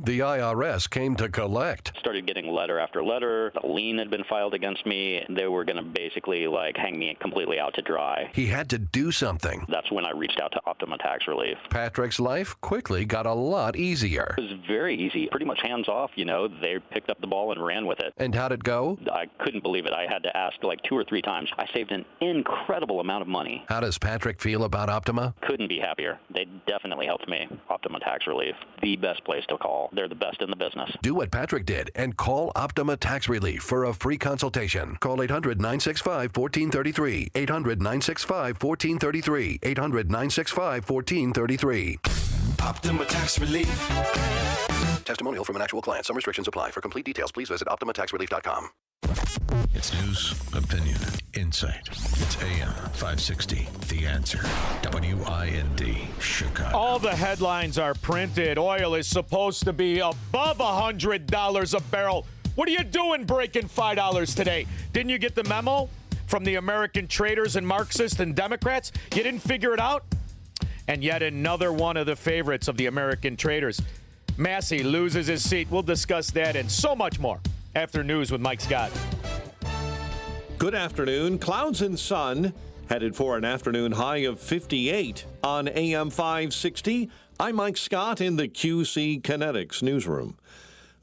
The IRS came to collect. Started getting letter after letter. A lien had been filed against me. They were going to basically hang me completely out to dry. He had to do something. That's when I reached out to Optima Tax Relief. Patrick's life quickly got a lot easier. It was very easy, pretty much hands off, They picked up the ball and ran with it. And how'd it go? I couldn't believe it. I had to ask 2 or 3 times. I saved an incredible amount of money. How does Patrick feel about Optima? Couldn't be happier. They definitely helped me. Optima Tax Relief, the best place to call. They're the best in the business. Do what Patrick did and call Optima Tax Relief for a free consultation. Call 800-965-1433. 800-965-1433. 800-965-1433. Optima Tax Relief. Testimonial from an actual client. Some restrictions apply. For complete details, please visit OptimaTaxRelief.com. It's news, opinion, insight. It's AM 560, The Answer. WIND, Chicago. All the headlines are printed. Oil is supposed to be above $100 a barrel. What are you doing breaking $5 today? Didn't you get the memo from the American traders and Marxists and Democrats? You didn't figure it out? And yet another one of the favorites of the American traders. Massey loses his seat. We'll discuss that and so much more after news with Mike Scott. Good afternoon. Clouds and sun headed for an afternoon high of 58 on AM 560. I'm Mike Scott in the QC Kinetics newsroom.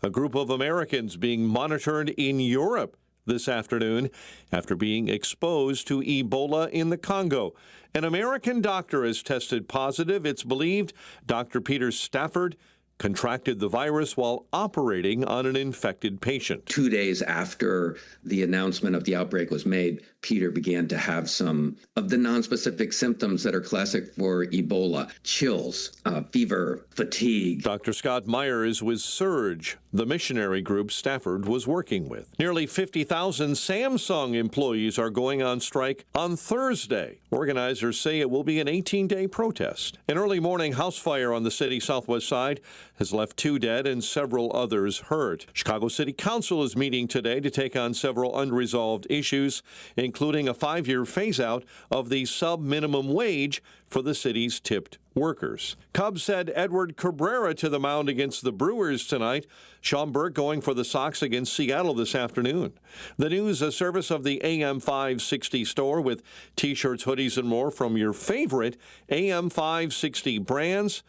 A group of Americans being monitored in Europe this afternoon after being exposed to Ebola in the Congo. An American doctor has tested positive. It's believed Dr. Peter Stafford contracted the virus while operating on an infected patient. 2 days after the announcement of the outbreak was made, Peter began to have some of the nonspecific symptoms that are classic for Ebola: chills, fever, fatigue. Dr. Scott Meyer is with Surge, the missionary group Stafford was working with. Nearly 50,000 Samsung employees are going on strike on Thursday. Organizers say it will be an 18-day protest. An early morning house fire on the city's southwest side has left 2 dead and several others hurt. Chicago City Council is meeting today to take on several unresolved issues, including a 5-year phase-out of the sub-minimum wage for the city's tipped workers. Cubs sent Edward Cabrera to the mound against the Brewers tonight. Shaun going for the Sox against Seattle this afternoon. The news, a service of the AM 560 store with T-shirts, hoodies, and more from your favorite AM 560 brands,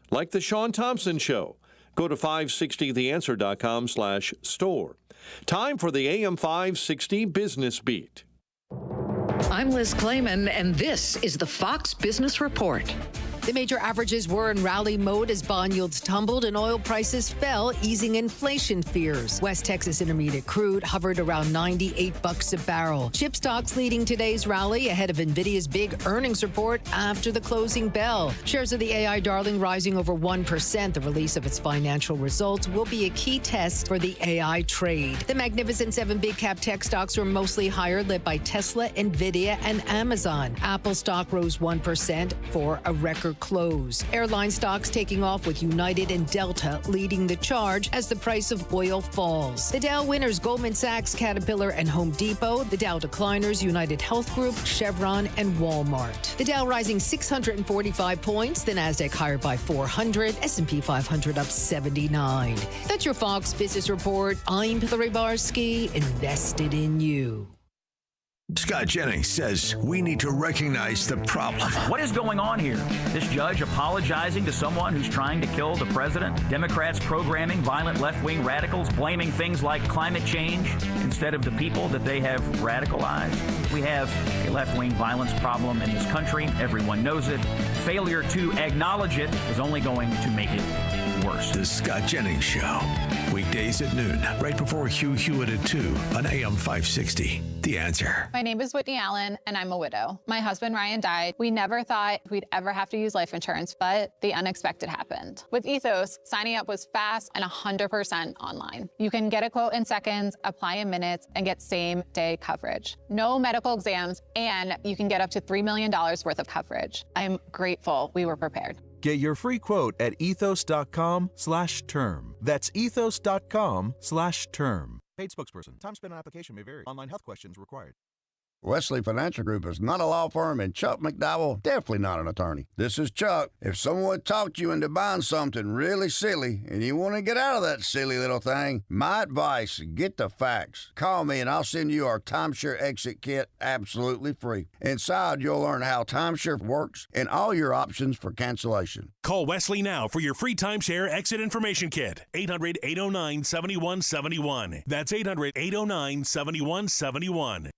like the Shaun Thompson Show. Go to 560theanswer.com/store. Time for the AM 560 Business Beat. I'm Liz Clayman, and this is the Fox Business Report. The major averages were in rally mode as bond yields tumbled and oil prices fell, easing inflation fears. West Texas Intermediate crude hovered around $98 a barrel. Chip stocks leading today's rally ahead of NVIDIA's big earnings report after the closing bell. Shares of the AI darling rising over 1%. The release of its financial results will be a key test for the AI trade. The Magnificent Seven big cap tech stocks were mostly higher, led by Tesla, NVIDIA, and Amazon. Apple stock rose 1% for a record close. Airline stocks taking off with United and Delta leading the charge as the price of oil falls. The Dow winners Goldman Sachs, Caterpillar, and Home Depot. The Dow decliners United Health Group, Chevron, and Walmart. The Dow rising 645 points. The Nasdaq higher by 400. S&P 500 up 79. That's your Fox Business Report. I'm Hillary Barsky, invested in you. Scott Jennings says we need to recognize the problem. What is going on here? This judge apologizing to someone who's trying to kill the president? Democrats programming violent left-wing radicals, blaming things like climate change instead of the people that they have radicalized? We have a left-wing violence problem in this country. Everyone knows it. Failure to acknowledge it is only going to make it worse. The Scott Jennings Show. Weekdays at noon, right before Hugh Hewitt at 2 on AM 560. The Answer. My name is Whitney Allen, and I'm a widow. My husband, Ryan, died. We never thought we'd ever have to use life insurance, but the unexpected happened. With Ethos, signing up was fast and 100% online. You can get a quote in seconds, apply in minutes, and get same-day coverage. No medical exams, and you can get up to $3 million worth of coverage. I'm grateful we were prepared. Get your free quote at ethos.com/term. That's ethos.com/term. Paid spokesperson. Time spent on application may vary. Online health questions required. Wesley Financial Group is not a law firm, and Chuck McDowell definitely not an attorney. This is Chuck. If someone talked you into buying something really silly and you want to get out of that silly little thing, my advice, get the facts. Call me and I'll send you our timeshare exit kit absolutely free. Inside, you'll learn how timeshare works and all your options for cancellation. Call Wesley now for your free timeshare exit information kit. 800-809-7171. That's 800-809-7171.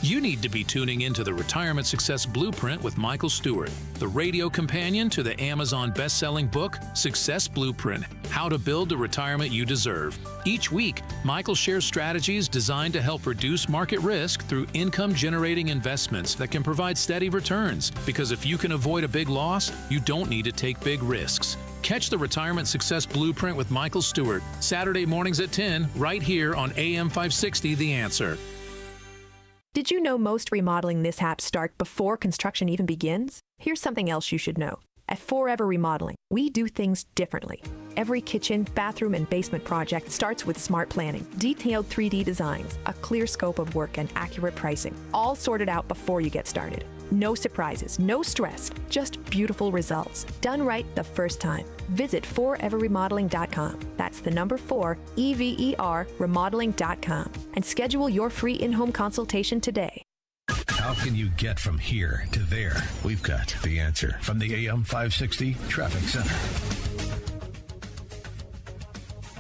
You need to be tuning into the Retirement Success Blueprint with Michael Stewart, the radio companion to the Amazon best-selling book, Success Blueprint, How to Build the Retirement You Deserve. Each week, Michael shares strategies designed to help reduce market risk through income-generating investments that can provide steady returns. Because if you can avoid a big loss, you don't need to take big risks. Catch the Retirement Success Blueprint with Michael Stewart, Saturday mornings at 10, right here on AM 560, The Answer. Did you know most remodeling mishaps start before construction even begins? Here's something else you should know. At Forever Remodeling, we do things differently. Every kitchen, bathroom, and basement project starts with smart planning, detailed 3D designs, a clear scope of work, and accurate pricing, all sorted out before you get started. No surprises, no stress, just beautiful results. Done right the first time. Visit foreverremodeling.com. That's the number 4, EVER, remodeling.com. And schedule your free in-home consultation today. How can you get from here to there? We've got the answer from the AM 560 Traffic Center.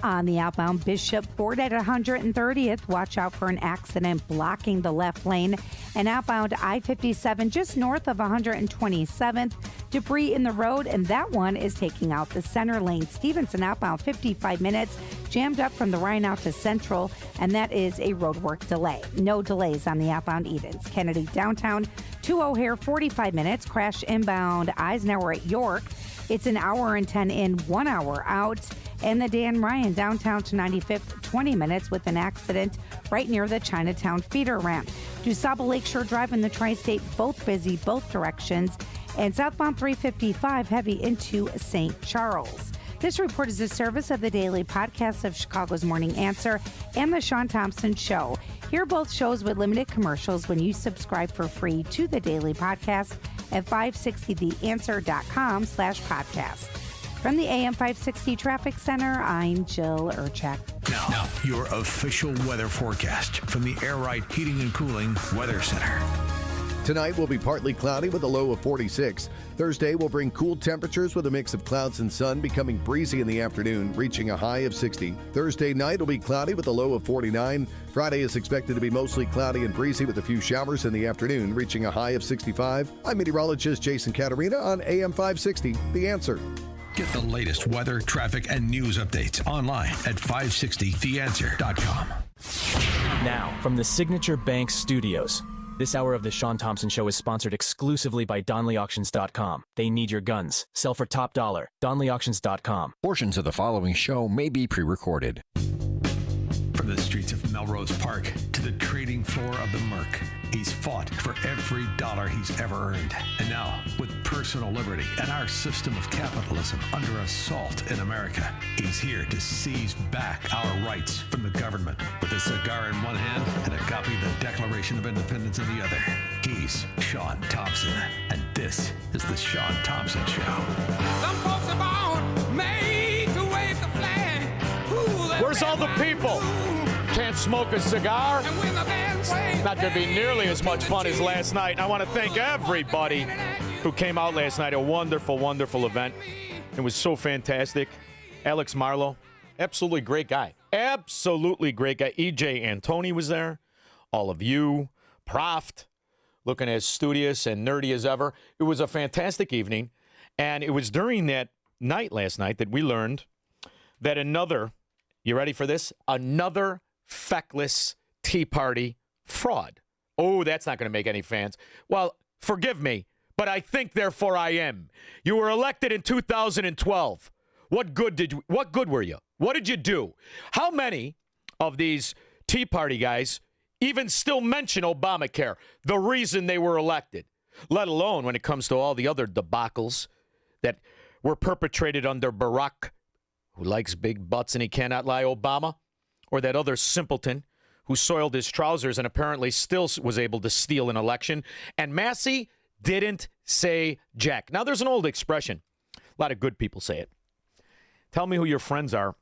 On the outbound Bishop Ford at 130th, watch out for an accident blocking the left lane. And outbound I-57 just north of 127th, debris in the road, and that one is taking out the center lane. Stevenson outbound 55 minutes, jammed up from the Rhine out to Central, and that is a roadwork delay. No delays on the outbound Edens. Kennedy downtown to O'Hare 45 minutes, crash inbound Eisenhower at York. It's an hour and 10 in, 1 hour out. And the Dan Ryan downtown to 95th, 20 minutes with an accident right near the Chinatown feeder ramp. DuSable Lakeshore Drive and the Tri-State both busy both directions. And southbound 355 heavy into St. Charles. This report is a service of the daily podcast of Chicago's Morning Answer and the Shaun Thompson Show. Hear both shows with limited commercials when you subscribe for free to the daily podcast at 560theanswer.com/podcast. From the AM 560 Traffic Center, I'm Jill Urchak. Now, your official weather forecast from the Air Right Heating and Cooling Weather Center. Tonight will be partly cloudy with a low of 46. Thursday will bring cool temperatures with a mix of clouds and sun, becoming breezy in the afternoon, reaching a high of 60. Thursday night will be cloudy with a low of 49. Friday is expected to be mostly cloudy and breezy with a few showers in the afternoon, reaching a high of 65. I'm meteorologist Jason Caterina on AM 560, The Answer. Get the latest weather, traffic, and news updates online at 560theanswer.com. Now, from the Signature Bank Studios. This hour of the Shaun Thompson Show is sponsored exclusively by DonleyAuctions.com. They need your guns. Sell for top dollar. DonleyAuctions.com. Portions of the following show may be pre-recorded. From the streets of Melrose Park to the trading floor of the Merc, he's fought for every dollar he's ever earned. And now, with personal liberty and our system of capitalism under assault in America, he's here to seize back our rights from the government. With a cigar in one hand and a copy of the Declaration of Independence in the other, he's Shaun Thompson. And this is the Shaun Thompson Show. Some folks are born made to wave the flag. Where's all the people? Can't smoke a cigar? Not going to be nearly as much fun as last night. And I want to thank everybody who came out last night. A wonderful, wonderful event. It was so fantastic. Alex Marlowe, absolutely great guy. Absolutely great guy. EJ Antoni was there. All of you. Proft, looking as studious and nerdy as ever. It was a fantastic evening. And it was during that night last night that we learned that another, you ready for this? Another feckless Tea Party fraud. Oh, that's not going to make any fans. Well, forgive me, but I think, therefore, I am. You were elected in 2012. What good were you? What did you do? How many of these Tea Party guys even still mention Obamacare, the reason they were elected, let alone when it comes to all the other debacles that were perpetrated under Barack, who likes big butts and he cannot lie, Obama, or that other simpleton who soiled his trousers and apparently still was able to steal an election. And Massey didn't say jack. Now, there's an old expression. A lot of good people say it. Tell me who your friends are,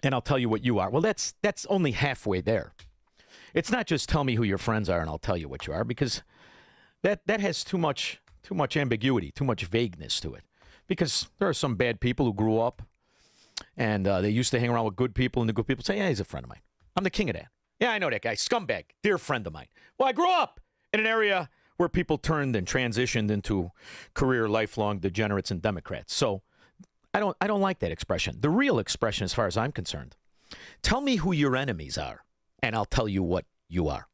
and I'll tell you what you are. Well, that's only halfway there. It's not just tell me who your friends are, and I'll tell you what you are, because that has too much ambiguity, too much vagueness to it. Because there are some bad people who grew up, and they used to hang around with good people, and the good people say, yeah, he's a friend of mine. I'm the king of that. Yeah, I know that guy. Scumbag. Dear friend of mine. Well, I grew up in an area where people turned and transitioned into career lifelong degenerates and Democrats. So I don't like that expression. The real expression, as far as I'm concerned, tell me who your enemies are, and I'll tell you what you are.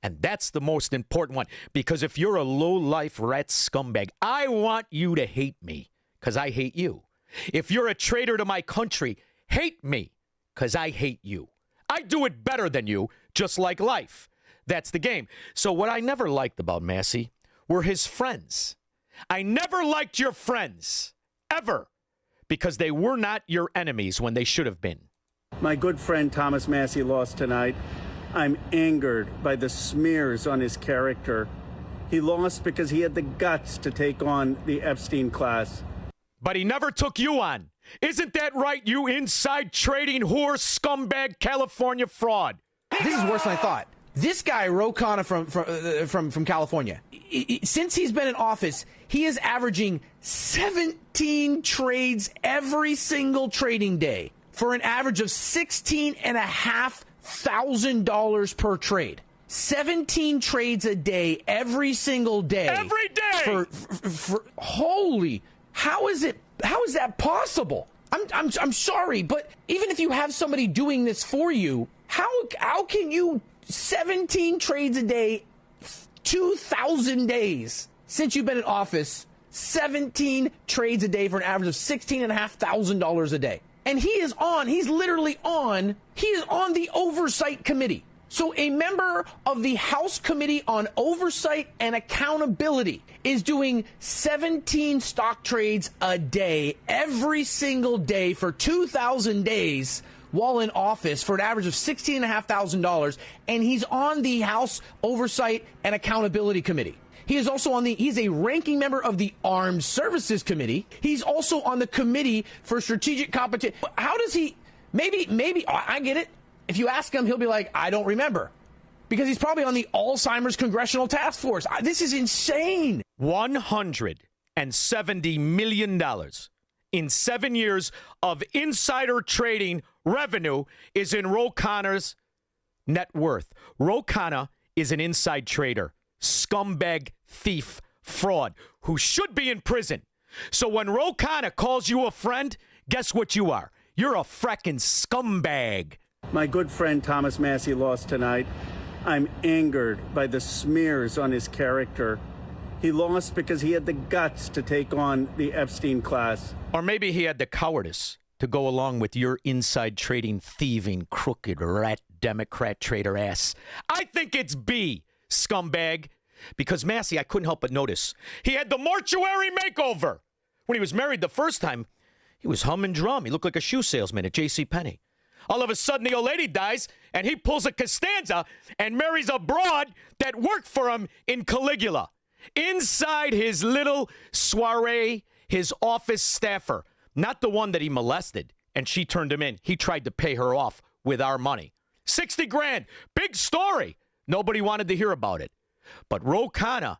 And that's the most important one, because if you're a low-life rat scumbag, I want you to hate me, because I hate you. If you're a traitor to my country, hate me, because I hate you. I do it better than you, just like life. That's the game. So what I never liked about Massey were his friends. I never liked your friends, ever, because they were not your enemies when they should have been. My good friend Thomas Massey lost tonight. I'm angered by the smears on his character. He lost because he had the guts to take on the Epstein class. But he never took you on. Isn't that right, you inside trading whore, scumbag, California fraud? This is worse than I thought. This guy, Ro Khanna from California, since he's been in office, he is averaging 17 trades every single trading day for an average of $16,500 per trade. 17 trades a day, every single day. Every day! For holy, how is that possible? I'm sorry, but even if you have somebody doing this for you, how can you 17 trades a day, 2,000 days since you've been in office, 17 trades a day for an average of $16,500 a day. And he is on the Oversight Committee. So a member of the House Committee on Oversight and Accountability is doing 17 stock trades a day, every single day for 2,000 days while in office for an average of $16,500. And he's on the House Oversight and Accountability Committee. He is also he's a ranking member of the Armed Services Committee. He's also on the Committee for Strategic Competition. How does he, maybe, I get it. If you ask him, he'll be like, I don't remember. Because he's probably on the Alzheimer's Congressional Task Force. This is insane. $170 million in 7 years of insider trading revenue is in Ro Khanna's net worth. Ro Khanna is an inside trader, scumbag, thief, fraud, who should be in prison. So when Ro Khanna calls you a friend, guess what you are? You're a fracking scumbag. My good friend Thomas Massey lost tonight. I'm angered by the smears on his character. He lost because he had the guts to take on the Epstein class. Or maybe he had the cowardice to go along with your inside trading, thieving, crooked, rat, Democrat trader ass. I think it's B, scumbag. Because Massey, I couldn't help but notice, he had the mortuary makeover. When he was married the first time, he was hum and drum. He looked like a shoe salesman at JCPenney. All of a sudden, the old lady dies, and he pulls a Costanza and marries a broad that worked for him in Caligula. Inside his little soiree, his office staffer, not the one that he molested, and she turned him in. He tried to pay her off with our money. 60 grand. Big story. Nobody wanted to hear about it. But Ro Khanna,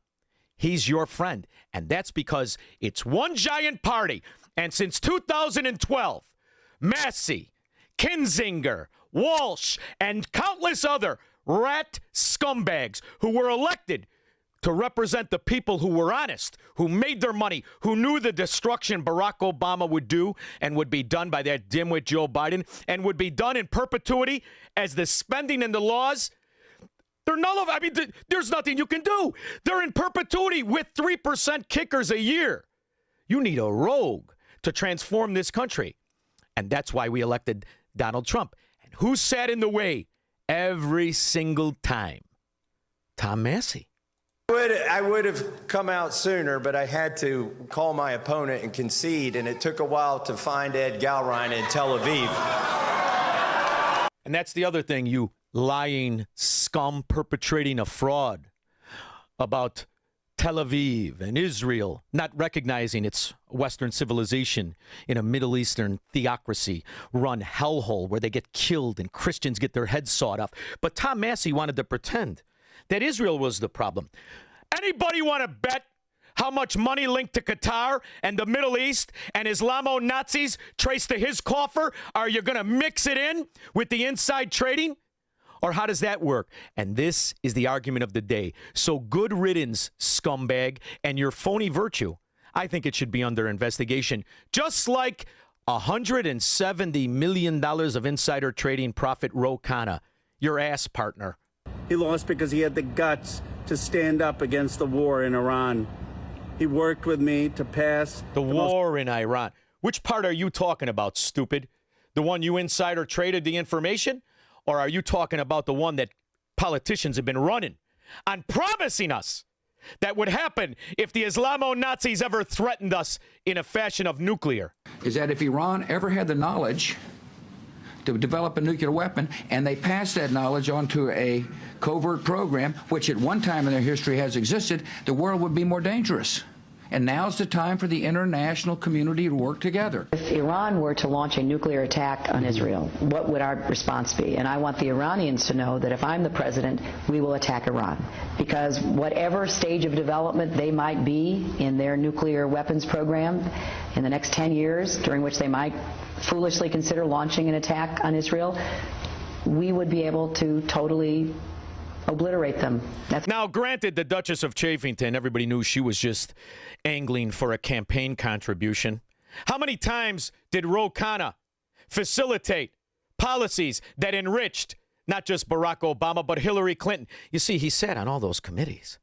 he's your friend, and that's because it's one giant party. And since 2012, Massey, Kinzinger, Walsh, and countless other rat scumbags who were elected to represent the people who were honest, who made their money, who knew the destruction Barack Obama would do and would be done by that dimwit Joe Biden and would be done in perpetuity as the spending and the laws, they're nullified. I mean, there's nothing you can do. They're in perpetuity with 3% kickers a year. You need a rogue to transform this country. And that's why we elected Donald Trump. And who sat in the way every single time? Tom Massey. I would have come out sooner, but I had to call my opponent and concede, and it took a while to find Ed Galrein in Tel Aviv. And that's the other thing, you lying scum perpetrating a fraud about Tel Aviv and Israel not recognizing its Western civilization in a Middle Eastern theocracy-run hellhole where they get killed and Christians get their heads sawed off. But Tom Massey wanted to pretend that Israel was the problem. Anybody want to bet how much money linked to Qatar and the Middle East and Islamo-Nazis traced to his coffer? Are you going to mix it in with the inside trading? Or how does that work? And this is the argument of the day. So good riddance, scumbag, and your phony virtue. I think it should be under investigation. Just like $170 million of insider trading profit Ro Khanna, your ass partner. He lost because he had the guts to stand up against the war in Iran. He worked with me to pass the war in Iran. Which part are you talking about, stupid? The one you insider traded the information? Or are you talking about the one that politicians have been running on promising us that would happen if the Islamo-Nazis ever threatened us in a fashion of nuclear? Is that if Iran ever had the knowledge to develop a nuclear weapon and they passed that knowledge onto a covert program, which at one time in their history has existed, the world would be more dangerous. And now's the time for the international community to work together. If Iran were to launch a nuclear attack on Israel, what would our response be? And I want the Iranians to know that if I'm the president, we will attack Iran. Because whatever stage of development they might be in their nuclear weapons program in the next 10 years, during which they might foolishly consider launching an attack on Israel, we would be able to totally obliterate them. Now, granted, the Duchess of Chafington, everybody knew she was just angling for a campaign contribution. How many times did Ro Khanna facilitate policies that enriched not just Barack Obama, but Hillary Clinton? You see, he sat on all those committees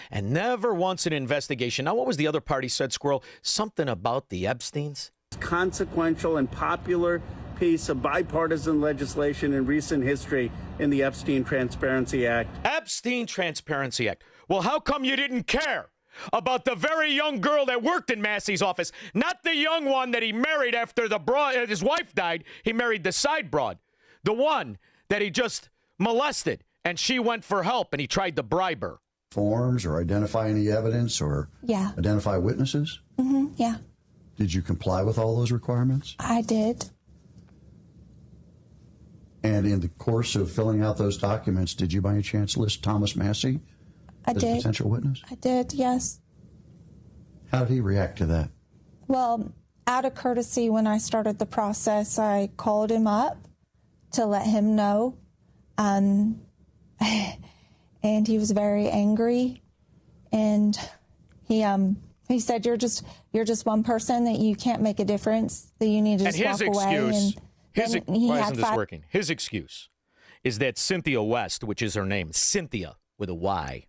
and never once an investigation. Now, what was the other party said, Squirrel? Something about the Epsteins? Consequential and popular piece of bipartisan legislation in recent history in the Epstein Transparency Act. Epstein Transparency Act. Well, how come you didn't care about the very young girl that worked in Massey's office? Not the young one that he married after his wife died. He married the side broad. The one that he just molested, and she went for help, and he tried to bribe her. Forms or identify any evidence or identify witnesses? Yeah. Did you comply with all those requirements? I did. And in the course of filling out those documents, did you by any chance list Thomas Massey as a potential witness? I did, yes. How did he react to that? Well, out of courtesy, when I started the process, I called him up to let him know. And he was very angry. And he said, you're just one person, that you can't make a difference, that you need to just walk away. Why isn't this working? His excuse is that Cynthia West, which is her name, Cynthia with a Y,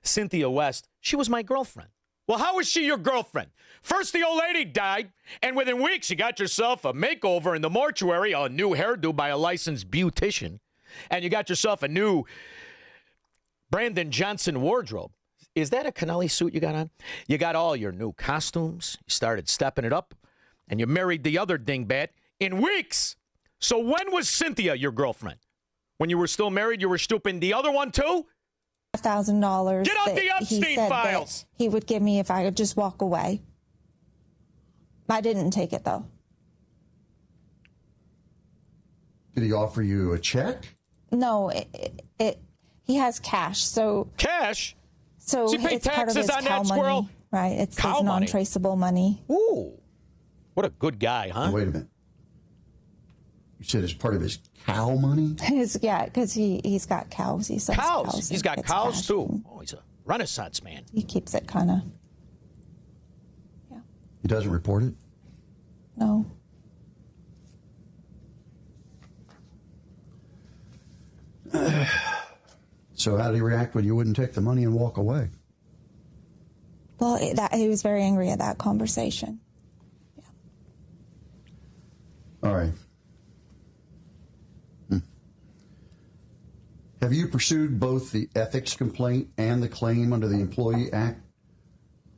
Cynthia West, she was my girlfriend. Well, how was she your girlfriend? First, the old lady died, and within weeks, you got yourself a makeover in the mortuary, a new hairdo by a licensed beautician, and you got yourself a new Brandon Johnson wardrobe. Is that a Canelli suit you got on? You got all your new costumes. You started stepping it up, and you married the other dingbat in weeks. So when was Cynthia your girlfriend? When you were still married, you were stooping the other one too? $1,000. Get out the Epstein files. He would give me if I could just walk away. I didn't take it though. Did he offer you a check? No, he has cash. So cash. So does he pay it's part of taxes his on cow that, money, Squirrel? right? It's Cow his money. non-traceable money. Ooh, what a good guy, huh? Wait a minute. You said it's part of his cow money? Because he's got cows. He sells cows. He's got cows too. Oh, he's a Renaissance man. He keeps it kind of. He doesn't report it? No. So how did he react when you wouldn't take the money and walk away? Well, he was very angry at that conversation. All right. Have you pursued both the ethics complaint and the claim under the Employee Act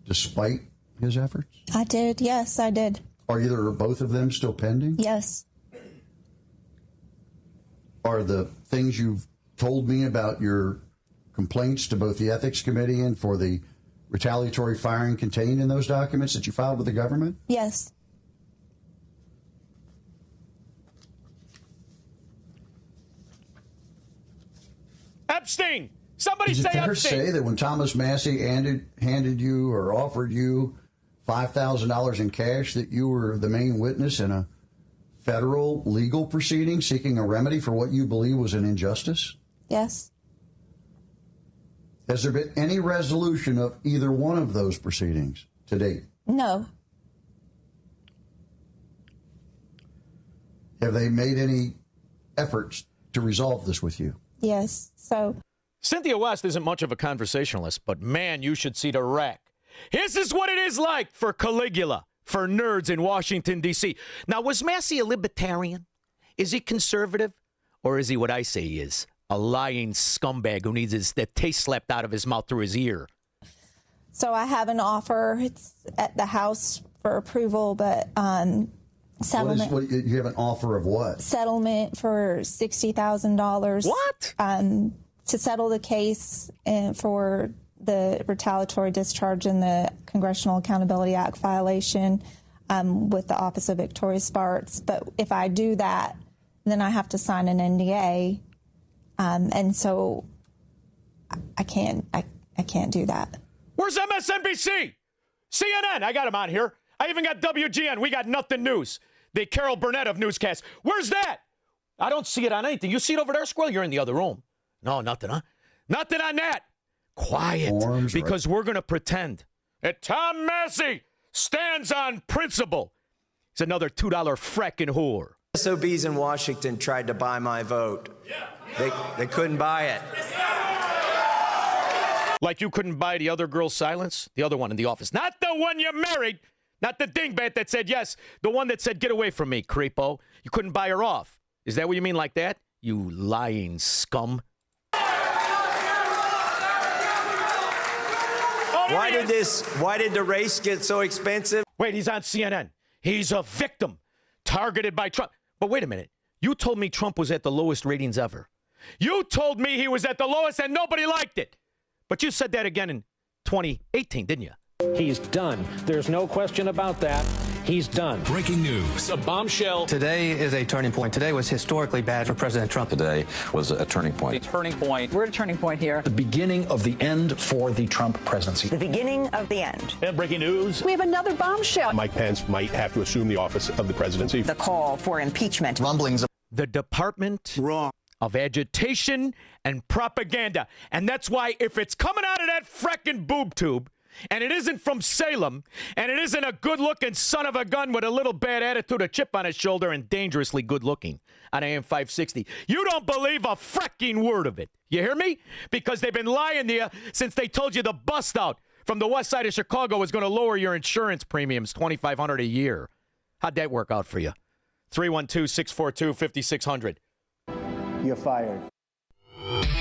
despite his efforts? I did. Yes, I did. Are either or both of them still pending? Yes. Are the things you've told me about your complaints to both the Ethics Committee and for the retaliatory firing contained in those documents that you filed with the government? Yes. Epstein! Somebody Is it say fair to Epstein! say that when Thomas Massey handed you or offered you $5,000 in cash that you were the main witness in a federal legal proceeding seeking a remedy for what you believe was an injustice? Yes. Has there been any resolution of either one of those proceedings to date? No. Have they made any efforts to resolve this with you? Yes. So Cynthia West isn't much of a conversationalist, but man, you should see the wreck. This is what it is like for Caligula, for nerds in Washington, D.C. Now, was Massey a libertarian? Is he conservative? Or is he what I say he is? A lying scumbag who needs the taste slapped out of his mouth through his ear. So I have an offer. It's at the House for approval, but settlement. You have an offer of what? Settlement for $60,000. What? To settle the case and for the retaliatory discharge in the Congressional Accountability Act violation with the Office of Victoria Sparks. But if I do that, then I have to sign an NDA. And so I can't do that. Where's MSNBC? CNN, I got them on here. I even got WGN. We got Nothing News. The Carol Burnett of newscasts. Where's that? I don't see it on anything. You see it over there, Squirrel? You're in the other room. No, nothing, huh? Nothing on that. Quiet, because we're going to pretend that Tom Massey stands on principle. He's another $2 frackin' whore. SOBs in Washington tried to buy my vote. They couldn't buy it. Like you couldn't buy the other girl's silence? The other one in the office. Not the one you married. Not the dingbat that said yes. The one that said, get away from me, creepo. You couldn't buy her off. Is that what you mean like that? You lying scum. Why did the race get so expensive? Wait, he's on CNN. He's a victim targeted by Trump. But wait a minute. You told me Trump was at the lowest ratings ever. You told me he was at the lowest and nobody liked it. But you said that again in 2018, didn't you? He's done. There's no question about that. He's done. Breaking news. A bombshell. Today is a turning point. Today was historically bad for President Trump. Today was a turning point. A turning point. We're at a turning point here. The beginning of the end for the Trump presidency. The beginning of the end. And breaking news. We have another bombshell. Mike Pence might have to assume the office of the presidency. The call for impeachment. Rumblings. The Department of Agitation and Propaganda. And that's why if it's coming out of that frickin' boob tube, and it isn't from Salem, and it isn't a good-looking son of a gun with a little bad attitude, a chip on his shoulder, and dangerously good-looking on AM 560, you don't believe a fricking word of it. You hear me? Because they've been lying to you since they told you the bust out from the west side of Chicago was going to lower your insurance premiums $2,500 a year. How'd that work out for you? 312-642-5600. You're fired.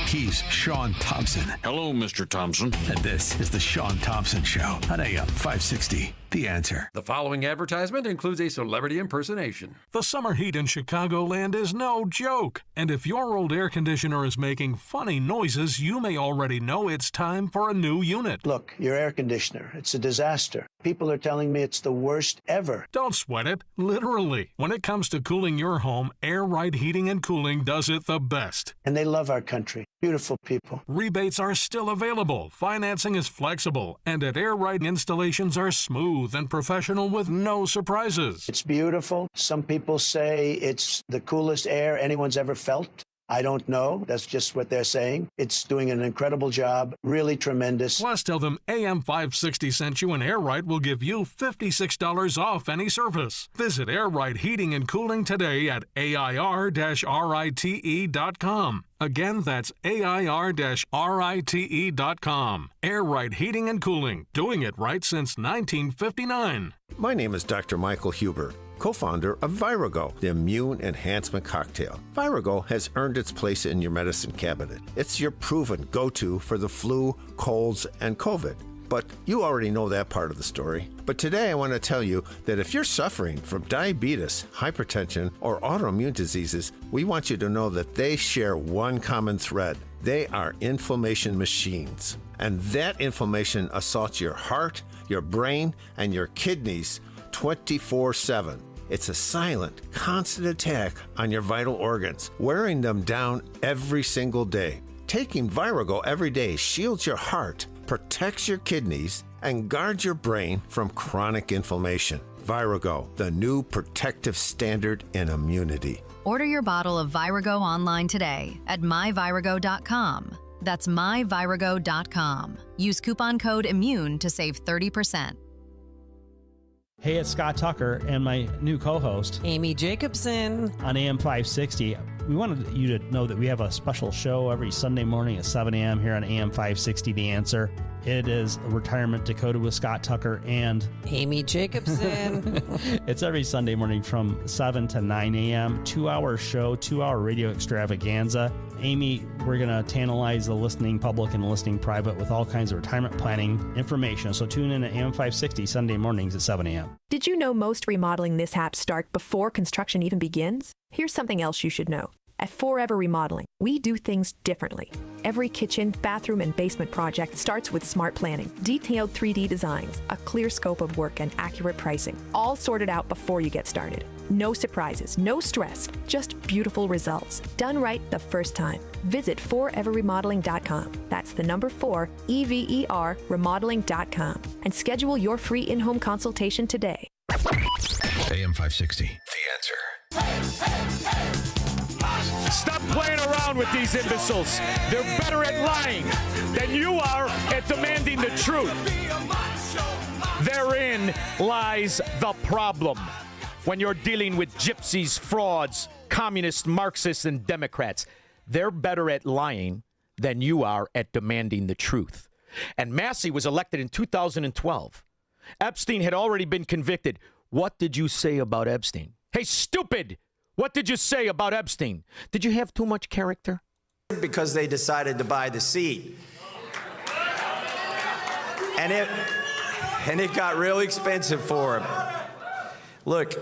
He's Shaun Thompson. Hello, Mr. Thompson. And this is the Shaun Thompson Show on AM 560. The Answer. The following advertisement includes a celebrity impersonation. The summer heat in Chicagoland is no joke. And if your old air conditioner is making funny noises, you may already know it's time for a new unit. Look, your air conditioner, it's a disaster. People are telling me it's the worst ever. Don't sweat it, literally. When it comes to cooling your home, Air Right Heating and Cooling does it the best. And they love our country. Beautiful people. Rebates are still available, financing is flexible, and at Air Right installations are smooth and professional with no surprises. It's beautiful. Some people say it's the coolest air anyone's ever felt. I don't know. That's just what they're saying. It's doing an incredible job. Really tremendous. Plus, tell them AM 560 sent you and Air Right will give you $56 off any service. Visit Air Right Heating and Cooling today at AIR-RITE.com. Again, that's AIR-RITE.com. Air Right Heating and Cooling, doing it right since 1959. My name is Dr. Michael Huber, co-founder of Virago, the immune enhancement cocktail. Virago has earned its place in your medicine cabinet. It's your proven go-to for the flu, colds, and COVID. but you already know that part of the story. But today I want to tell you that if you're suffering from diabetes, hypertension, or autoimmune diseases, we want you to know that they share one common thread. They are inflammation machines. And that inflammation assaults your heart, your brain, and your kidneys 24/7. It's a silent, constant attack on your vital organs, wearing them down every single day. Taking Virago every day shields your heart, protects your kidneys, and guards your brain from chronic inflammation. Virago, the new protective standard in immunity. Order your bottle of Virago online today at myvirago.com. That's myvirago.com. Use coupon code IMMUNE to save 30%. Hey, it's Scott Tucker and my new co-host, Amy Jacobson, on AM 560. We wanted you to know that we have a special show every Sunday morning at 7 a.m. here on AM 560, The Answer. It is Retirement Decoded with Scott Tucker and Amy Jacobson. It's every Sunday morning from 7 to 9 a.m. 2-hour show, 2-hour radio extravaganza. Amy, we're going to tantalize the listening public and the listening private with all kinds of retirement planning information. So tune in at AM 560 Sunday mornings at 7 a.m. Did you know most remodeling mishaps start before construction even begins? Here's something else you should know. At Forever Remodeling, we do things differently. Every kitchen, bathroom, and basement project starts with smart planning, detailed 3D designs, a clear scope of work, and accurate pricing, all sorted out before you get started. No surprises, no stress, just beautiful results, done right the first time. Visit foreverremodeling.com. That's the number 4, EVER, remodeling.com, and schedule your free in-home consultation today. AM 560, The Answer. Stop playing around with these imbeciles. They're better at lying than you are at demanding the truth. Therein lies the problem when you're dealing with gypsies, frauds, communists, Marxists, and Democrats. They're better at lying than you are at demanding the truth. And Massey was elected in 2012. Epstein had already been convicted. What did you say about Epstein? Hey, stupid! What did you say about Epstein? Did you have too much character? Because they decided to buy the seat. And it got real expensive for him. Look,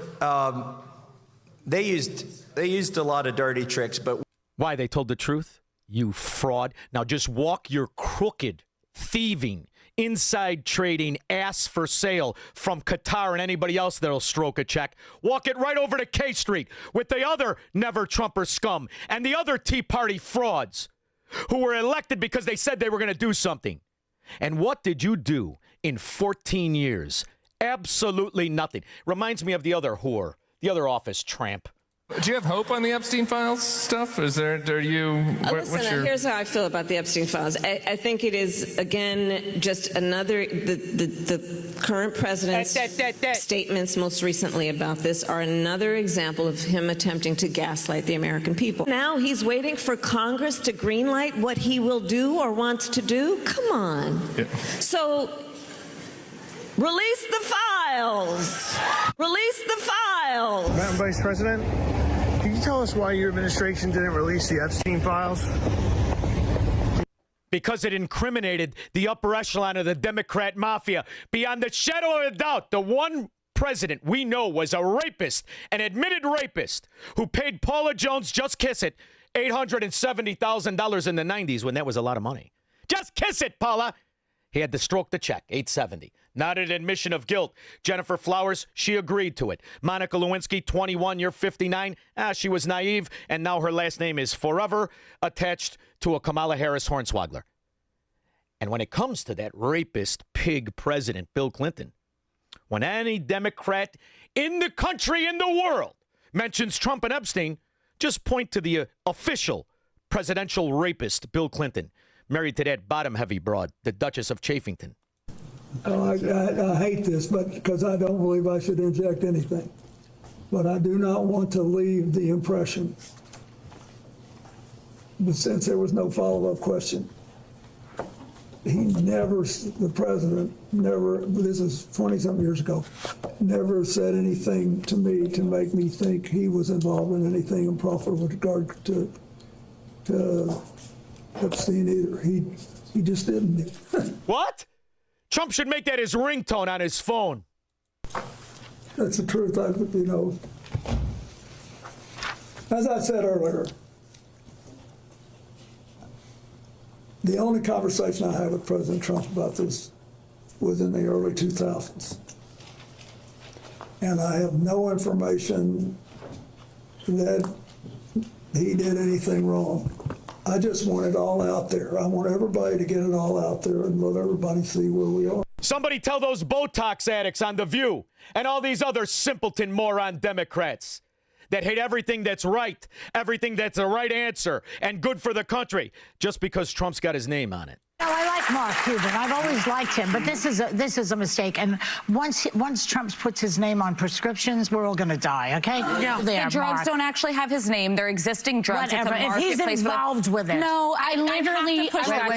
they used a lot of dirty tricks, but why? They told the truth? You fraud. Now just walk your crooked, thieving, inside trading ass for sale from Qatar and anybody else that'll stroke a check. Walk it right over to K Street with the other never-Trumper scum and the other Tea Party frauds who were elected because they said they were going to do something. And what did you do in 14 years? Absolutely nothing. Reminds me of the other whore, the other office tramp. Do you have hope on the Epstein Files stuff? Here's how I feel about the Epstein Files. I think it is, again, just another, the current president's statements most recently about this are another example of him attempting to gaslight the American people. Now he's waiting for Congress to greenlight what he will do or wants to do? Come on. Yeah. So release the files. Release the files. Madam Vice President, can you tell us why your administration didn't release the Epstein files? Because it incriminated the upper echelon of the Democrat mafia. Beyond the shadow of a doubt, the one president we know was a rapist, an admitted rapist, who paid Paula Jones, just kiss it, $870,000 in the 90s when that was a lot of money. Just kiss it, Paula. He had to stroke the check, $870. Not an admission of guilt. Jennifer Flowers, she agreed to it. Monica Lewinsky, 21, you're 59. She was naive, and now her last name is forever attached to a Kamala Harris hornswoggler. And when it comes to that rapist pig president, Bill Clinton, when any Democrat in the country, in the world, mentions Trump and Epstein, just point to the official presidential rapist, Bill Clinton, married to that bottom-heavy broad, the Duchess of Chafington. I hate this, but because I don't believe I should inject anything. But I do not want to leave the impression, but since there was no follow-up question, the president never, this is 20-something years ago, never said anything to me to make me think he was involved in anything improper with regard to Epstein either. He just didn't. What? Trump should make that his ringtone on his phone. That's the truth. As I said earlier, the only conversation I had with President Trump about this was in the early 2000s. And I have no information that he did anything wrong. I just want it all out there. I want everybody to get it all out there and let everybody see where we are. Somebody tell those Botox addicts on The View and all these other simpleton moron Democrats that hate everything that's right, everything that's the right answer and good for the country, just because Trump's got his name on it. No, I like Mark Cuban. I've always liked him, but this is a mistake. And once Trump puts his name on prescriptions, we're all going to die. Okay? Yeah. There, the drugs Mark. don't actually have his name. They're existing drugs. Whatever. It's a If he's marketplace involved with it. No, I literally push back.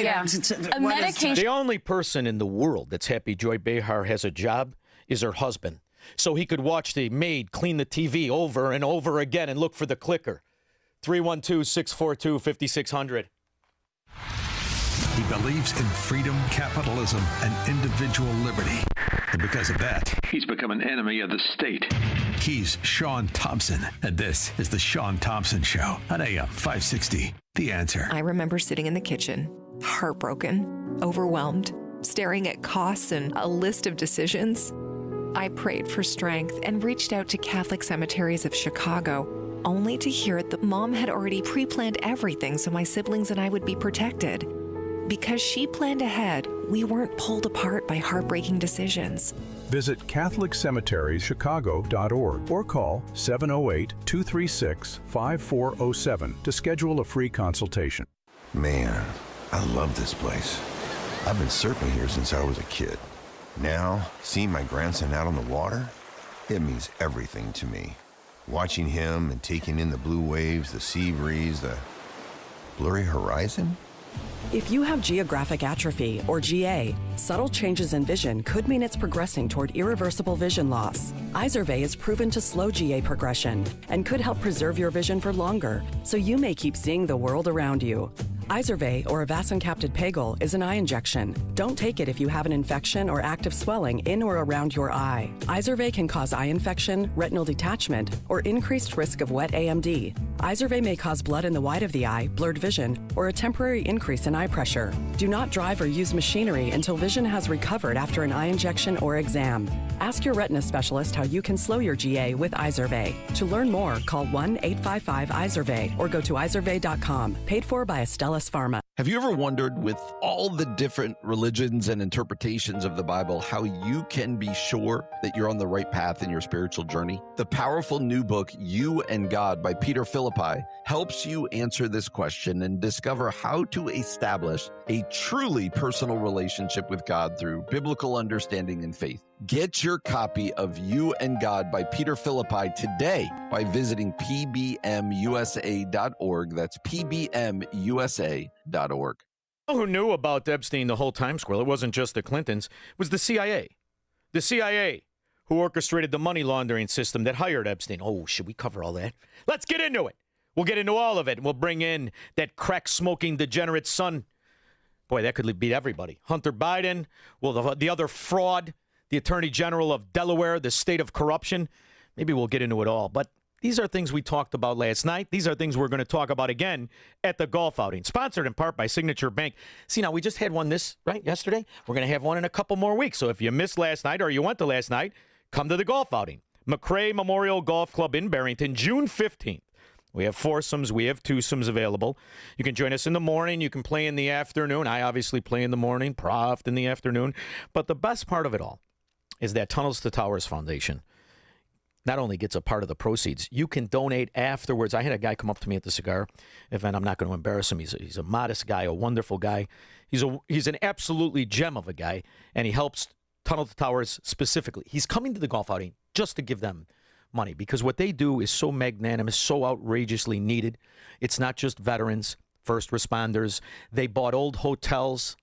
a medication. The only person in the world that's happy Joy Behar has a job is her husband. So he could watch the maid clean the TV over and over again and look for the clicker. 312-642-5600. He believes in freedom, capitalism, and individual liberty. And because of that, he's become an enemy of the state. He's Shaun Thompson, and this is the Shaun Thompson Show on AM 560. The Answer. I remember sitting in the kitchen, heartbroken, overwhelmed, staring at costs and a list of decisions. I prayed for strength and reached out to Catholic Cemeteries of Chicago, only to hear that Mom had already pre-planned everything so my siblings and I would be protected. Because she planned ahead, we weren't pulled apart by heartbreaking decisions. Visit CatholicCemeteriesChicago.org or call 708-236-5407 to schedule a free consultation. Man, I love this place. I've been surfing here since I was a kid. Now, seeing my grandson out on the water, it means everything to me. Watching him and taking in the blue waves, the sea breeze, the blurry horizon. If you have geographic atrophy, or GA, subtle changes in vision could mean it's progressing toward irreversible vision loss. Izervay is proven to slow GA progression and could help preserve your vision for longer, so you may keep seeing the world around you. Izervay, or avacincaptad pegol, is an eye injection. Don't take it if you have an infection or active swelling in or around your eye. Izervay can cause eye infection, retinal detachment, or increased risk of wet AMD. Izervay may cause blood in the white of the eye, blurred vision, or a temporary increase in eye pressure. Do not drive or use machinery until vision has recovered after an eye injection or exam. Ask your retina specialist how you can slow your GA with Izervay. To learn more, call 1-855-IZERVAY or go to izervay.com. Paid for by Astellas Pharma. Have you ever wondered, with all the different religions and interpretations of the Bible, how you can be sure that you're on the right path in your spiritual journey? The powerful new book, You and God by Peter Philippi, helps you answer this question and discover how to establish a truly personal relationship with God through biblical understanding and faith. Get your copy of You and God by Peter Philippi today by visiting pbmusa.org. That's pbmusa.org. Who knew about Epstein the whole time, Squirrel? It wasn't just the Clintons. It was the CIA. The CIA who orchestrated the money laundering system that hired Epstein. Oh, should we cover all that? Let's get into it. We'll get into all of it. We'll bring in that crack-smoking degenerate son. Boy, that could beat everybody. Hunter Biden, well, the other fraud, the Attorney General of Delaware, the state of corruption. Maybe we'll get into it all. But these are things we talked about last night. These are things we're going to talk about again at the golf outing, sponsored in part by Signature Bank. See, now, we just had one yesterday. We're going to have one in a couple more weeks. So if you missed last night or you went to last night, come to the golf outing. McRae Memorial Golf Club in Barrington, June 15th. We have foursomes. We have twosomes available. You can join us in the morning. You can play in the afternoon. I obviously play in the morning, Proft in the afternoon. But the best part of it all is that Tunnels to Towers Foundation not only gets a part of the proceeds, you can donate afterwards. I had a guy come up to me at the cigar event. I'm not going to embarrass him. He's a modest guy, a wonderful guy. He's an absolutely gem of a guy, and he helps Tunnel to Towers specifically. He's coming to the golf outing just to give them money because what they do is so magnanimous, so outrageously needed. It's not just veterans, first responders. They bought old hotels.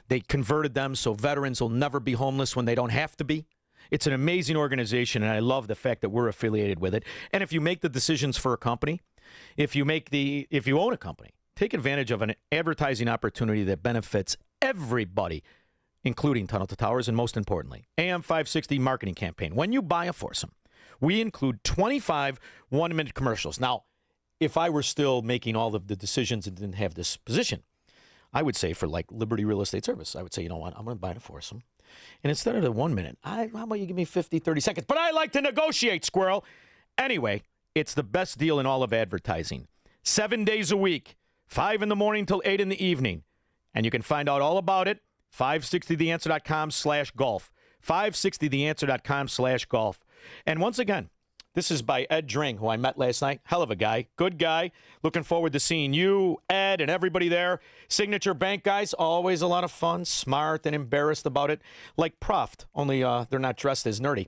They converted them so veterans will never be homeless when they don't have to be. It's an amazing organization, and I love the fact that we're affiliated with it. And if you make the decisions for a company, if you own a company, take advantage of an advertising opportunity that benefits everybody including Tunnel to Towers, and most importantly, AM 560 marketing campaign. When you buy a foursome, we include 25 one-minute commercials. Now, if I were still making all of the decisions and didn't have this position, I would say for like Liberty Real Estate Service, I would say, you know what, I'm going to buy a foursome. And instead of the 1 minute, how about you give me 50, 30 seconds? But I like to negotiate, squirrel. Anyway, it's the best deal in all of advertising. 7 days a week, 5 in the morning till 8 in the evening. And you can find out all about it, 560theanswer.com/golf. 560theanswer.com/golf. And once again, this is by Ed Dring, who I met last night. Hell of a guy. Good guy. Looking forward to seeing you, Ed, and everybody there. Signature Bank guys, always a lot of fun, smart, and embarrassed about it. Like Proft, only they're not dressed as nerdy.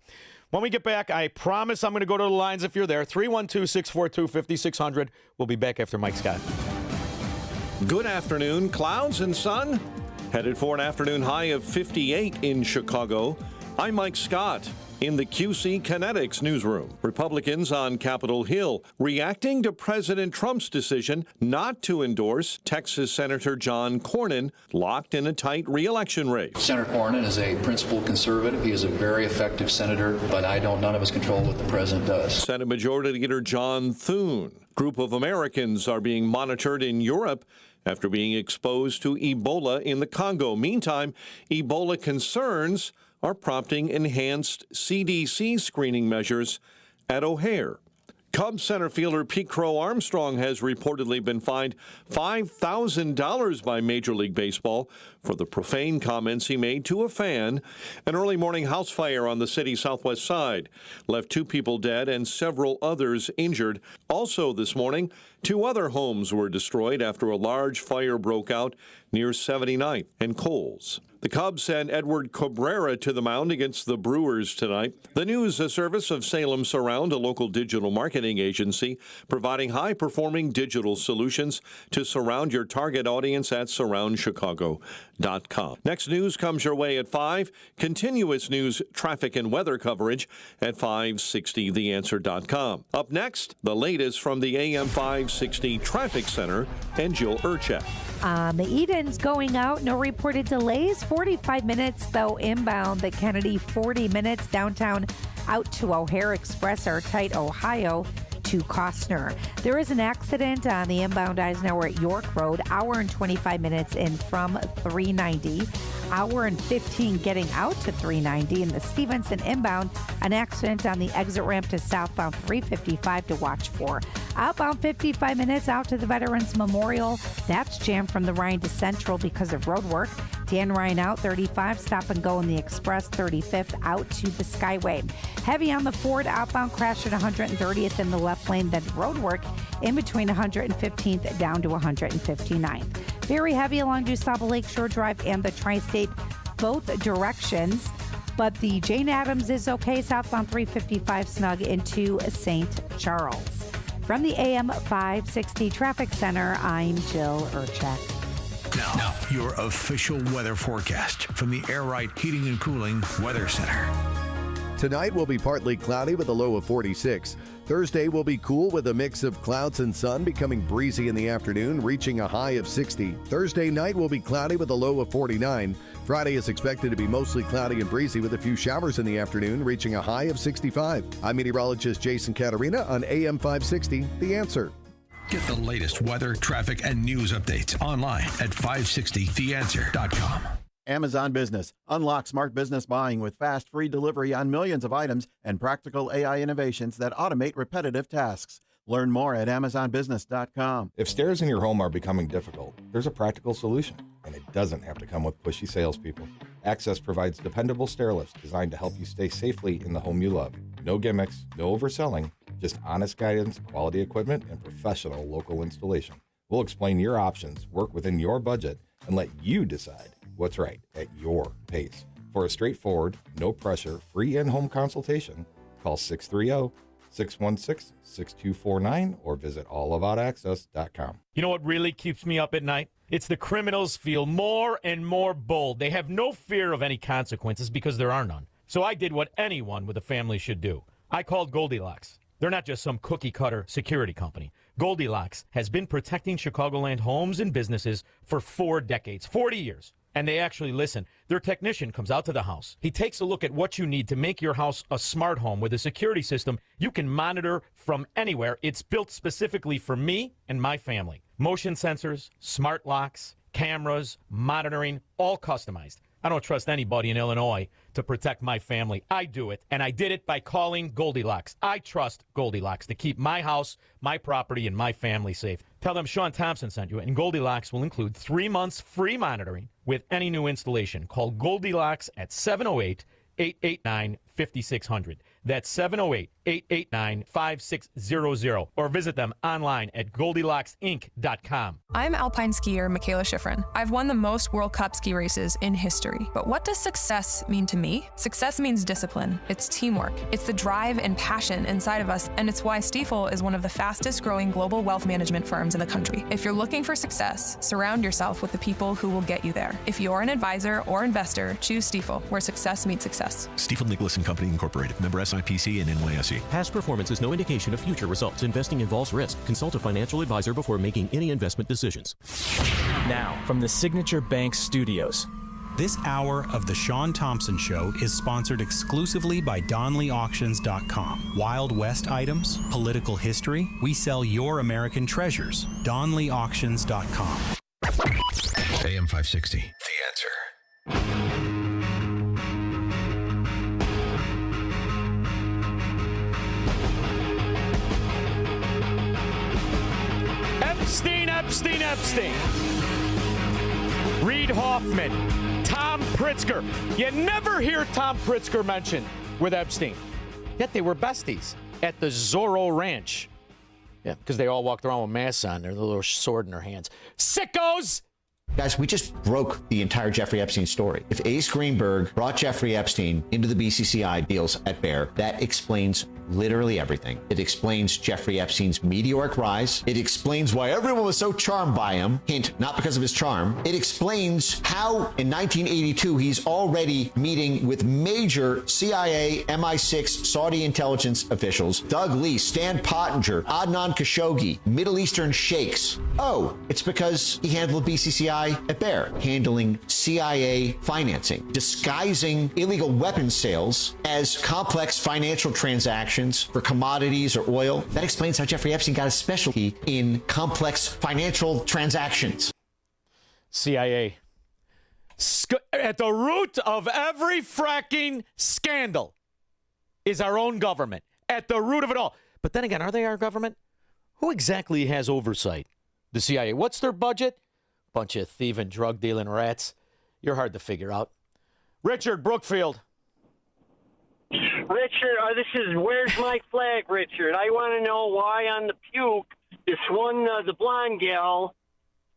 When we get back, I promise I'm going to go to the lines if you're there. 312-642-5600. We'll be back after Mike Scott. Good afternoon. Clouds and sun. Headed for an afternoon high of 58 in Chicago. I'm Mike Scott. In the QC Kinetics newsroom, Republicans on Capitol Hill reacting to President Trump's decision not to endorse Texas Senator John Cornyn, locked in a tight re-election race. Senator Cornyn is a principled conservative. He is a very effective senator, but none of us control what the president does. Senate Majority Leader John Thune. Group of Americans are being monitored in Europe after being exposed to Ebola in the Congo. Meantime, Ebola concerns are prompting enhanced CDC screening measures at O'Hare. Cubs center fielder Pete Crow Armstrong has reportedly been fined $5,000 by Major League Baseball for the profane comments he made to a fan. An early morning house fire on the city's southwest side left 2 people dead and several others injured. Also this morning, 2 other homes were destroyed after a large fire broke out near 79th and Coles. The Cubs send Edward Cabrera to the mound against the Brewers tonight. The news service of Salem Surround, a local digital marketing agency, providing high-performing digital solutions to surround your target audience at surroundchicago.com. Next news comes your way at 5. Continuous news, traffic, and weather coverage at 560theanswer.com. Up next, the latest from the AM 560 Traffic Center and Jill Urchak. The Eden's going out, no reported delays. 45 minutes, though, inbound. The Kennedy, 40 minutes. Downtown out to O'Hare Express, or tight Ohio to Costner. There is an accident on the inbound Eisenhower at York Road. Hour and 25 minutes in from 390. Hour and 15 getting out to 390. And the Stevenson inbound, an accident on the exit ramp to southbound 355 to watch for. Outbound 55 minutes out to the Veterans Memorial. That's jammed from the Ryan to Central because of road work. Dan Ryan out 35, stop and go in the Express 35th out to the Skyway. Heavy on the Ford outbound, crash at 130th in the left lane, then road work in between 115th down to 159th. Very heavy along DuSable Lakeshore Drive and the Tri-State, both directions. But the Jane Addams is okay, southbound 355 snug into St. Charles. From the AM 560 Traffic Center, I'm Jill Urchak. Now, your official weather forecast from the Air Right Heating and Cooling Weather Center. Tonight will be partly cloudy with a low of 46. Thursday will be cool with a mix of clouds and sun, becoming breezy in the afternoon, reaching a high of 60. Thursday night will be cloudy with a low of 49. Friday is expected to be mostly cloudy and breezy with a few showers in the afternoon, reaching a high of 65. I'm meteorologist Jason Caterina on AM 560, The Answer. Get the latest weather, traffic, and news updates online at 560theanswer.com. Amazon Business. Unlock smart business buying with fast, free delivery on millions of items and practical AI innovations that automate repetitive tasks. Learn more at amazonbusiness.com. If stairs in your home are becoming difficult, there's a practical solution, and it doesn't have to come with pushy salespeople. Access provides dependable stair lifts designed to help you stay safely in the home you love. No gimmicks, no overselling, just honest guidance, quality equipment, and professional local installation. We'll explain your options, work within your budget, and let you decide what's right at your pace. For a straightforward, no pressure, free in-home consultation, call 630-616-6249 or visit allaboutaccess.com. You know what really keeps me up at night? It's the criminals feel more and more bold. They have no fear of any consequences because there are none. So I did what anyone with a family should do. I called Goldilocks. They're not just some cookie-cutter security company. Goldilocks has been protecting Chicagoland homes and businesses for 4 decades, 40 years. and they actually listen. Their technician comes out to the house. He takes a look at what you need to make your house a smart home with a security system you can monitor from anywhere. It's built specifically for me and my family. Motion sensors, smart locks, cameras, monitoring, all customized. I don't trust anybody in Illinois to protect my family. I do it, and I did it by calling Goldilocks. I trust Goldilocks to keep my house, my property, and my family safe. Tell them Shaun Thompson sent you, and Goldilocks will include 3 months free monitoring with any new installation. Call Goldilocks at 708-889-5600. That's 708-889-5600. Or visit them online at GoldilocksInc.com. I'm alpine skier Michaela Schifrin. I've won the most World Cup ski races in history. But what does success mean to me? Success means discipline. It's teamwork. It's the drive and passion inside of us, and it's why Stifel is one of the fastest growing global wealth management firms in the country. If you're looking for success, surround yourself with the people who will get you there. If you're an advisor or investor, choose Stifel, where success meets success. Stifel Nicholas & Company Incorporated. Member SIPC and NYSE. Past performance is no indication of future results. Investing involves risk. Consult a financial advisor before making any investment decisions. Now, from the Signature Bank Studios. This hour of The Shaun Thompson Show is sponsored exclusively by DonleyAuctions.com. Wild West items, political history, we sell your American treasures. DonleyAuctions.com. AM 560. The Answer. Epstein. Reid Hoffman. Tom Pritzker. You never hear Tom Pritzker mentioned with Epstein. Yet they were besties at the Zorro Ranch. Yeah, because they all walked around with masks on, their little sword in their hands. Sickos! Guys, we just broke the entire Jeffrey Epstein story. If Ace Greenberg brought Jeffrey Epstein into the BCCI deals at Bear, that explains literally everything. It explains Jeffrey Epstein's meteoric rise. It explains why everyone was so charmed by him. Hint, not because of his charm. It explains how in 1982 he's already meeting with major CIA, MI6, Saudi intelligence officials, Doug Lee, Stan Pottinger, Adnan Khashoggi, Middle Eastern sheikhs. Oh, it's because he handled BCCI at Bear, handling CIA financing, disguising illegal weapons sales as complex financial transactions for commodities or oil. That explains how Jeffrey Epstein got a specialty in complex financial transactions. CIA. At the root of every fracking scandal is our own government. At the root of it all. But then again, are they our government? Who exactly has oversight? The CIA. What's their budget? Bunch of thieving, drug-dealing rats. You're hard to figure out. Richard Brookfield. Richard, this is Where's My Flag, Richard. I want to know why on the puke, this one, the blonde gal,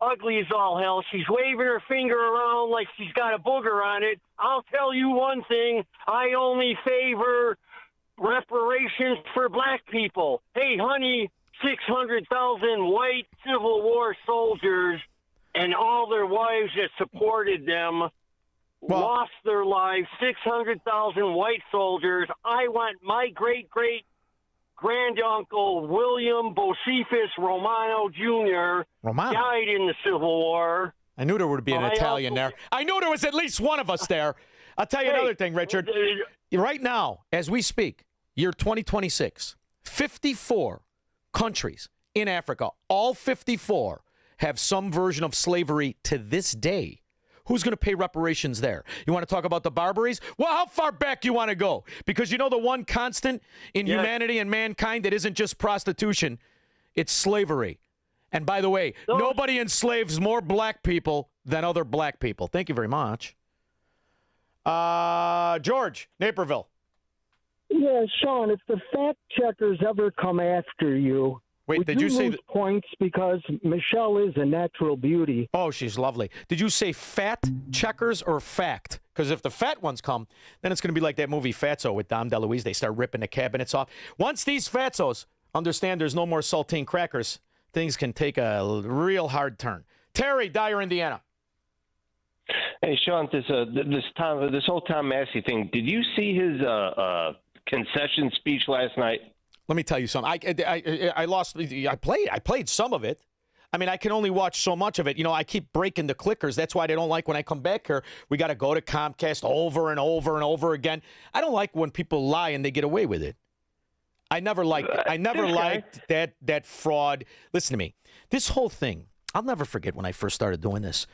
ugly as all hell, she's waving her finger around like she's got a booger on it. I'll tell you one thing, I only favor reparations for black people. Hey, honey, 600,000 white Civil War soldiers and all their wives that supported them lost their lives, 600,000 white soldiers. I want my great-great-granduncle William Bocephus Romano Jr. died in the Civil War. I knew there would be an Italian there. I knew there was at least one of us there. I'll tell you another thing, Richard. Right now, as we speak, year 2026, 54 countries in Africa, all 54 have some version of slavery to this day. Who's going to pay reparations there? You want to talk about the Barbaries? Well, how far back do you want to go? Because you know the one constant in humanity and mankind that isn't just prostitution, it's slavery. And by the way, nobody enslaves more black people than other black people. Thank you very much. George, Naperville. Yeah, Shaun, if the fact checkers ever come after you, wait, did you say points because Michelle is a natural beauty? Oh, she's lovely. Did you say fat checkers or fact? Because if the fat ones come, then it's going to be like that movie Fatso with Dom DeLuise. They start ripping the cabinets off. Once these fatsos understand there's no more saltine crackers, things can take a real hard turn. Terry, Dyer, Indiana. Hey, Shaun, this whole Tom Massey thing. Did you see his concession speech last night? Let me tell you something. I lost. I played some of it. I mean, I can only watch so much of it. You know, I keep breaking the clickers. That's why they don't like when I come back here. We got to go to Comcast over and over and over again. I don't like when people lie and they get away with it. I never liked that fraud. Listen to me. This whole thing, I'll never forget when I first started doing this.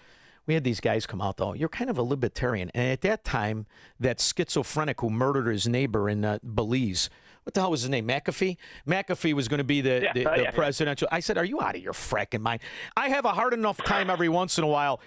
We had these guys come out, though. You're kind of a libertarian. And at that time, that schizophrenic who murdered his neighbor in Belize, what the hell was his name? McAfee? McAfee was going to be the presidential. I said, are you out of your fracking mind? I have a hard enough time every once in a while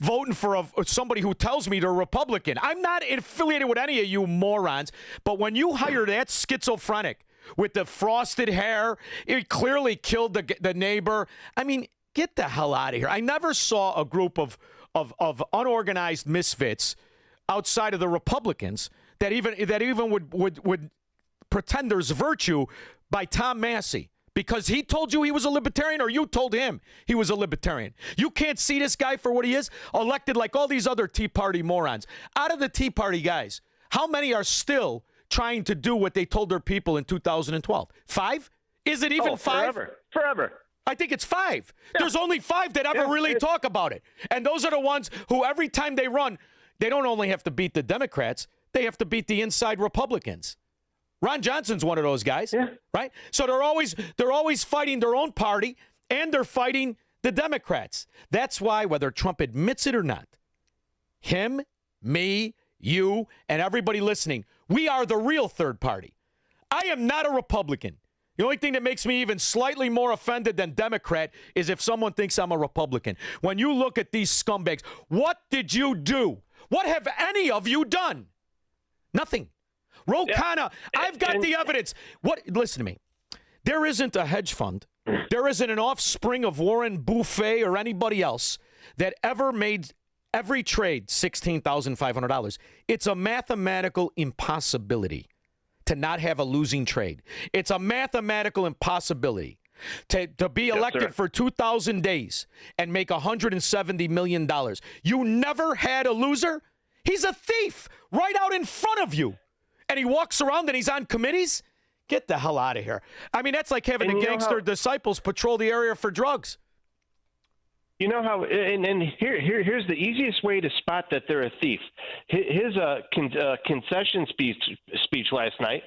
voting for somebody who tells me they're Republican. I'm not affiliated with any of you morons. But when you hire that schizophrenic with the frosted hair, it clearly killed the neighbor. I mean, get the hell out of here. I never saw a group of unorganized misfits outside of the Republicans that even would pretend there's virtue by Tom Massey because he told you he was a libertarian or you told him he was a libertarian. You can't see this guy for what he is, elected like all these other Tea Party morons. Out of the Tea Party guys, how many are still trying to do what they told their people in 2012? 5? Is it even 5? Forever. I think it's 5. Yeah. There's only 5 that ever really talk about it. And those are the ones who every time they run, they don't only have to beat the Democrats, they have to beat the inside Republicans. Ron Johnson's one of those guys, right? So they're always fighting their own party and they're fighting the Democrats. That's why, whether Trump admits it or not, him, me, you, and everybody listening, we are the real third party. I am not a Republican. The only thing that makes me even slightly more offended than Democrat is if someone thinks I'm a Republican. When you look at these scumbags, what did you do? What have any of you done? Nothing. Ro Khanna, I've got the evidence. Listen to me. There isn't a hedge fund. There isn't an offspring of Warren Buffett or anybody else that ever made every trade $16,500. It's a mathematical impossibility to not have a losing trade. It's a mathematical impossibility to be elected for 2,000 days and make $170 million. You never had a loser? He's a thief right out in front of you. And he walks around and he's on committees? Get the hell out of here. I mean, that's like having the gangster disciples patrol the area for drugs. You know how, and here's the easiest way to spot that they're a thief. His concession speech last night,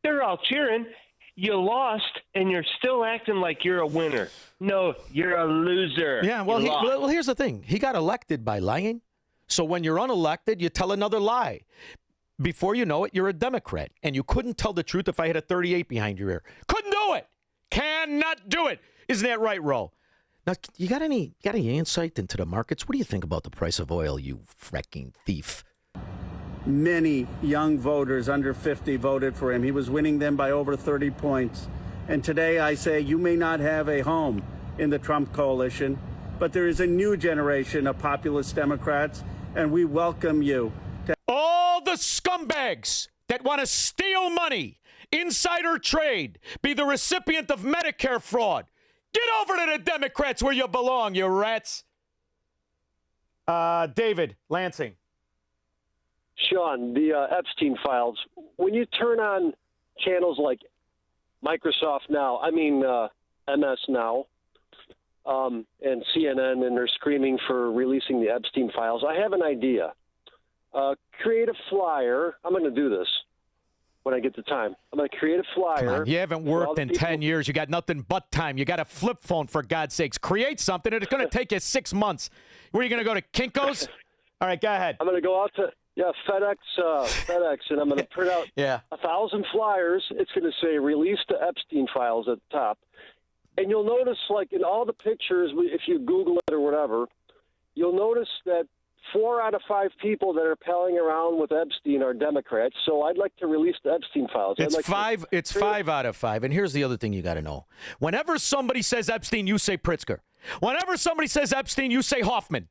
they're all cheering. You lost, and you're still acting like you're a winner. No, you're a loser. Yeah, well, here's the thing. He got elected by lying. So when you're unelected, you tell another lie. Before you know it, you're a Democrat. And you couldn't tell the truth if I had a 38 behind your ear. Couldn't do it. Cannot do it. Isn't that right, Ro? Now, you got any insight into the markets? What do you think about the price of oil, you fracking thief? Many young voters under 50 voted for him. He was winning them by over 30 points. And today I say you may not have a home in the Trump coalition, but there is a new generation of populist Democrats, and we welcome you. All the scumbags that want to steal money, insider trade, be the recipient of Medicare fraud, get over to the Democrats where you belong, you rats. David, Lansing. Shaun, the Epstein files, when you turn on channels like Microsoft Now, MS Now, and CNN, and they're screaming for releasing the Epstein files, I have an idea. Create a flyer. I'm going to do this when I get the time. I'm going to create a flyer. Come on, you haven't worked in 10 years. You got nothing but time. You got a flip phone, for God's sakes. Create something, and it's going to take you 6 months. Where are you going to go, to Kinko's? All right, go ahead. I'm going to go out to FedEx, and I'm going to print out 1,000 flyers. It's going to say release the Epstein files at the top. And you'll notice, like in all the pictures, if you Google it or whatever, you'll notice that 4 out of 5 people that are palling around with Epstein are Democrats. So I'd like to release the Epstein files. It's 5 out of 5. And here's the other thing you got to know. Whenever somebody says Epstein, you say Pritzker. Whenever somebody says Epstein, you say Hoffman.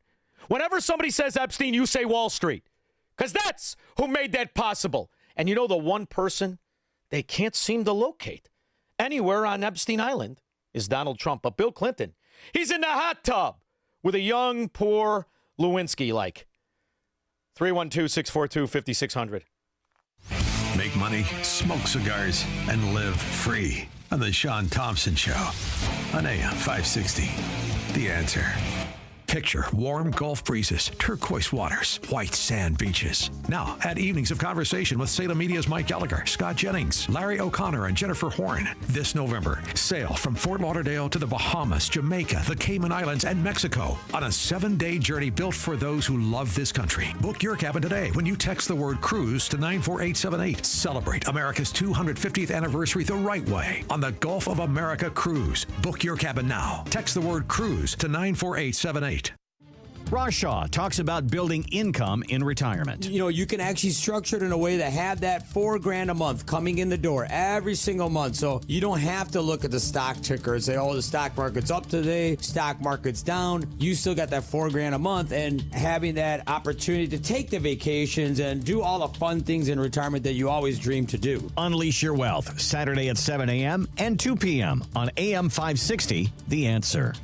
Whenever somebody says Epstein, you say Wall Street. Because that's who made that possible. And you know the one person they can't seem to locate anywhere on Epstein Island is Donald Trump. But Bill Clinton, he's in the hot tub with a young, poor Lewinsky-like. 312-642-5600. Make money, smoke cigars, and live free on the Shaun Thompson Show. on AM 560. The Answer. Picture warm Gulf breezes, turquoise waters, white sand beaches. Now, add evenings of conversation with Salem Media's Mike Gallagher, Scott Jennings, Larry O'Connor, and Jennifer Horn. This November, sail from Fort Lauderdale to the Bahamas, Jamaica, the Cayman Islands, and Mexico on a 7-day journey built for those who love this country. Book your cabin today when you text the word cruise to 94878. Celebrate America's 250th anniversary the right way on the Gulf of America Cruise. Book your cabin now. Text the word cruise to 94878. Ross Shaw talks about building income in retirement. You know, you can actually structure it in a way to have that $4,000 a month coming in the door every single month. So you don't have to look at the stock ticker and say, oh, the stock market's up today, stock market's down. You still got that $4,000 a month, and having that opportunity to take the vacations and do all the fun things in retirement that you always dreamed to do. Unleash your wealth, Saturday at 7 a.m. and 2 p.m. on AM 560, The Answer.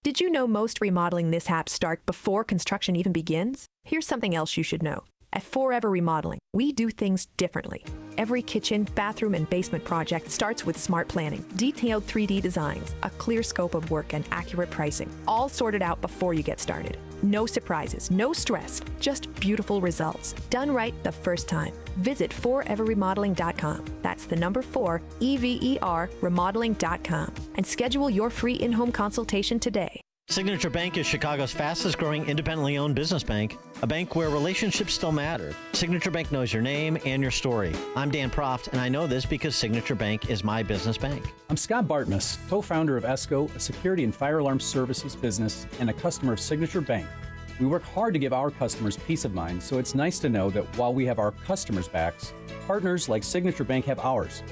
Did you know most remodeling mishaps start before construction even begins? Here's something else you should know. At Forever Remodeling, we do things differently. Every kitchen, bathroom, and basement project starts with smart planning, detailed 3D designs, a clear scope of work, and accurate pricing, all sorted out before you get started. No surprises, no stress, just beautiful results, done right the first time. Visit foreverremodeling.com. That's the number 4, EVER, remodeling.com, and schedule your free in-home consultation today. Signature Bank is Chicago's fastest growing independently owned business bank, a bank where relationships still matter. Signature Bank knows your name and your story. I'm Dan Proft, and I know this because Signature Bank is my business bank. I'm Scott Bartmus, co-founder of ESCO, a security and fire alarm services business and a customer of Signature Bank. We work hard to give our customers peace of mind, so it's nice to know that while we have our customers' backs, partners like Signature Bank have ours.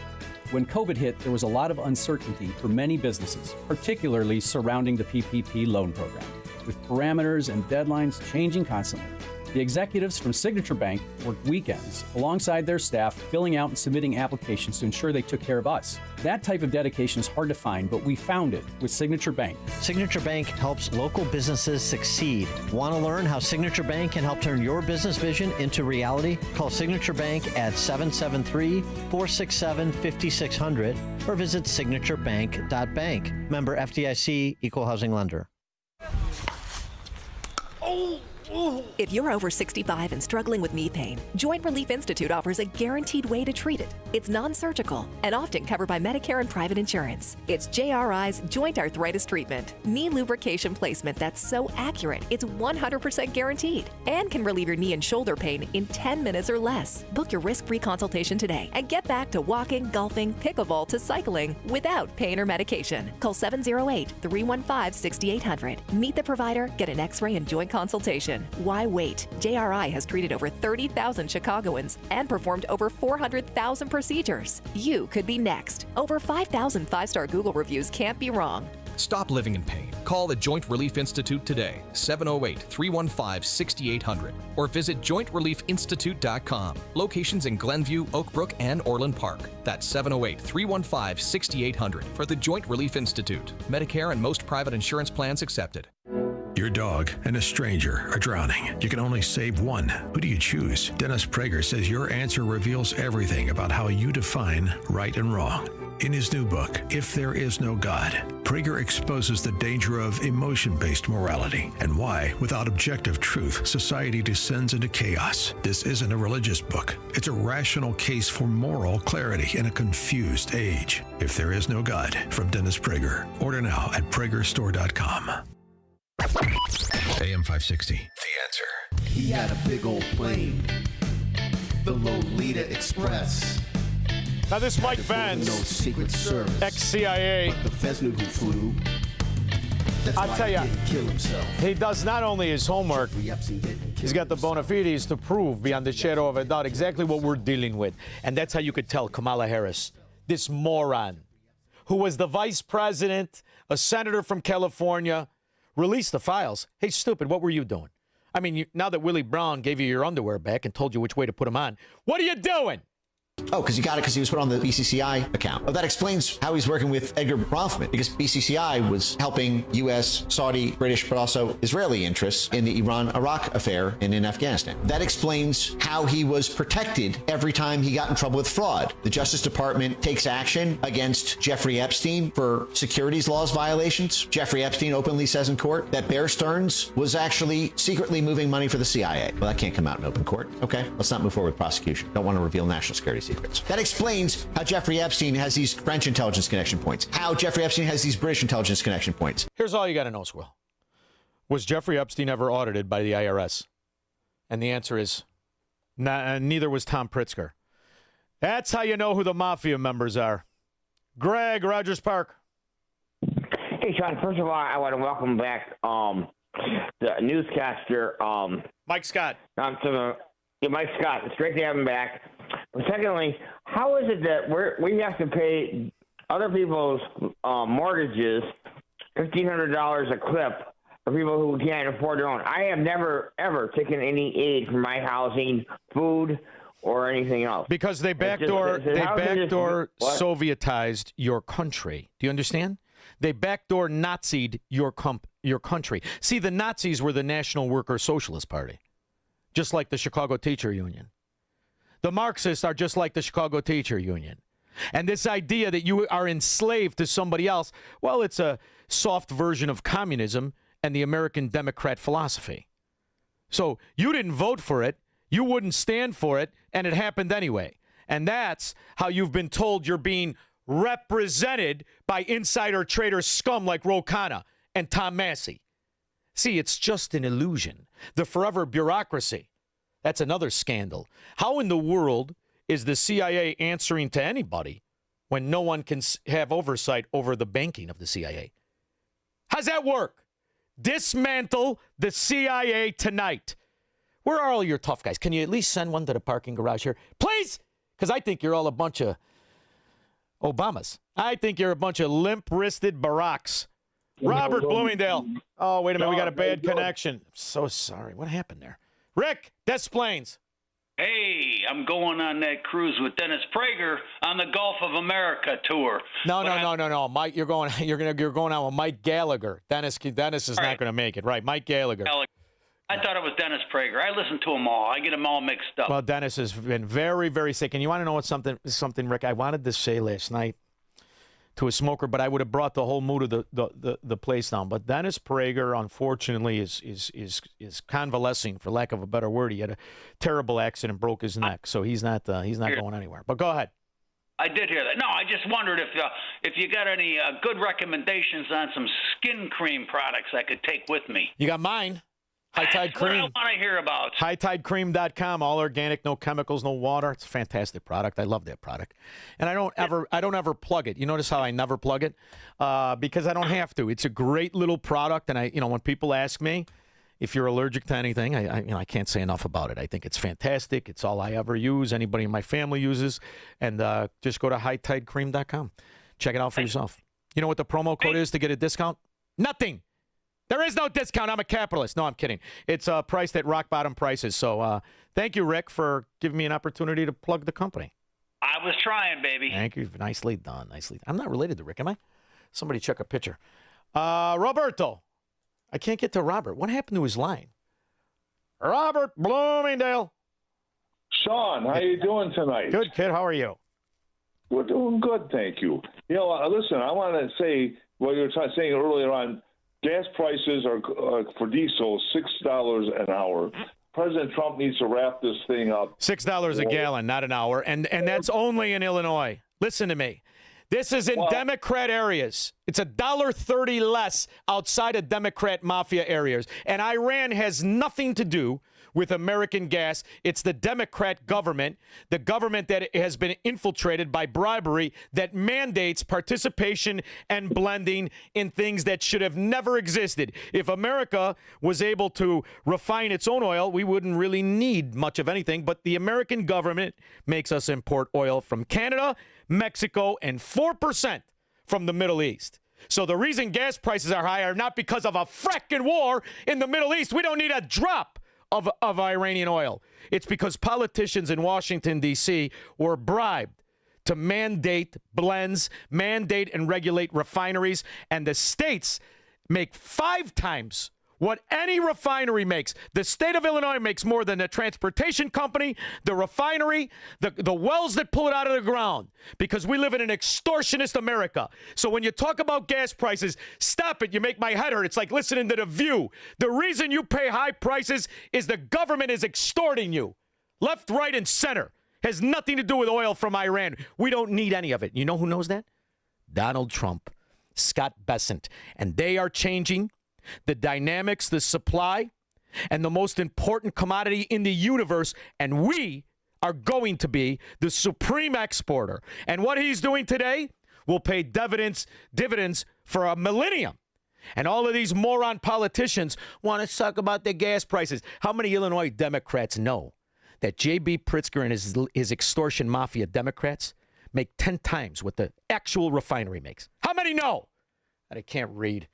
When COVID hit, there was a lot of uncertainty for many businesses, particularly surrounding the PPP loan program, with parameters and deadlines changing constantly. The executives from Signature Bank worked weekends alongside their staff, filling out and submitting applications to ensure they took care of us. That type of dedication is hard to find, but we found it with Signature Bank. Signature Bank helps local businesses succeed. Want to learn how Signature Bank can help turn your business vision into reality? Call Signature Bank at 773-467-5600 or visit signaturebank.bank. Member FDIC, Equal Housing Lender. If you're over 65 and struggling with knee pain, Joint Relief Institute offers a guaranteed way to treat it. It's non-surgical and often covered by Medicare and private insurance. It's JRI's Joint Arthritis Treatment, knee lubrication placement that's so accurate it's 100% guaranteed and can relieve your knee and shoulder pain in 10 minutes or less. Book your risk-free consultation today and get back to walking, golfing, pickleball to cycling without pain or medication. Call 708-315-6800. Meet the provider, get an x-ray and joint consultation. Why wait? JRI has treated over 30,000 Chicagoans and performed over 400,000 procedures. You could be next. Over 5,000 5-star Google reviews can't be wrong. Stop living in pain. Call the Joint Relief Institute today, 708-315-6800, or visit jointreliefinstitute.com. Locations in Glenview, Oak Brook, and Orland Park. That's 708-315-6800 for the Joint Relief Institute. Medicare and most private insurance plans accepted. Your dog and a stranger are drowning. You can only save one. Who do you choose? Dennis Prager says your answer reveals everything about how you define right and wrong. In his new book, If There Is No God, Prager exposes the danger of emotion-based morality and why, without objective truth, society descends into chaos. This isn't a religious book. It's a rational case for moral clarity in a confused age. If There Is No God, from Dennis Prager. Order now at pragerstore.com. AM 560, The Answer. He had a big old plane, the Lolita Express. Now this Mike Vance, no Secret Service, ex-CIA, but the feds knew who flew. That's I'll why tell he you, didn't kill himself. he does not only his homework, he's got the bona fides to prove beyond the shadow of a doubt exactly what we're dealing with. And that's how you could tell Kamala Harris, this moron, who was the vice president, a senator from California, released the files. Hey, stupid, what were you doing? I mean, now that Willie Brown gave you your underwear back and told you which way to put them on, what are you doing? Oh, because you got it because he was put on the BCCI account. Oh, that explains how he's working with Edgar Bronfman, because BCCI was helping U.S., Saudi, British, but also Israeli interests in the Iran-Iraq affair and in Afghanistan. That explains how he was protected every time he got in trouble with fraud. The Justice Department takes action against Jeffrey Epstein for securities laws violations. Jeffrey Epstein openly says in court that Bear Stearns was actually secretly moving money for the CIA. Well, that can't come out in open court. Okay, let's not move forward with prosecution. Don't want to reveal national security secrets. That explains how Jeffrey Epstein has these French intelligence connection points, how Jeffrey Epstein has these British intelligence connection points. Here's all you got to know, Squirrel. Was Jeffrey Epstein ever audited by the IRS? And the answer is neither was Tom Pritzker. That's how you know who the mafia members are. Greg, Rogers Park. Hey, Sean, first of all, I want to welcome back the newscaster. Mike Scott. Mike Scott. It's great to have him back. But secondly, how is it that we have to pay other people's mortgages $1,500 a clip for people who can't afford their own? I have never, ever taken any aid for my housing, food, or anything else. Because they backdoor Sovietized your country. Do you understand? They backdoor Nazi'd your country. See, the Nazis were the National Worker Socialist Party, just like the Chicago Teacher Union. The Marxists are just like the Chicago Teacher Union. And this idea that you are enslaved to somebody else, well, it's a soft version of communism and the American Democrat philosophy. So you didn't vote for it, you wouldn't stand for it, and it happened anyway. And that's how you've been told you're being represented by insider trader scum like Ro Khanna and Tom Massey. See, it's just an illusion. The forever bureaucracy. That's another scandal. How in the world is the CIA answering to anybody when no one can have oversight over the banking of the CIA? How's that work? Dismantle the CIA tonight. Where are all your tough guys? Can you at least send one to the parking garage here? Please! Because I think you're all a bunch of Obamas. I think you're a bunch of limp-wristed Baracks. Robert Bloomingdale. Oh, wait a minute. We got a bad connection. So sorry. What happened there? Rick, Des Plaines. Hey, I'm going on that cruise with Dennis Prager on the Gulf of America tour. No. Mike, you're going on with Mike Gallagher. Dennis is not going to make it. Right, Mike Gallagher. I thought it was Dennis Prager. I listen to them all. I get them all mixed up. Well, Dennis has been very, very sick. And you want to know what something, Rick? I wanted to say last night to a smoker, but I would have brought the whole mood of the place down. But Dennis Prager, unfortunately, is convalescing, for lack of a better word. He had a terrible accident, broke his neck, so he's not going anywhere. But go ahead. I did hear that. No, I just wondered if you got any good recommendations on some skin cream products I could take with me. You got mine. High Tide Cream. That's what I want to hear about. HighTideCream.com, all organic, no chemicals, no water. It's a fantastic product. I love that product. And I don't ever plug it. You notice how I never plug it? Because I don't have to. It's a great little product, and when people ask me if you're allergic to anything, I can't say enough about it. I think it's fantastic. It's all I ever use. Anybody in my family uses. And just go to HighTideCream.com. Check it out for yourself. You know what the promo code is to get a discount? Nothing. There is no discount. I'm a capitalist. No, I'm kidding. It's priced at rock bottom prices. So thank you, Rick, for giving me an opportunity to plug the company. I was trying, baby. Thank you. Nicely done. I'm not related to Rick, am I? Somebody check a picture. Roberto. I can't get to Robert. What happened to his line? Robert Bloomingdale. Shaun, how you doing tonight? Good, kid. How are you? We're doing good, thank you. Listen, I want to say what you were saying earlier on. Gas prices are for diesel $6 an hour. President Trump needs to wrap this thing up. $6 a gallon, not an hour, and that's only in Illinois. Listen to me. This is in Democrat areas. It's $1.30 less outside of Democrat mafia areas. And Iran has nothing to do with American gas. It's the Democrat government, the government that has been infiltrated by bribery that mandates participation and blending in things that should have never existed. If America was able to refine its own oil, we wouldn't really need much of anything. But the American government makes us import oil from Canada, Mexico, and 4% from the Middle East. So the reason gas prices are high are not because of a fracking war in the Middle East. We don't need a drop of Iranian oil. It's because politicians in Washington, D.C. were bribed to mandate blends, mandate and regulate refineries, and the states make 5 times what any refinery makes. The state of Illinois makes more than the transportation company, the refinery, the wells that pull it out of the ground, because we live in an extortionist America. So when you talk about gas prices, stop it. You make my head hurt. It's like listening to The View. The reason you pay high prices is the government is extorting you. Left, right, and center. Has nothing to do with oil from Iran. We don't need any of it. You know who knows that? Donald Trump, Scott Bessent. And they are changing the dynamics, the supply, and the most important commodity in the universe, and we are going to be the supreme exporter. And what he's doing today will pay dividends for a millennium. And all of these moron politicians want to talk about the gas prices. How many Illinois Democrats know that J.B. Pritzker and his extortion mafia Democrats make 10 times what the actual refinery makes? How many know? And I can't read.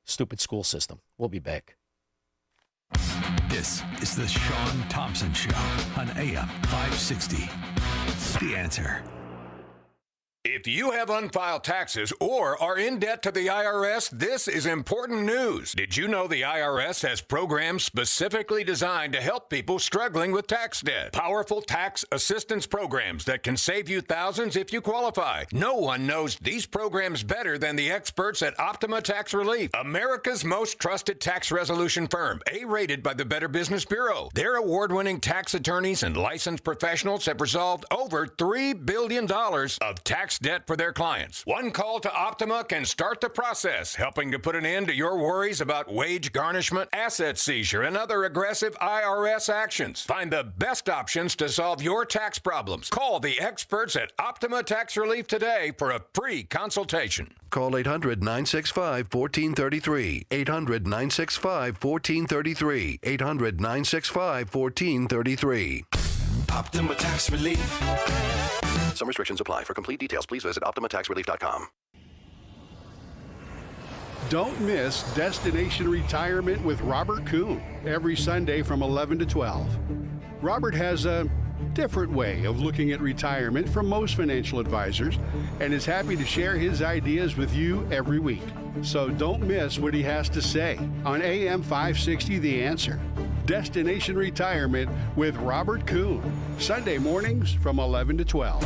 Stupid school system. We'll be back. This is the Shaun Thompson Show on AM 560. The Answer. If you have unfiled taxes or are in debt to the IRS, this is important news. Did you know the IRS has programs specifically designed to help people struggling with tax debt? Powerful tax assistance programs that can save you thousands if you qualify. No one knows these programs better than the experts at Optima Tax Relief, America's most trusted tax resolution firm, A-rated by the Better Business Bureau. Their award-winning tax attorneys and licensed professionals have resolved over $3 billion of tax debt for their clients. One call to Optima can start the process, helping to put an end to your worries about wage garnishment, asset seizure, and other aggressive IRS actions. Find the best options to solve your tax problems. Call the experts at Optima Tax Relief today for a free consultation. Call 800-965-1433. 800-965-1433. 800-965-1433. Optima Tax Relief. Some restrictions apply. For complete details, please visit OptimaTaxRelief.com. Don't miss Destination Retirement with Robert Kuhn every Sunday from 11 to 12. Robert has a different way of looking at retirement from most financial advisors and is happy to share his ideas with you every week. So don't miss what he has to say on AM 560 The Answer. Destination Retirement with Robert Kuhn, Sunday mornings from 11 to 12.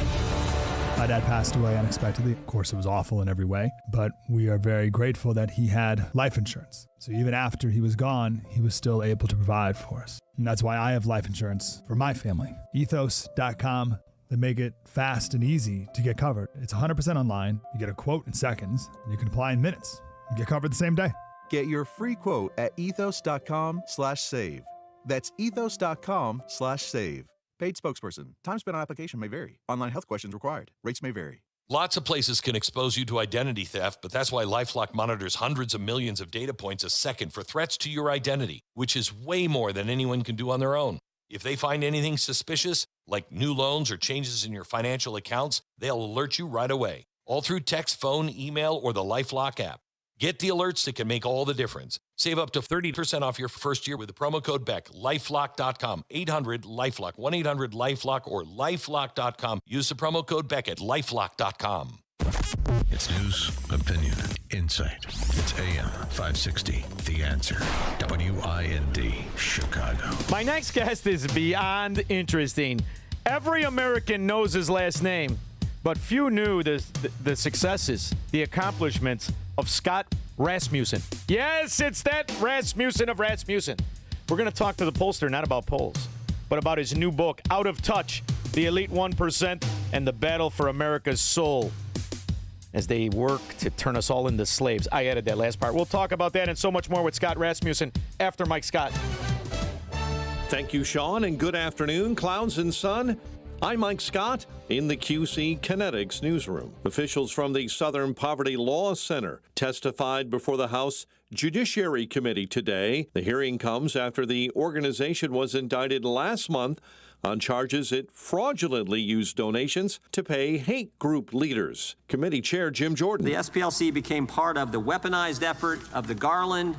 My dad passed away unexpectedly. Of course, it was awful in every way, but we are very grateful that he had life insurance. So even after he was gone, he was still able to provide for us. And that's why I have life insurance for my family. Ethos.com. They make it fast and easy to get covered. It's 100% online. You get a quote in seconds, and you can apply in minutes. You get covered the same day. Get your free quote at ethos.com/save. That's ethos.com/save. Paid spokesperson. Time spent on application may vary. Online health questions required. Rates may vary. Lots of places can expose you to identity theft, but that's why LifeLock monitors hundreds of millions of data points a second for threats to your identity, which is way more than anyone can do on their own. If they find anything suspicious, like new loans or changes in your financial accounts, they'll alert you right away, all through text, phone, email, or the LifeLock app. Get the alerts that can make all the difference. Save up to 30% off your first year with the promo code BECK. LifeLock.com. 800-LIFELOCK. 1-800-LIFELOCK or LifeLock.com. Use the promo code BECK at LifeLock.com. It's news, opinion, insight. It's AM 560. The Answer. WIND, Chicago. My next guest is beyond interesting. Every American knows his last name, but few knew the successes, the accomplishments of Scott Rasmussen. Yes, it's that Rasmussen of Rasmussen. We're going to talk to the pollster, not about polls, but about his new book, Out of Touch, The Elite 1% and the Battle for America's Soul, as they work to turn us all into slaves. I added that last part. We'll talk about that and so much more with Scott Rasmussen after Mike Scott. Thank you, Shaun, and good afternoon, Clouds and Sun. I'm Mike Scott in the QC Kinetics newsroom. Officials from the Southern Poverty Law Center testified before the House Judiciary Committee today. The hearing comes after the organization was indicted last month on charges it fraudulently used donations to pay hate group leaders. Committee Chair Jim Jordan. The SPLC became part of the weaponized effort of the Garland,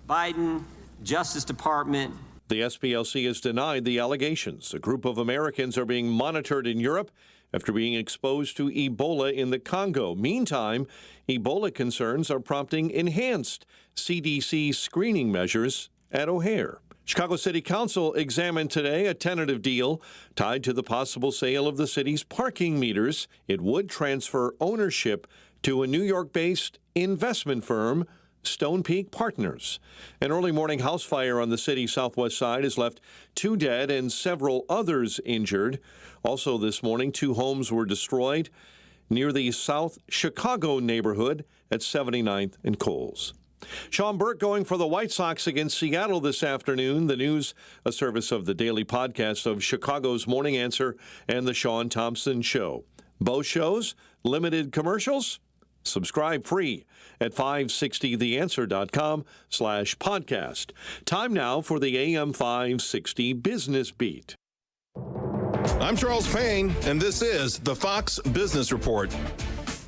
Biden, Justice Department. The SPLC has denied the allegations. A group of Americans are being monitored in Europe after being exposed to Ebola in the Congo. Meantime, Ebola concerns are prompting enhanced CDC screening measures at O'Hare. Chicago City Council examined today a tentative deal tied to the possible sale of the city's parking meters. It would transfer ownership to a New York-based investment firm, Stone Peak Partners. An early morning house fire on the city's southwest side has left 2 dead and several others injured. Also this morning, 2 homes were destroyed near the South Chicago neighborhood at 79th and Coles. Shaun Burke going for the White Sox against Seattle this afternoon. The News, a service of the daily podcast of Chicago's Morning Answer and the Shaun Thompson Show. Both shows, limited commercials. Subscribe free at 560theanswer.com/podcast. Time now for the AM 560 Business Beat. I'm Charles Payne, and this is the Fox Business Report.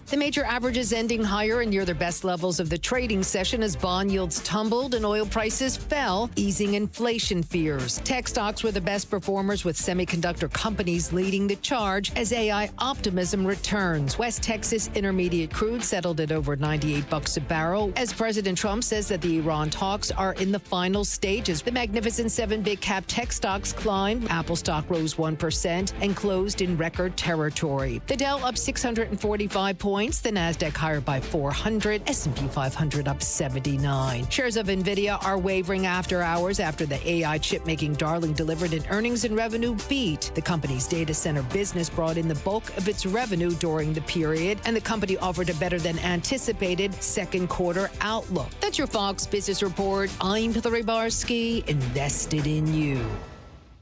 The major averages ending higher and near their best levels of the trading session as bond yields tumbled and oil prices fell, easing inflation fears. Tech stocks were the best performers, with semiconductor companies leading the charge as AI optimism returns. West Texas Intermediate crude settled at over $98 a barrel as President Trump says that the Iran talks are in the final stages. The Magnificent Seven big cap tech stocks climbed. Apple stock rose 1% and closed in record territory. The Dow up 645 points. The Nasdaq higher by 400, S&P 500 up 79. Shares of Nvidia are wavering after hours after the AI chip-making darling delivered an earnings and revenue beat. The company's data center business brought in the bulk of its revenue during the period, and the company offered a better than anticipated second quarter outlook. That's your Fox Business Report. I'm Hillary Barsky, invested in you.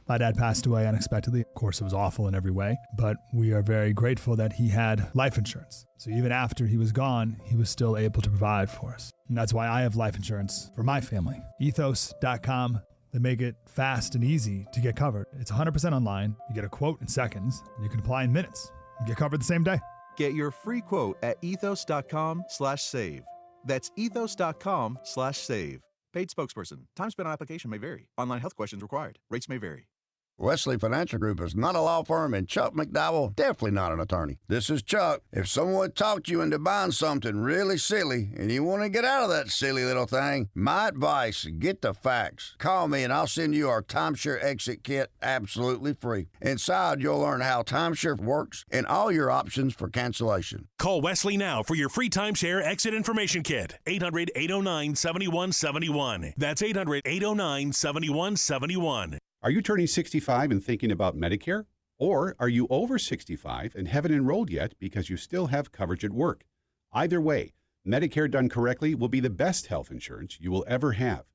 My dad passed away unexpectedly. Of course, it was awful in every way, but we are very grateful that he had life insurance. So even after he was gone, he was still able to provide for us. And that's why I have life insurance for my family. Ethos.com. They make it fast and easy to get covered. It's 100% online. You get a quote in seconds, and you can apply in minutes and get covered the same day. Get your free quote at ethos.com/save. That's ethos.com/save. Paid spokesperson. Time spent on application may vary. Online health questions required. Rates may vary. Wesley Financial Group is not a law firm, and Chuck McDowell definitely not an attorney. This is Chuck. If someone talked you into buying something really silly and you want to get out of that silly little thing, my advice, get the facts. Call me and I'll send you our timeshare exit kit absolutely free. Inside, you'll learn how timeshare works and all your options for cancellation. Call Wesley now for your free timeshare exit information kit. 800-809-7171. That's 800-809-7171. Are you turning 65 and thinking about Medicare? Or are you over 65 and haven't enrolled yet because you still have coverage at work? Either way, Medicare done correctly will be the best health insurance you will ever have.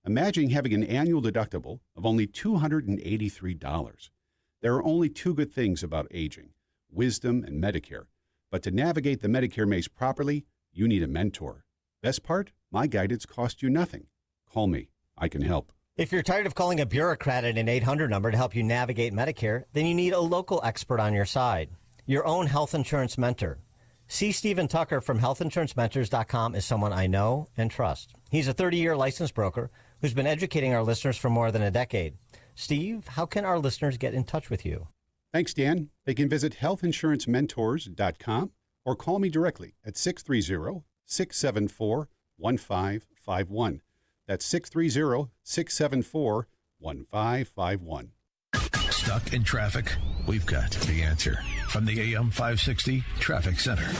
Imagine having an annual deductible of only $283. There are only 2 good things about aging: wisdom and Medicare. But to navigate the Medicare maze properly, you need a mentor. Best part? My guidance costs you nothing. Call me. I can help. If you're tired of calling a bureaucrat at an 800 number to help you navigate Medicare, then you need a local expert on your side, your own health insurance mentor. C. Stephen Tucker from healthinsurancementors.com is someone I know and trust. He's a 30-year licensed broker who's been educating our listeners for more than a decade. Steve, how can our listeners get in touch with you? Thanks, Dan. They can visit healthinsurancementors.com or call me directly at 630-674-1551. That's 630-674-1551. Stuck in traffic? We've got the answer from the AM 560 Traffic Center.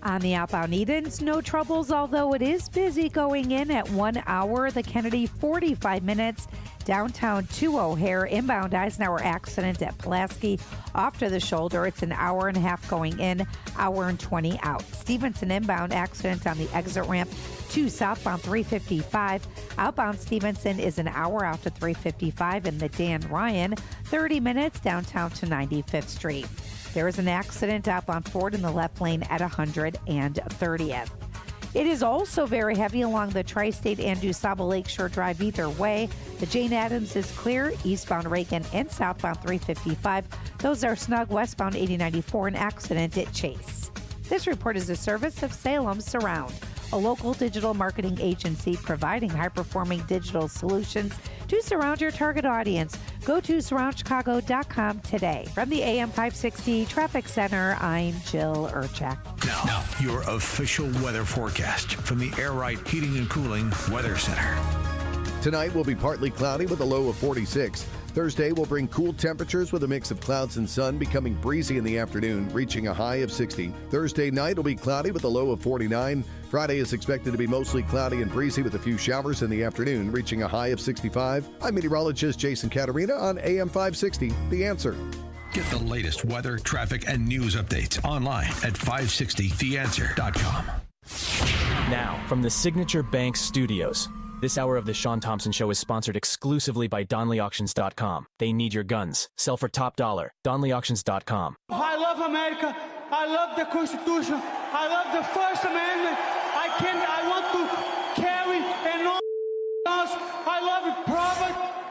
On the outbound Edens, no troubles, although it is busy going in at 1 hour. The Kennedy, 45 minutes. Downtown to O'Hare, inbound Eisenhower accident at Pulaski. Off to the shoulder, it's an hour and a half going in, hour and 20 out. Stevenson inbound accident on the exit ramp to southbound 355. Outbound Stevenson is an hour out to 355 in the Dan Ryan, 30 minutes downtown to 95th Street. There is an accident outbound Ford in the left lane at 130th. It is also very heavy along the Tri-State and DuSable Lakeshore Drive either way. The Jane Addams is clear, eastbound Reagan and southbound 355. Those are snug westbound 8094, an accident at Chase. This report is a service of Salem Surround, a local digital marketing agency providing high-performing digital solutions to surround your target audience. Go to surroundchicago.com today. From the AM 560 Traffic Center, I'm Jill Urchak. Now, your official weather forecast from the Air Right Heating and Cooling Weather Center. Tonight will be partly cloudy with a low of 46. Thursday will bring cool temperatures with a mix of clouds and sun, becoming breezy in the afternoon, reaching a high of 60. Thursday night will be cloudy with a low of 49. Friday is expected to be mostly cloudy and breezy with a few showers in the afternoon, reaching a high of 65. I'm meteorologist Jason Caterina on AM 560, The Answer. Get the latest weather, traffic, and news updates online at 560theanswer.com. Now, from the Signature Bank Studios. This hour of the Shaun Thompson Show is sponsored exclusively by DonleyAuctions.com. They need your guns. Sell for top dollar. DonleyAuctions.com. I love America. I love the Constitution. I love the First Amendment. I want to carry and all guns. I love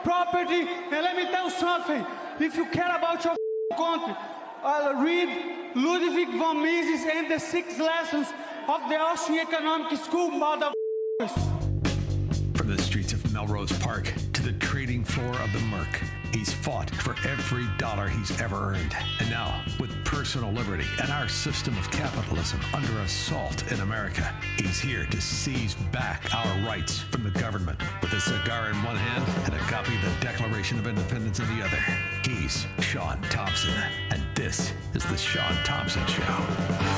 property. And let me tell you something. If you care about your country, read Ludwig von Mises and the 6 lessons of the Austrian Economic School, motherfuckers. From the streets of Melrose Park to the trading floor of the Merc, he's fought for every dollar he's ever earned. And now, with personal liberty and our system of capitalism under assault in America, he's here to seize back our rights from the government. With a cigar in one hand and a copy of the Declaration of Independence in the other, he's Shaun Thompson. And this is the Shaun Thompson Show.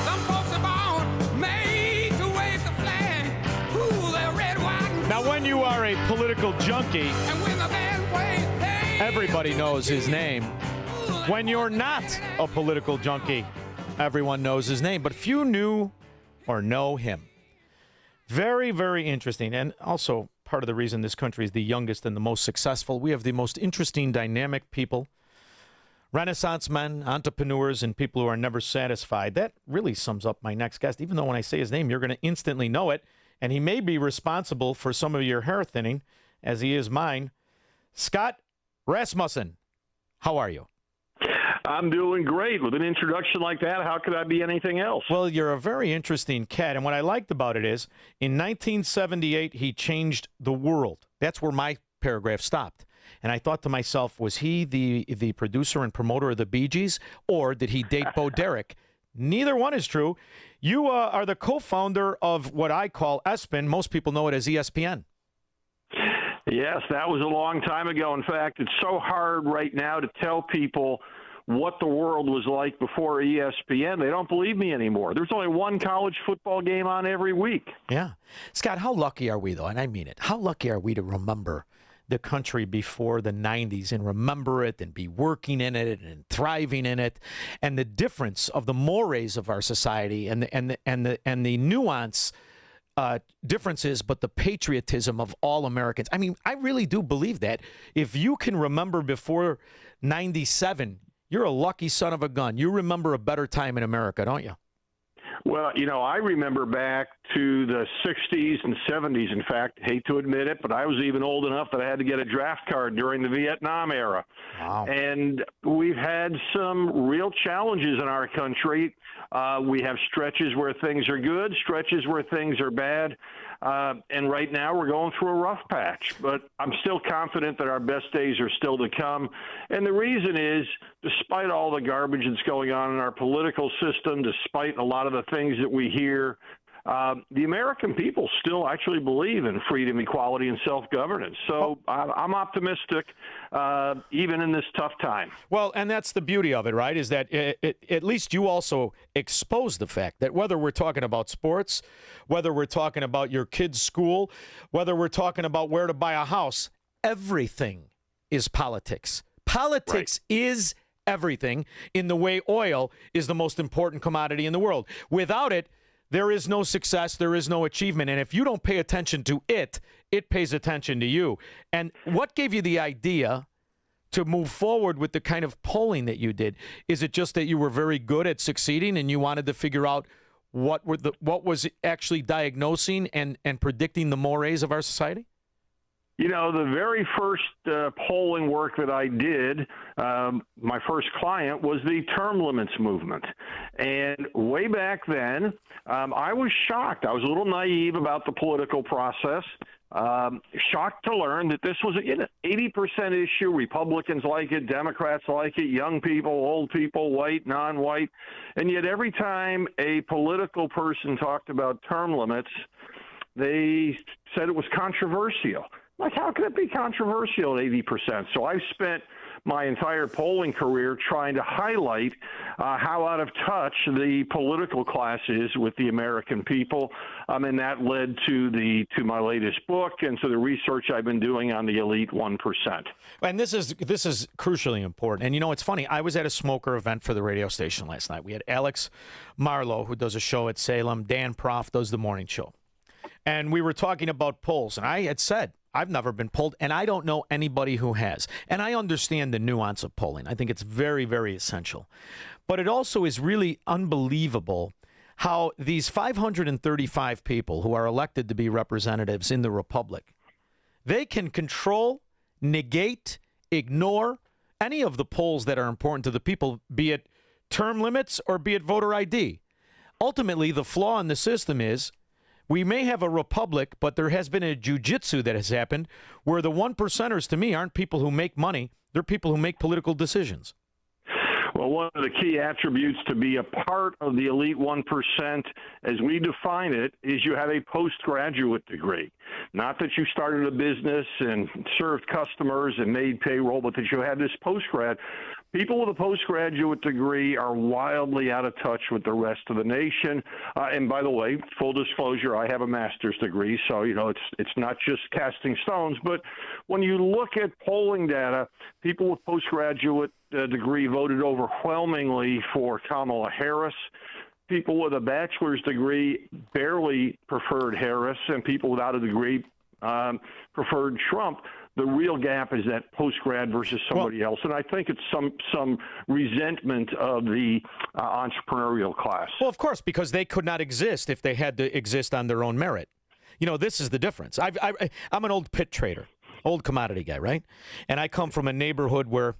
Some folks are born made to wave the flag. Ooh, they're red, white. Now, when you are a political junkie, everybody knows his name. When you're not a political junkie, everyone knows his name, but few knew or know him. Very, very interesting, and also part of the reason this country is the youngest and the most successful. We have the most interesting, dynamic people, Renaissance men, entrepreneurs, and people who are never satisfied. That really sums up my next guest, even though when I say his name, you're going to instantly know it. And he may be responsible for some of your hair thinning, as he is mine. Scott Rasmussen, how are you? I'm doing great. With an introduction like that, how could I be anything else? Well, you're a very interesting cat, and what I liked about it is, in 1978, he changed the world. That's where my paragraph stopped. And I thought to myself, was he the producer and promoter of the Bee Gees, or did he date Bo Derek? Neither one is true. You are the co-founder of what I call ESPN. Most people know it as ESPN. Yes, that was a long time ago. In fact, it's so hard right now to tell people what the world was like before ESPN. They don't believe me anymore. There's only one college football game on every week. Yeah. Scott, how lucky are we, though? And I mean it. How lucky are we to remember the country before the 90s and remember it and be working in it and thriving in it, and the difference of the mores of our society and the nuance differences, but the patriotism of all Americans. I mean, I really do believe that. If you can remember before 97, you're a lucky son of a gun. You remember a better time in America, don't you? Well, I remember back to the 60s and 70s. In fact, hate to admit it, but I was even old enough that I had to get a draft card during the Vietnam era. Wow. And we've had some real challenges in our country. We have stretches where things are good, stretches where things are bad. And right now we're going through a rough patch, but I'm still confident that our best days are still to come. And the reason is, despite all the garbage that's going on in our political system, despite a lot of the things that we hear, the American people still actually believe in freedom, equality, and self-governance. So I'm optimistic, even in this tough time. Well, and that's the beauty of it, right, is that at least you also expose the fact that whether we're talking about sports, whether we're talking about your kid's school, whether we're talking about where to buy a house, everything is politics. Politics is everything in the way oil is the most important commodity in the world. Without it, there is no success, there is no achievement. And if you don't pay attention to it, it pays attention to you. And what gave you the idea to move forward with the kind of polling that you did? Is it just that you were very good at succeeding and you wanted to figure out what was actually diagnosing and predicting the mores of our society? The very first polling work that I did, my first client was the term limits movement. And way back then, I was shocked. I was a little naive about the political process. Shocked to learn that this was an 80% issue. Republicans like it, Democrats like it, young people, old people, white, non-white. And yet every time a political person talked about term limits, they said it was controversial. Like, how could it be controversial at 80%? So I've spent my entire polling career trying to highlight how out of touch the political class is with the American people, and that led to my latest book and to the research I've been doing on the elite 1%. And this is crucially important. And it's funny. I was at a smoker event for the radio station last night. We had Alex Marlowe, who does a show at Salem. Dan Proft does the morning show, and we were talking about polls. And I had said, I've never been polled, and I don't know anybody who has. And I understand the nuance of polling. I think it's very, very essential. But it also is really unbelievable how these 535 people who are elected to be representatives in the Republic, they can control, negate, ignore any of the polls that are important to the people, be it term limits or be it voter ID. Ultimately, the flaw in the system is we may have a republic, but there has been a jujitsu that has happened where the 1%ers, to me, aren't people who make money. They're people who make political decisions. Well, one of the key attributes to be a part of the elite 1%, as we define it, is you have a postgraduate degree. Not that you started a business and served customers and made payroll, but that you had this postgrad. People with a postgraduate degree are wildly out of touch with the rest of the nation. And by the way, full disclosure, I have a master's degree, so it's not just casting stones. But when you look at polling data, people with postgraduate degree voted overwhelmingly for Kamala Harris. People with a bachelor's degree barely preferred Harris, and people without a degree preferred Trump. The real gap is that post-grad versus somebody else, and I think it's some resentment of the entrepreneurial class. Well, of course, because they could not exist if they had to exist on their own merit. This is the difference. I'm an old pit trader, old commodity guy, right? And I come from a neighborhood where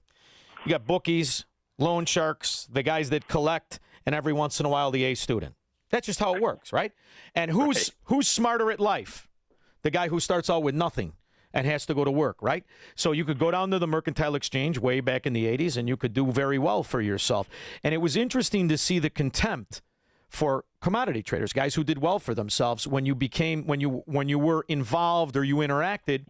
you got bookies, loan sharks, the guys that collect, and every once in a while the A student. That's just how it works, right? And who's smarter at life? The guy who starts out with nothing and has to go to work, right? So you could go down to the Mercantile Exchange way back in the 80s and you could do very well for yourself. And it was interesting to see the contempt for commodity traders, guys who did well for themselves when you were involved or you interacted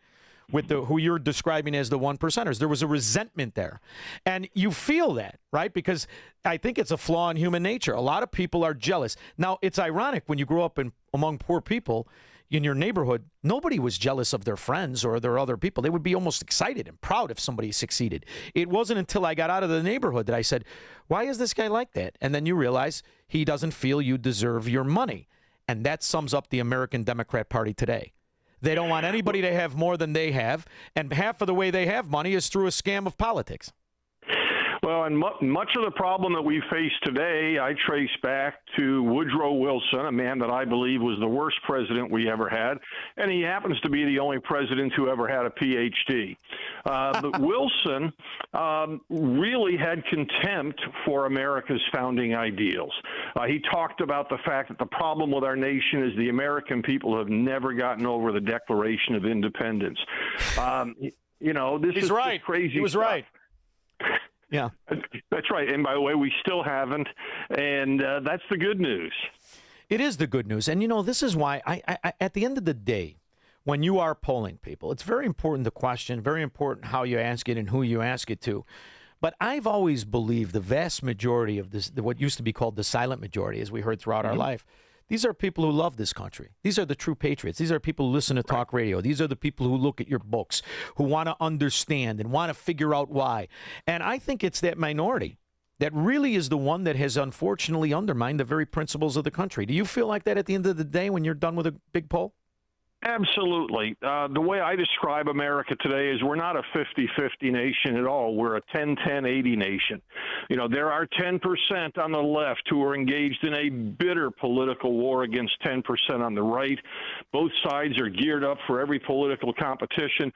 with who you're describing as the 1%ers. There was a resentment there. And you feel that, right? Because I think it's a flaw in human nature. A lot of people are jealous. Now, it's ironic when you grow up among poor people in your neighborhood, nobody was jealous of their friends or their other people. They would be almost excited and proud if somebody succeeded. It wasn't until I got out of the neighborhood that I said, why is this guy like that? And then you realize he doesn't feel you deserve your money. And that sums up the American Democrat Party today. They don't want anybody to have more than they have, and half of the way they have money is through a scam of politics. Well, and much of the problem that we face today, I trace back to Woodrow Wilson, a man that I believe was the worst president we ever had, and he happens to be the only president who ever had a PhD. But Wilson really had contempt for America's founding ideals. He talked about the fact that the problem with our nation is the American people have never gotten over the Declaration of Independence. This is right. Crazy He was stuff. right. Yeah. That's right. And by the way, we still haven't. And that's the good news. It is the good news. And, this is why I at the end of the day, when you are polling people, it's very important the question, very important how you ask it and who you ask it to. But I've always believed the vast majority of this, what used to be called the silent majority, as we heard throughout our life, these are people who love this country. These are the true patriots. These are people who listen to talk radio. These are the people who look at your books, who want to understand and want to figure out why. And I think it's that minority that really is the one that has unfortunately undermined the very principles of the country. Do you feel like that at the end of the day when you're done with a big poll? Absolutely. The way I describe America today is we're not a 50-50 nation at all. We're a 10-10-80 nation. You know, there are 10% on the left who are engaged in a bitter political war against 10% on the right. Both sides are geared up for every political competition.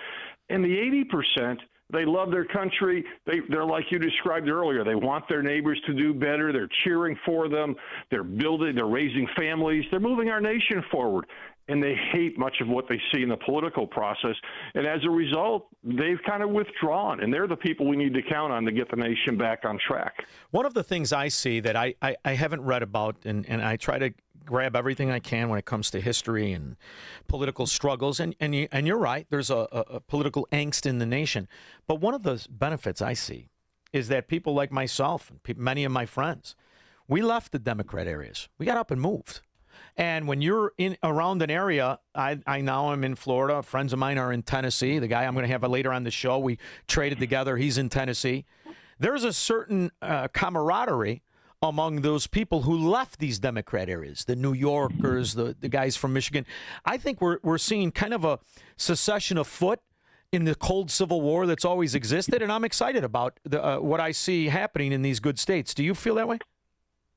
And the 80%, they love their country. They're like you described earlier. They want their neighbors to do better. They're cheering for them. They're raising families. They're moving our nation forward. And they hate much of what they see in the political process. And as a result, they've kind of withdrawn. And they're the people we need to count on to get the nation back on track. One of the things I see that I haven't read about, and I try to grab everything I can when it comes to history and political struggles, and you're right, there's a political angst in the nation. But one of the benefits I see is that people like myself and many of my friends, we left the Democrat areas. We got up and moved. And when you're in around an area, I now am in Florida. Friends of mine are in Tennessee. The guy I'm going to have later on the show, we traded together. He's in Tennessee. There's a certain camaraderie among those people who left these Democrat areas, the New Yorkers, the guys from Michigan. I think we're seeing kind of a secession afoot in the cold Civil War that's always existed, and I'm excited about what I see happening in these good states. Do you feel that way?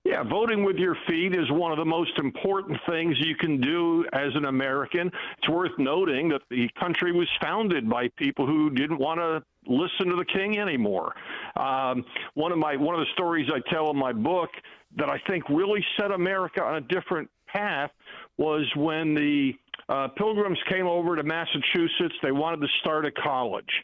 Yeah, voting with your feet is one of the most important things you can do as an American. It's worth noting that the country was founded by people who didn't want to listen to the king anymore. One of the stories I tell in my book that I think really set America on a different path was when the Pilgrims came over to Massachusetts. They wanted to start a college.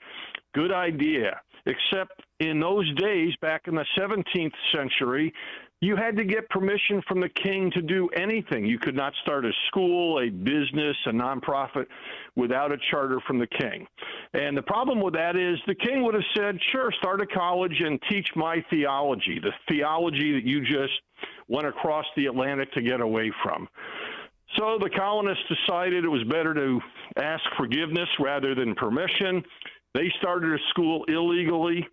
Good idea, except in those days, back in the 17th century, you had to get permission from the king to do anything. You could not start a school, a business, a nonprofit without a charter from the king. And the problem with that is the king would have said, sure, start a college and teach my theology, the theology that you just went across the Atlantic to get away from. So the colonists decided it was better to ask forgiveness rather than permission. They started a school illegally.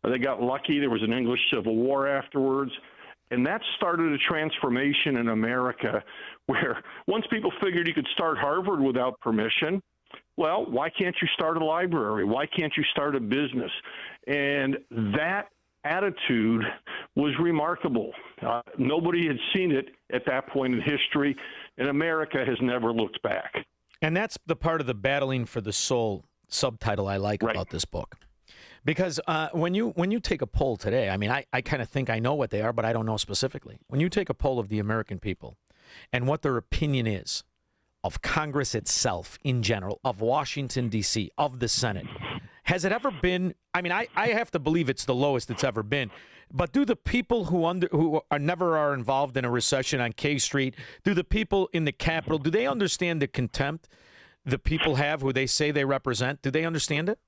They got lucky. There was an English Civil War afterwards. And that started a transformation in America where once people figured you could start Harvard without permission, well, why can't you start a library? Why can't you start a business? And that attitude was remarkable. Nobody had seen it at that point in history, and America has never looked back. And that's the part of the Battling for the Soul subtitle I like about this book. Because when you take a poll today, I mean, I kind of think I know what they are, but I don't know specifically. When you take a poll of the American people and what their opinion is of Congress itself in general, of Washington, D.C., of the Senate, has it ever been, I mean, I have to believe it's the lowest it's ever been, but do the people who never are involved in a recession on K Street, do the people in the Capitol, do they understand the contempt the people have who they say they represent? Do they understand it?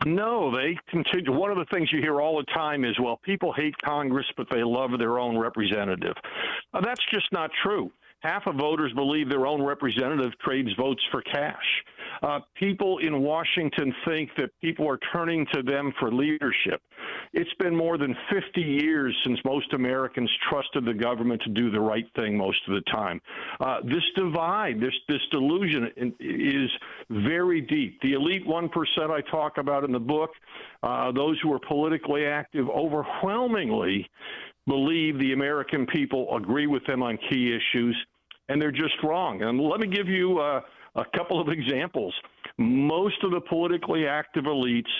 No, they continue. One of the things you hear all the time is, well, people hate Congress, but they love their own representative. That's just not true. Half of voters believe their own representative trades votes for cash. People in Washington think that people are turning to them for leadership. It's been more than 50 years since most Americans trusted the government to do the right thing most of the time. This divide, this delusion is very deep. The elite 1% I talk about in the book, those who are politically active, overwhelmingly believe the American people agree with them on key issues, and they're just wrong. And let me give you a couple of examples. Most of the politically active elites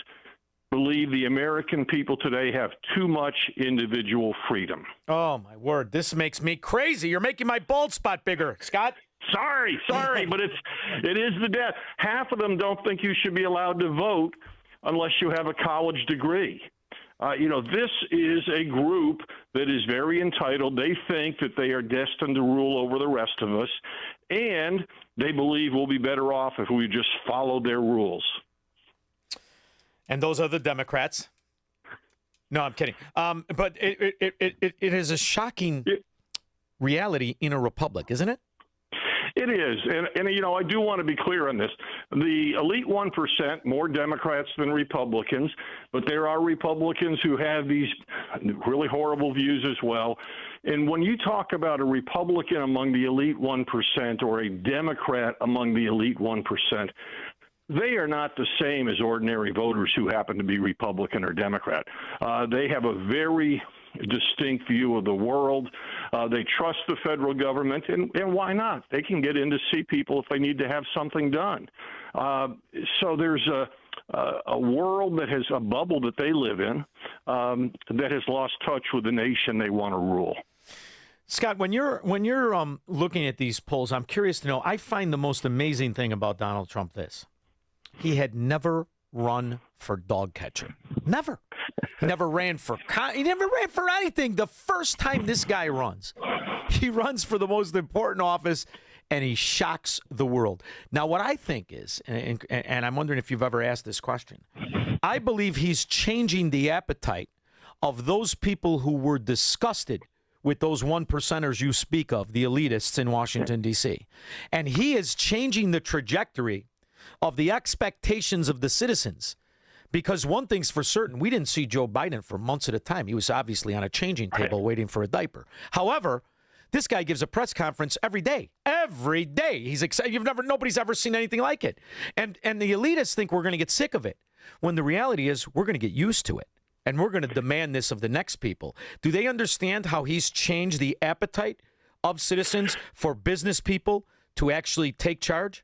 believe the American people today have too much individual freedom. Oh, my word. This makes me crazy. You're making my bald spot bigger, Scott. Sorry, but it is the death. Half of them don't think you should be allowed to vote unless you have a college degree. This is a group that is very entitled. They think that they are destined to rule over the rest of us, and they believe we'll be better off if we just follow their rules. And those are the Democrats. No, I'm kidding. But it is a shocking reality in a republic, isn't it? It is. And I do want to be clear on this. The elite 1%, more Democrats than Republicans, but there are Republicans who have these really horrible views as well. And when you talk about a Republican among the elite 1% or a Democrat among the elite 1%, they are not the same as ordinary voters who happen to be Republican or Democrat. They have a very distinct view of the world. They trust the federal government, and why not? They can get in to see people if they need to have something done. So there's a world that has a bubble that they live in that has lost touch with the nation they want to rule. Scott, when you're looking at these polls, I'm curious to know. I find the most amazing thing about Donald Trump this: he had never run for dog catcher. Never. He never ran for anything. The first time this guy runs, he runs for the most important office, and he shocks the world. Now, what I think is, and I'm wondering if you've ever asked this question, I believe he's changing the appetite of those people who were disgusted with those 1%ers you speak of, the elitists in Washington, D.C. And he is changing the trajectory of the expectations of the citizens. Because one thing's for certain, we didn't see Joe Biden for months at a time. He was obviously on a changing table waiting for a diaper. However, this guy gives a press conference every day. Every day. He's excited. Nobody's ever seen anything like it. And the elitists think we're going to get sick of it, when the reality is we're going to get used to it. And we're going to demand this of the next people. Do they understand how he's changed the appetite of citizens for business people to actually take charge?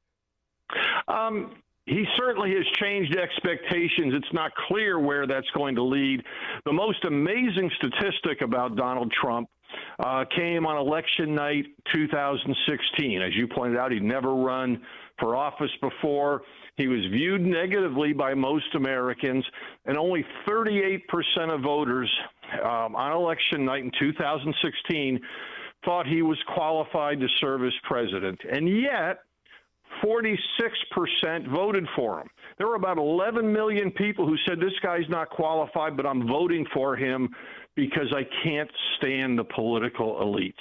He certainly has changed expectations. It's not clear where that's going to lead. The most amazing statistic about Donald Trump came on election night 2016. As you pointed out, he'd never run for office before. He was viewed negatively by most Americans, and only 38% of voters on election night in 2016 thought he was qualified to serve as president. And yet, 46% voted for him. There were about 11 million people who said, this guy's not qualified, but I'm voting for him because I can't stand the political elites.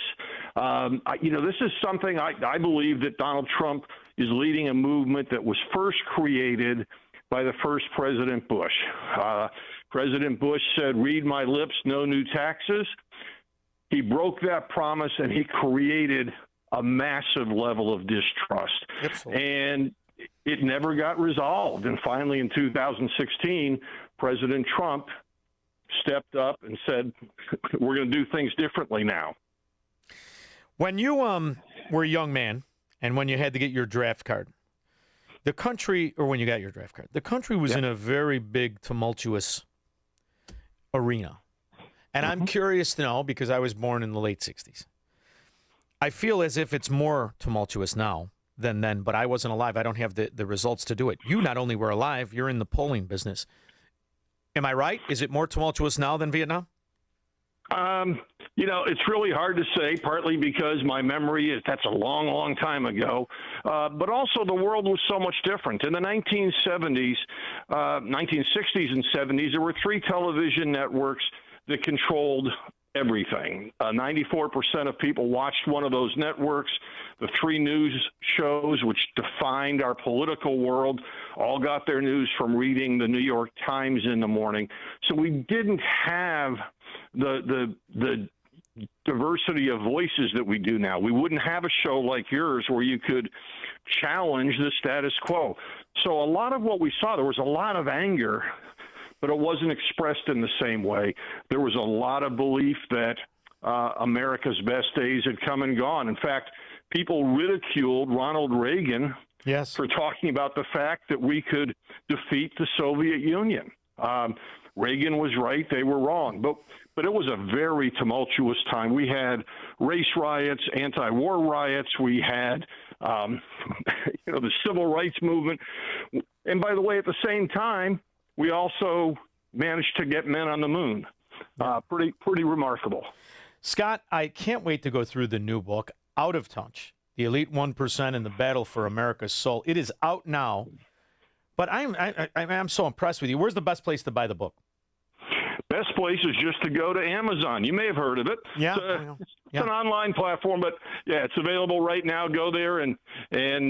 This is something I believe that Donald Trump is leading a movement that was first created by the first President Bush. President Bush said, read my lips, no new taxes. He broke that promise, and he created a massive level of distrust. Absolutely. And it never got resolved. And finally, in 2016, President Trump stepped up and said, we're going to do things differently now. When you were a young man and when you had to get your draft card, the country was in a very big, tumultuous arena. And I'm curious to know, because I was born in the late 60s. I feel as if it's more tumultuous now than then, but I wasn't alive. I don't have the results to do it. You not only were alive, you're in the polling business. Am I right? Is it more tumultuous now than Vietnam? It's really hard to say, partly because my memory is that's a long, long time ago. But also the world was so much different. In the 1960s and 70s, there were three television networks that controlled everything. 94% of people watched one of those networks. The three news shows, which defined our political world, all got their news from reading the New York Times in the morning. So we didn't have the diversity of voices that we do now. We wouldn't have a show like yours where you could challenge the status quo. So a lot of what we saw, there was a lot of anger, but it wasn't expressed in the same way. There was a lot of belief that America's best days had come and gone. In fact, people ridiculed Ronald Reagan for talking about the fact that we could defeat the Soviet Union. Reagan was right, they were wrong. But it was a very tumultuous time. We had race riots, anti-war riots. We had, the civil rights movement. And by the way, at the same time, we also managed to get men on the moon. Pretty remarkable. Scott, I can't wait to go through the new book, Out of Touch, The Elite 1% and the Battle for America's Soul. It is out now, but I'm so impressed with you. Where's the best place to buy the book? best place is just to go to Amazon. You may have heard of it. Yeah. It's an online platform, but yeah, it's available right now. Go there and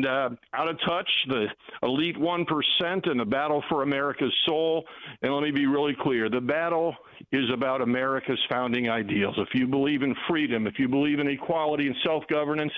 Out of Touch, the elite 1% and the battle for America's soul. And let me be really clear. The battle is about America's founding ideals. If you believe in freedom, if you believe in equality and self-governance,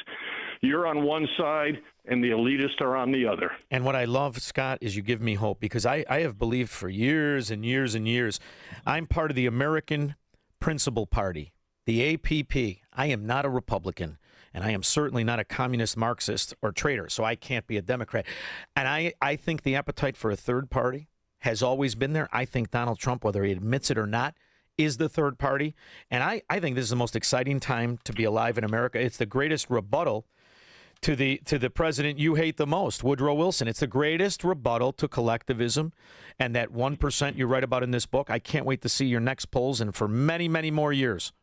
you're on one side and the elitists are on the other. And what I love, Scott, is you give me hope, because I have believed for years and years and years. I'm part of the American Principle Party, the APP. I am not a Republican, and I am certainly not a communist, Marxist, or traitor, so I can't be a Democrat. And I think the appetite for a third party has always been there. I think Donald Trump, whether he admits it or not, is the third party. And I think this is the most exciting time to be alive in America. It's the greatest rebuttal to the president you hate the most, Woodrow Wilson. It's the greatest rebuttal to collectivism and that 1% you write about in this book. I can't wait to see your next polls and for many, many more years.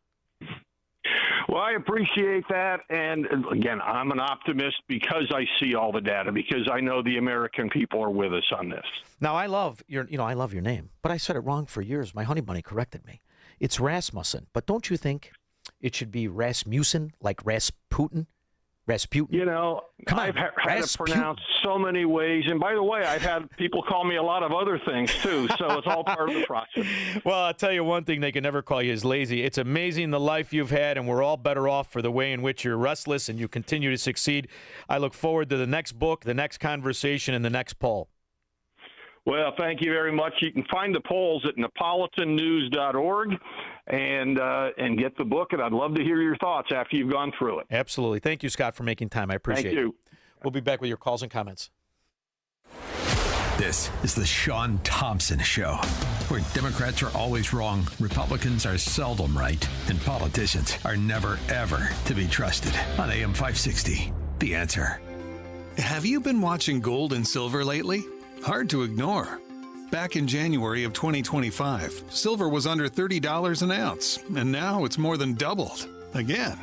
Well, I appreciate that. And again, I'm an optimist because I see all the data, because I know the American people are with us on this. Now, I love your name, but I said it wrong for years. My honey bunny corrected me. It's Rasmussen, but don't you think it should be Rasmussen, like Rasputin? Rasputin. You know, I've had it pronounced so many ways. And by the way, I've had people call me a lot of other things, too. So it's all part of the process. Well, I'll tell you one thing, they can never call you as lazy. It's amazing the life you've had, and we're all better off for the way in which you're restless and you continue to succeed. I look forward to the next book, the next conversation, and the next poll. Well, thank you very much. You can find the polls at napolitannews.org and get the book, and I'd love to hear your thoughts after you've gone through it. Absolutely. Thank you, Scott, for making time. I appreciate it. Thank you. We'll be back with your calls and comments. This is the Shaun Thompson Show, where Democrats are always wrong, Republicans are seldom right, and politicians are never, ever to be trusted. On AM 560, The Answer. Have you been watching gold and silver lately? Hard to ignore. Back in January of 2025, silver was under $30 an ounce, and now it's more than doubled. Again.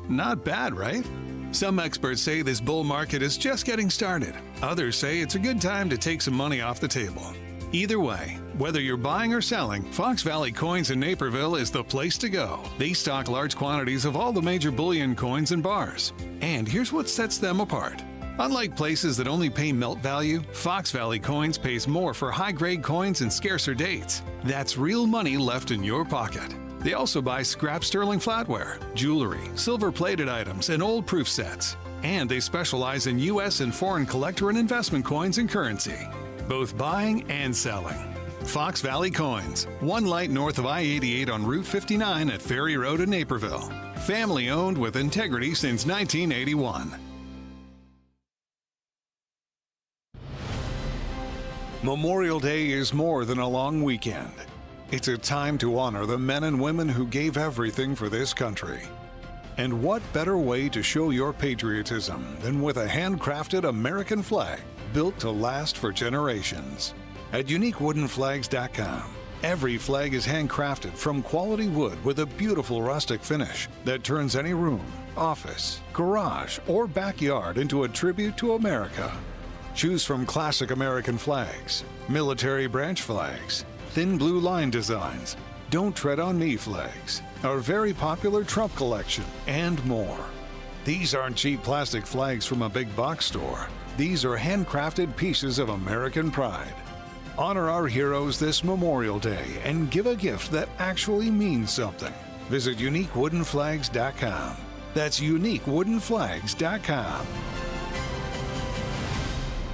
Not bad, right? Some experts say this bull market is just getting started. Others say it's a good time to take some money off the table. Either way, whether you're buying or selling, Fox Valley Coins in Naperville is the place to go. They stock large quantities of all the major bullion coins and bars. And here's what sets them apart. Unlike places that only pay melt value, Fox Valley Coins pays more for high-grade coins and scarcer dates. That's real money left in your pocket. They also buy scrap sterling flatware, jewelry, silver-plated items, and old proof sets. And they specialize in U.S. and foreign collector and investment coins and currency, both buying and selling. Fox Valley Coins, one light north of I-88 on Route 59 at Ferry Road in Naperville. Family-owned with integrity since 1981. Memorial Day is more than a long weekend. It's a time to honor the men and women who gave everything for this country. And what better way to show your patriotism than with a handcrafted American flag built to last for generations? At uniquewoodenflags.com, every flag is handcrafted from quality wood with a beautiful rustic finish that turns any room, office, garage, or backyard into a tribute to America. Choose from classic American flags, military branch flags, thin blue line designs, Don't Tread on Me flags, our very popular Trump collection, and more. These aren't cheap plastic flags from a big box store. These are handcrafted pieces of American pride. Honor our heroes this Memorial Day and give a gift that actually means something. Visit uniquewoodenflags.com. That's uniquewoodenflags.com.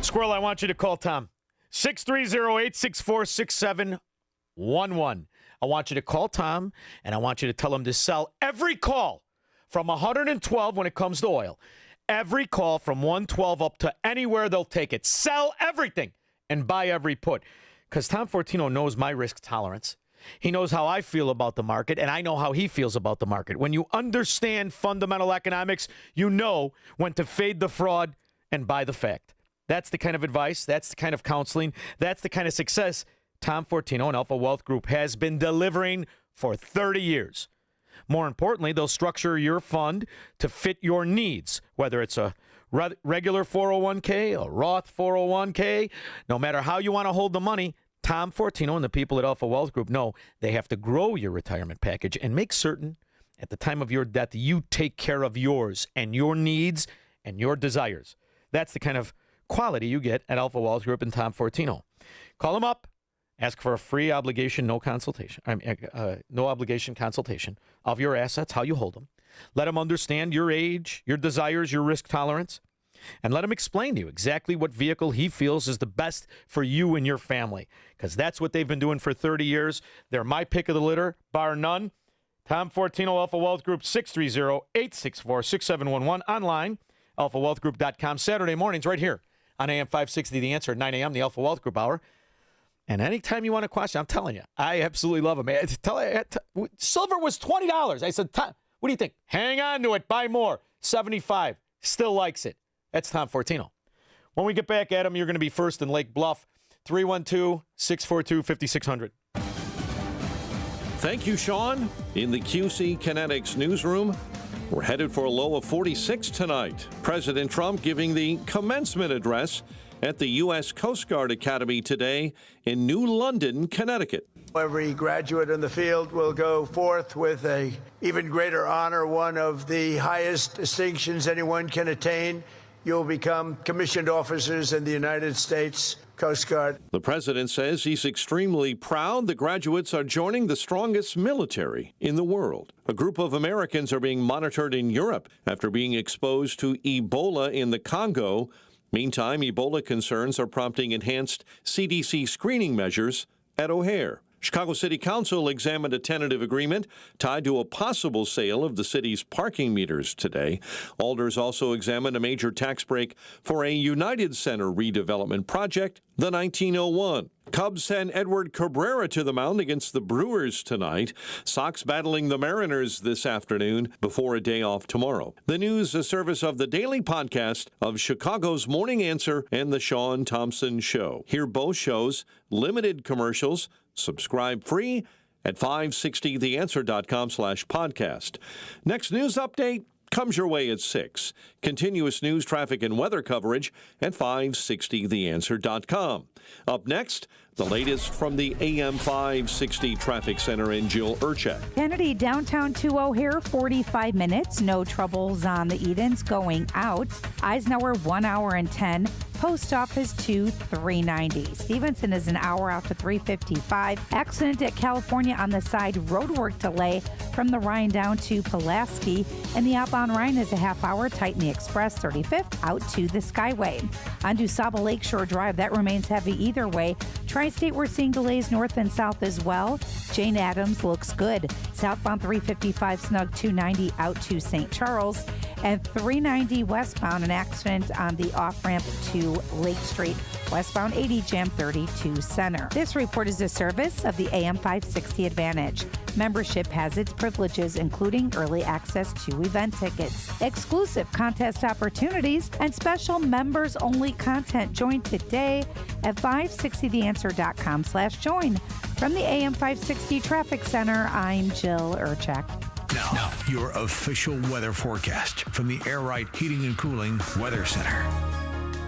Squirrel, I want you to call Tom. 630-864-6711. I want you to call Tom, and I want you to tell him to sell every call from 112 when it comes to oil. Every call from 112 up to anywhere they'll take it. Sell everything and buy every put. Because Tom Fortino knows my risk tolerance. He knows how I feel about the market, and I know how he feels about the market. When you understand fundamental economics, you know when to fade the fraud and buy the fact. That's the kind of advice, that's the kind of counseling, that's the kind of success Tom Fortino and Alpha Wealth Group has been delivering for 30 years. More importantly, they'll structure your fund to fit your needs, whether it's a regular 401k, a Roth 401k, no matter how you want to hold the money, Tom Fortino and the people at Alpha Wealth Group know they have to grow your retirement package and make certain at the time of your death you take care of yours and your needs and your desires. That's the kind of quality you get at Alpha Wealth Group and Tom Fortino. Call them up. Ask for a free obligation, no obligation consultation of your assets, how you hold them. Let them understand your age, your desires, your risk tolerance, and let him explain to you exactly what vehicle he feels is the best for you and your family, because that's what they've been doing for 30 years. They're my pick of the litter, bar none. Tom Fortino, Alpha Wealth Group, 630-864-6711. Online, alphawealthgroup.com. Saturday mornings right here on AM 560, The Answer, 9 a.m., the Alpha Wealth Group Hour. And anytime you want a question, I'm telling you, I absolutely love them. Silver was $20. I said, Tom, what do you think? Hang on to it. Buy more. $75. Still likes it. That's Tom Fortino. When we get back at him, you're going to be first in Lake Bluff. 312-642-5600. Thank you, Shaun. In the QC Kinetics newsroom, we're headed for a low of 46 tonight. President Trump giving the commencement address at the U.S. Coast Guard Academy today in New London, Connecticut. Every graduate in the field will go forth with a even greater honor, one of the highest distinctions anyone can attain. You'll become commissioned officers in the United States Coast Guard. The president says he's extremely proud the graduates are joining the strongest military in the world. A group of Americans are being monitored in Europe after being exposed to Ebola in the Congo. Meantime, Ebola concerns are prompting enhanced CDC screening measures at O'Hare. Chicago City Council examined a tentative agreement tied to a possible sale of the city's parking meters today. Alders also examined a major tax break for a United Center redevelopment project, the 1901. Cubs send Edward Cabrera to the mound against the Brewers tonight. Sox battling the Mariners this afternoon before a day off tomorrow. The news, a service of the daily podcast of Chicago's Morning Answer and the Shaun Thompson Show. Hear both shows, limited commercials. Subscribe free at 560theanswer.com/podcast. Next news update comes your way at 6. Continuous news, traffic, and weather coverage at 560theanswer.com. Up next, the latest from the AM 560 Traffic Center and Jill Urchak. Kennedy, downtown to O'Hare, 45 minutes. No troubles on the Edens going out. Eisenhower, 1 hour and 10. Post Office to 390. Stevenson is an hour out to 355. Accident at California on the side. Roadwork delay from the Rhine down to Pulaski. And the outbound Rhine is a half hour. Tighten the Express 35th out to the Skyway. On DuSable Lakeshore Drive, that remains heavy either way. Tri-State, we're seeing delays north and south as well. Jane Addams looks good. Southbound 355 snug 290 out to St. Charles. And 390 westbound, an accident on the off-ramp to Lake Street. Westbound 80 jam 32 center. This report is a service of the AM 560 Advantage. Membership has its privileges, including early access to event tickets, exclusive contest opportunities, and special members-only content. Join today at 560theanswer.com/join. From the AM 560 Traffic Center, I'm Jill Urchak. Now, your official weather forecast from the Air Right Heating and Cooling Weather Center.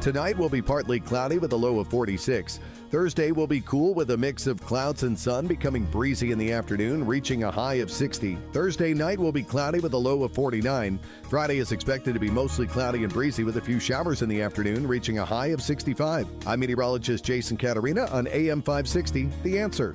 Tonight will be partly cloudy with a low of 46. Thursday will be cool with a mix of clouds and sun, becoming breezy in the afternoon, reaching a high of 60. Thursday night will be cloudy with a low of 49. Friday is expected to be mostly cloudy and breezy with a few showers in the afternoon, reaching a high of 65. I'm meteorologist Jason Caterina on AM 560, The Answer.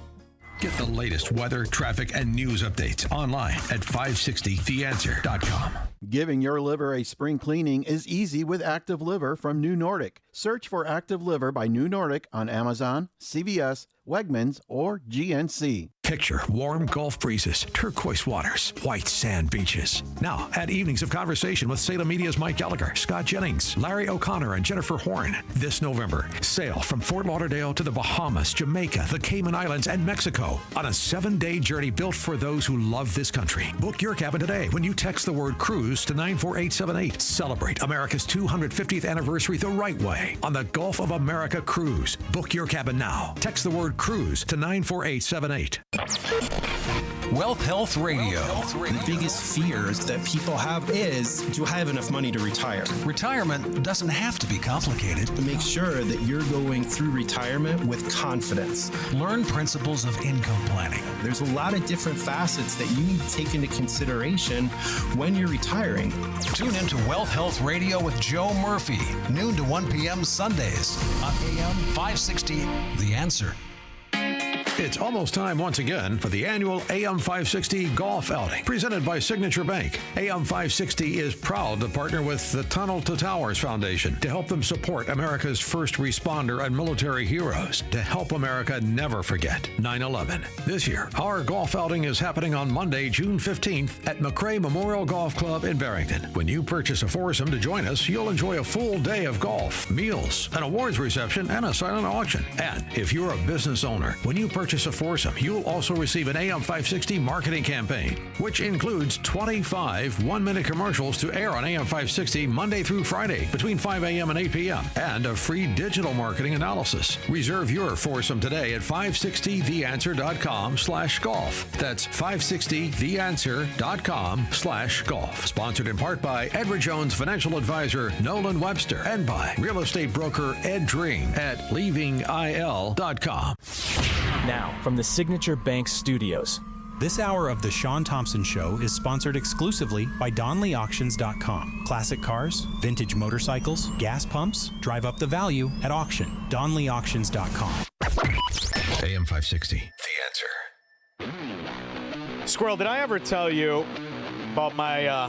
Get the latest weather, traffic, and news updates online at 560theanswer.com. Giving your liver a spring cleaning is easy with Active Liver from New Nordic. Search for Active Liver by New Nordic on Amazon, CVS, Wegmans, or GNC. Picture warm Gulf breezes, turquoise waters, white sand beaches. Now, add evenings of conversation with Salem Media's Mike Gallagher, Scott Jennings, Larry O'Connor, and Jennifer Horn. This November, sail from Fort Lauderdale to the Bahamas, Jamaica, the Cayman Islands, and Mexico on a 7-day journey built for those who love this country. Book your cabin today when you text the word cruise to 94878. Celebrate America's 250th anniversary the right way on the Gulf of America Cruise. Book your cabin now. Text the word cruise to 94878. Wealth Health Radio. The biggest fears that people have is, do I have enough money to retire? Retirement doesn't have to be complicated. To make sure that you're going through retirement with confidence. Learn principles of income planning. There's a lot of different facets that you need to take into consideration when you're retiring. Tune into Wealth Health Radio with Joe Murphy, noon to 1 p.m. Sundays on AM 560, The Answer. It's almost time once again for the annual AM 560 Golf Outing, presented by Signature Bank. AM 560 is proud to partner with the Tunnel to Towers Foundation to help them support America's first responder and military heroes, to help America never forget 9/11. This year, our golf outing is happening on Monday, June 15th at McRae Memorial Golf Club in Barrington. When you purchase a foursome to join us, you'll enjoy a full day of golf, meals, an awards reception, and a silent auction. And if you're a business owner, when you purchase a foursome, you'll also receive an AM 560 marketing campaign, which includes 25 one-minute commercials to air on AM 560 Monday through Friday between 5 a.m. and 8 p.m. and a free digital marketing analysis. Reserve your foursome today at 560theanswer.com/golf. That's 560theanswer.com/golf. Sponsored in part by Edward Jones Financial Advisor Nolan Webster and by real estate broker Ed Dream at leavingil.com. Now, from the Signature Bank Studios. This hour of The Shaun Thompson Show is sponsored exclusively by DonleyAuctions.com. Classic cars, vintage motorcycles, gas pumps, drive up the value at auction. DonleyAuctions.com. AM 560, The Answer. Squirrel, did I ever tell you about my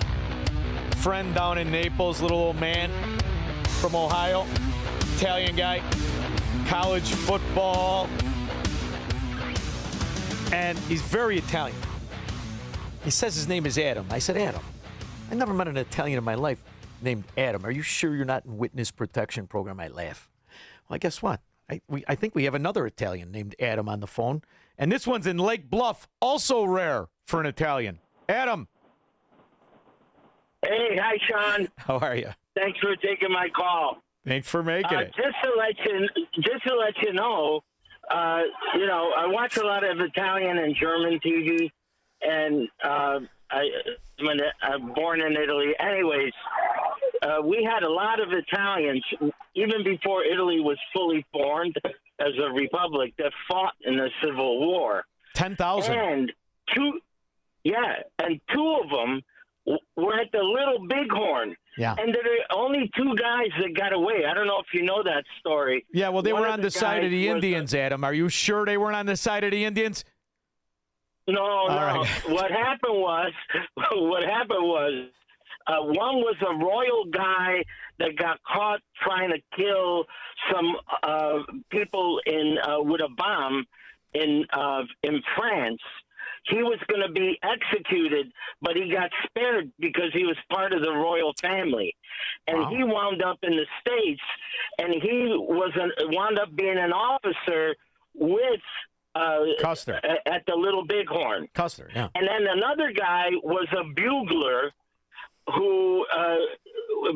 friend down in Naples, little old man from Ohio, Italian guy, college football, and he's very Italian. He says his name is Adam. I said, Adam, I never met an Italian in my life named Adam. Are you sure you're not in witness protection program? I laugh. Well, guess what? I think we have another Italian named Adam on the phone, and this one's in Lake Bluff, also rare for an Italian. Adam. Hey, hi, Shaun. How are you? Thanks for taking my call. Thanks for making it. Just to let you know, I watch a lot of Italian and German TV, and I'm born in Italy. Anyways, we had a lot of Italians, even before Italy was fully formed as a republic, that fought in the Civil War. 10,000. And two of them were at the Little Bighorn. Yeah. And there are only two guys that got away. I don't know if you know that story. Yeah, well, they were on the side of the Indians, Adam. Are you sure they weren't on the side of the Indians? No. Right. What happened was, one was a royal guy that got caught trying to kill some people with a bomb in France. He was going to be executed, but he got spared because he was part of the royal family. And He wound up in the States, and he wound up being an officer with Custer at the Little Bighorn. Custer, yeah. And then another guy was a bugler who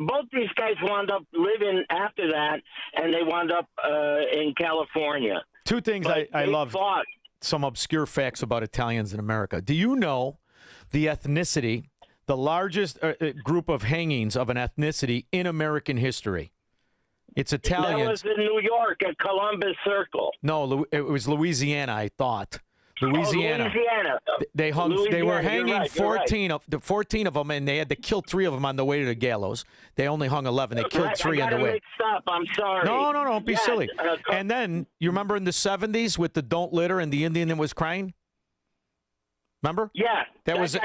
both these guys wound up living after that, and they wound up in California. Two things I love. Some obscure facts about Italians in America. Do you know the ethnicity, the largest group of hangings of an ethnicity in American history? It's Italians. That was in New York at Columbus Circle. No, it was Louisiana, I thought. Louisiana. Louisiana. They hung. Louisiana, they were hanging you're right, 14 of them, and they had to kill 3 of them on the way to the gallows. They only hung 11. They killed 3 on the way. Mixed up. I'm sorry. No, don't be silly. And then you remember in the 70s with the "Don't Litter" and the Indian that was crying. Remember? Yeah. That was a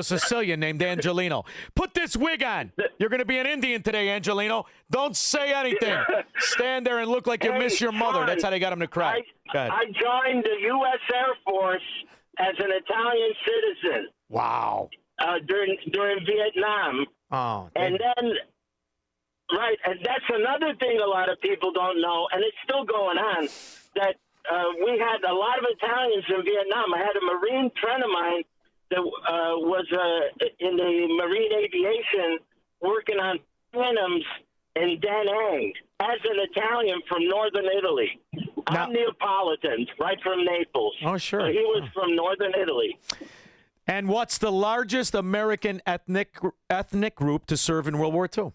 Sicilian named Angelino. Put this wig on. You're going to be an Indian today, Angelino. Don't say anything. Stand there and look like you miss your mother. That's how they got him to cry. I joined the U.S. Air Force as an Italian citizen. Wow. During Vietnam. Oh. And then, right, and that's another thing a lot of people don't know, and it's still going on, that we had a lot of Italians in Vietnam. I had a Marine friend of mine that was in the Marine aviation working on Phantoms in Da Nang as an Italian from northern Italy. I'm Neapolitan, right from Naples. Oh, sure. He was from northern Italy. And what's the largest American ethnic group to serve in World War II?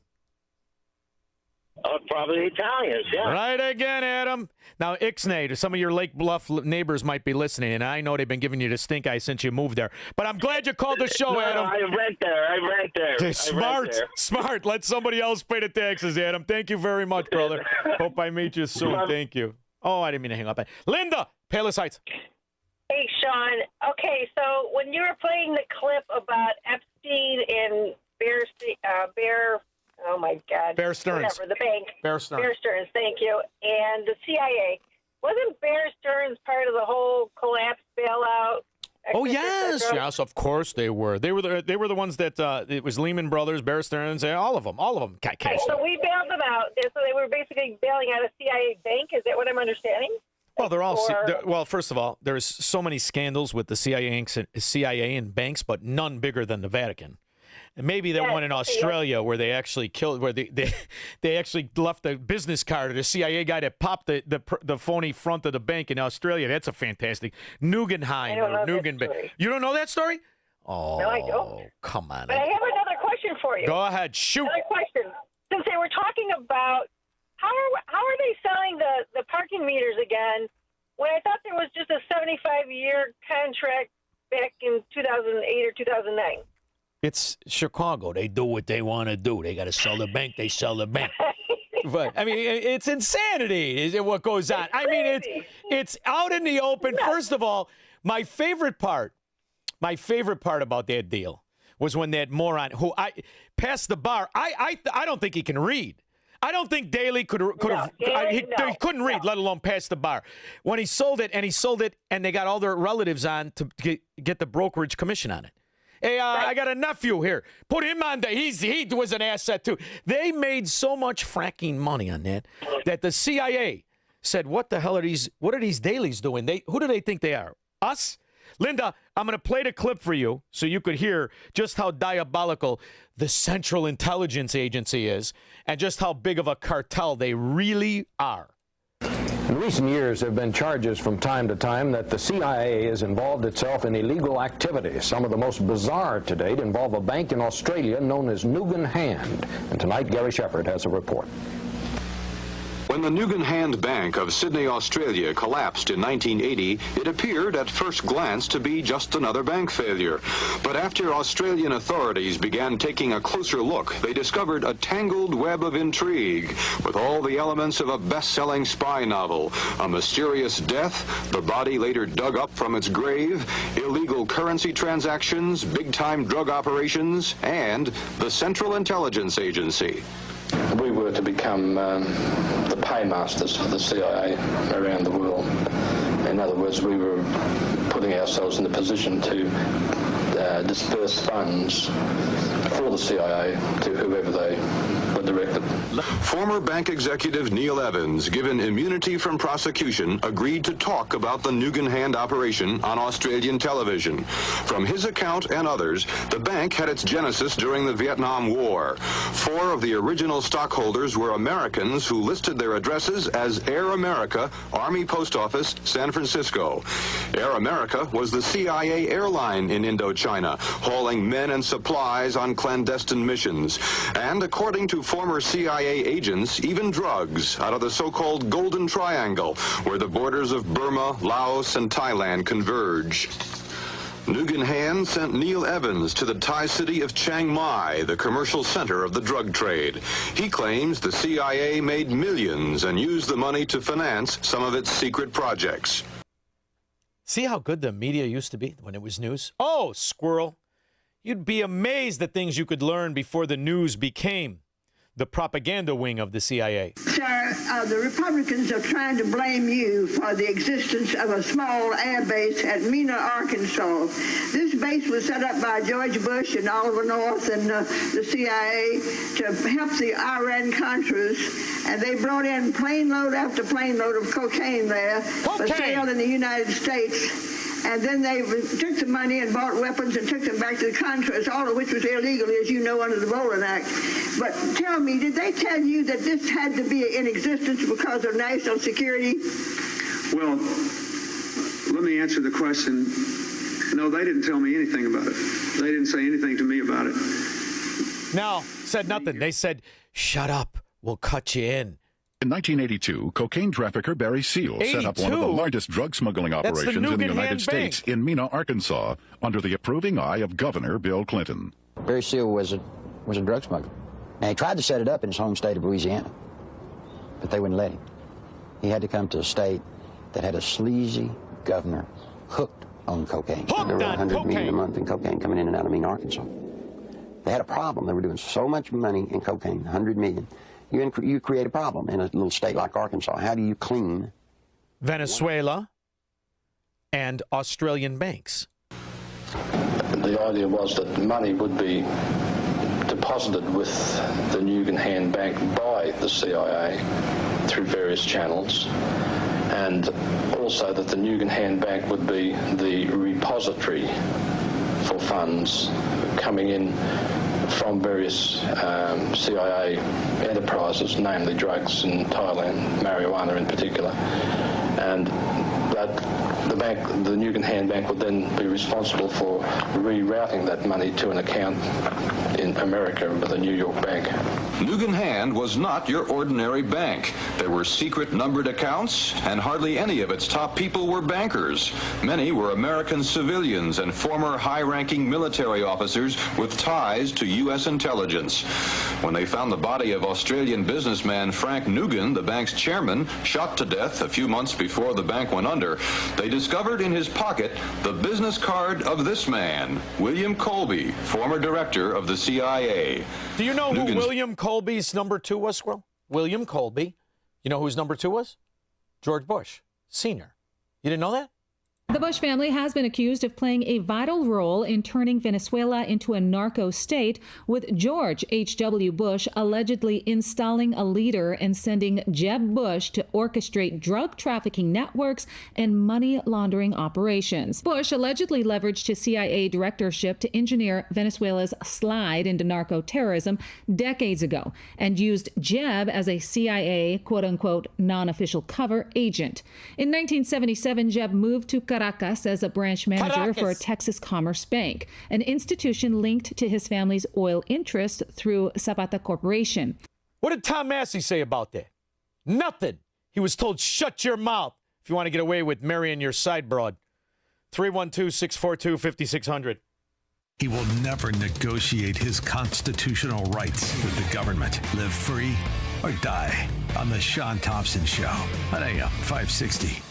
Probably Italians, yeah. Right again, Adam. Now, Ixnay, some of your Lake Bluff neighbors might be listening, and I know they've been giving you the stink eye since you moved there. But I'm glad you called the show, Adam. I rent there. Smart. Let somebody else pay the taxes, Adam. Thank you very much, brother. Hope I meet you soon. Thank you. Oh, I didn't mean to hang up. Linda, Palos Heights. Hey, Shaun. Okay, so when you were playing the clip about Epstein and oh my God. Bear Stearns. Whatever, the bank. Bear Stearns. Bear Stearns, thank you. And the CIA. Wasn't Bear Stearns part of the whole collapse bailout? Oh, yes, of course they were. They were the ones that it was Lehman Brothers, Bear Stearns, all of them. Okay, so we bailed them out. So they were basically bailing out a CIA bank. Is that what I'm understanding? Well, well, first of all, there's so many scandals with the CIA and banks, but none bigger than the Vatican. And maybe that one in Australia where they actually killed, where they actually left the business card of the CIA guy that popped the phony front of the bank in Australia. That's a fantastic Nugenheim or Nugenbank. You don't know that story? Oh, no, I don't. Come on. But I have another question for you. Go ahead, shoot. Another question. Since they were talking about how are they selling the parking meters again when I thought there was just a 75-year contract back in 2008 or 2009? It's Chicago. They do what they want to do. They got to sell the bank. They sell the bank. But I mean, it's insanity. Is it what goes on? I mean, it's out in the open. First of all, my favorite part about that deal was when that moron who passed the bar. I don't think he can read. I don't think Daley could have. He couldn't read, let alone pass the bar. When he sold it, and they got all their relatives on to get the brokerage commission on it. Hey, I got a nephew here. Put him on he was an asset too. They made so much fracking money on that the CIA said, "What the hell are these? What are these dailies doing? Who do they think they are? Us?" Linda, I'm going to play the clip for you so you could hear just how diabolical the Central Intelligence Agency is and just how big of a cartel they really are. In recent years, there have been charges from time to time that the CIA has involved itself in illegal activities. Some of the most bizarre to date involve a bank in Australia known as Nugan Hand. And tonight, Gary Shepard has a report. When the Nugan Hand Bank of Sydney, Australia collapsed in 1980, it appeared at first glance to be just another bank failure. But after Australian authorities began taking a closer look, they discovered a tangled web of intrigue with all the elements of a best-selling spy novel. A mysterious death, the body later dug up from its grave, illegal currency transactions, big-time drug operations, and the Central Intelligence Agency. We were to become the paymasters for the CIA around the world. In other words, we were putting ourselves in the position to disperse funds for the CIA to whoever they were directed. Former bank executive Neil Evans, given immunity from prosecution, agreed to talk about the Nugan Hand operation on Australian television. From his account and others, the bank had its genesis during the Vietnam War. 4 of the original stockholders were Americans who listed their addresses as Air America, Army Post Office, San Francisco. Air America was the CIA airline in Indochina, hauling men and supplies on clandestine missions. And according to former CIA agents, even drugs out of the so-called Golden Triangle, where the borders of Burma, Laos, and Thailand converge. Nugan Hand sent Neil Evans to the Thai city of Chiang Mai, the commercial center of the drug trade. He claims the CIA made millions and used the money to finance some of its secret projects. See how good the media used to be when it was news? Oh, squirrel. You'd be amazed at things you could learn before the news became the propaganda wing of the CIA. Sir, the Republicans are trying to blame you for the existence of a small air base at Mena, Arkansas. This base was set up by George Bush and Oliver North and the CIA to help the Iran-Contras, and they brought in plane load after plane load of cocaine there for sale in the United States. And then they took the money and bought weapons and took them back to the Contras, all of which was illegal, as you know, under the Bolin Act. But tell me, did they tell you that this had to be in existence because of national security? Well, let me answer the question. No, they didn't tell me anything about it. They didn't say anything to me about it. No, said nothing. They said, shut up. We'll cut you in. In 1982, cocaine trafficker Barry Seal set up one of the largest drug smuggling operations in the United States in Mena, Arkansas, under the approving eye of Governor Bill Clinton. Barry Seal was a drug smuggler. Now, he tried to set it up in his home state of Louisiana, but they wouldn't let him. He had to come to a state that had a sleazy governor hooked on cocaine. There were 100 million a month in cocaine coming in and out of Mena, Arkansas. They had a problem. They were doing so much money in cocaine, 100 million. You create a problem in a little state like Arkansas. How do you clean Venezuela and Australian banks? The idea was that money would be deposited with the Nugan Hand Bank by the CIA through various channels, and also that the Nugan Hand Bank would be the repository for funds coming in from various CIA enterprises, namely drugs in Thailand, marijuana in particular, and that the Nugan Hand Bank would then be responsible for rerouting that money to an account in America with a New York bank. Nugan Hand was not your ordinary bank. There were secret numbered accounts, and hardly any of its top people were bankers. Many were American civilians and former high-ranking military officers with ties to U.S. intelligence. When they found the body of Australian businessman Frank Nugan, the bank's chairman, shot to death a few months before the bank went under, they discovered in his pocket the business card of this man, William Colby, former director of the CIA. Do you know who William Colby's number 2 was, Squirrel? William Colby. You know who his number 2 was? George Bush, Sr. You didn't know that? The Bush family has been accused of playing a vital role in turning Venezuela into a narco state, with George H.W. Bush allegedly installing a leader and sending Jeb Bush to orchestrate drug trafficking networks and money laundering operations. Bush allegedly leveraged his CIA directorship to engineer Venezuela's slide into narco-terrorism decades ago and used Jeb as a CIA quote-unquote non-official cover agent. In 1977, Jeb moved to Caracas as a branch manager for a Texas Commerce Bank, an institution linked to his family's oil interest through Zapata Corporation. What did Tom Massey say about that? Nothing. He was told, shut your mouth if you want to get away with marrying your side broad. 312-642-5600. He will never negotiate his constitutional rights with the government. Live free or die on the Shaun Thompson Show on AM 560.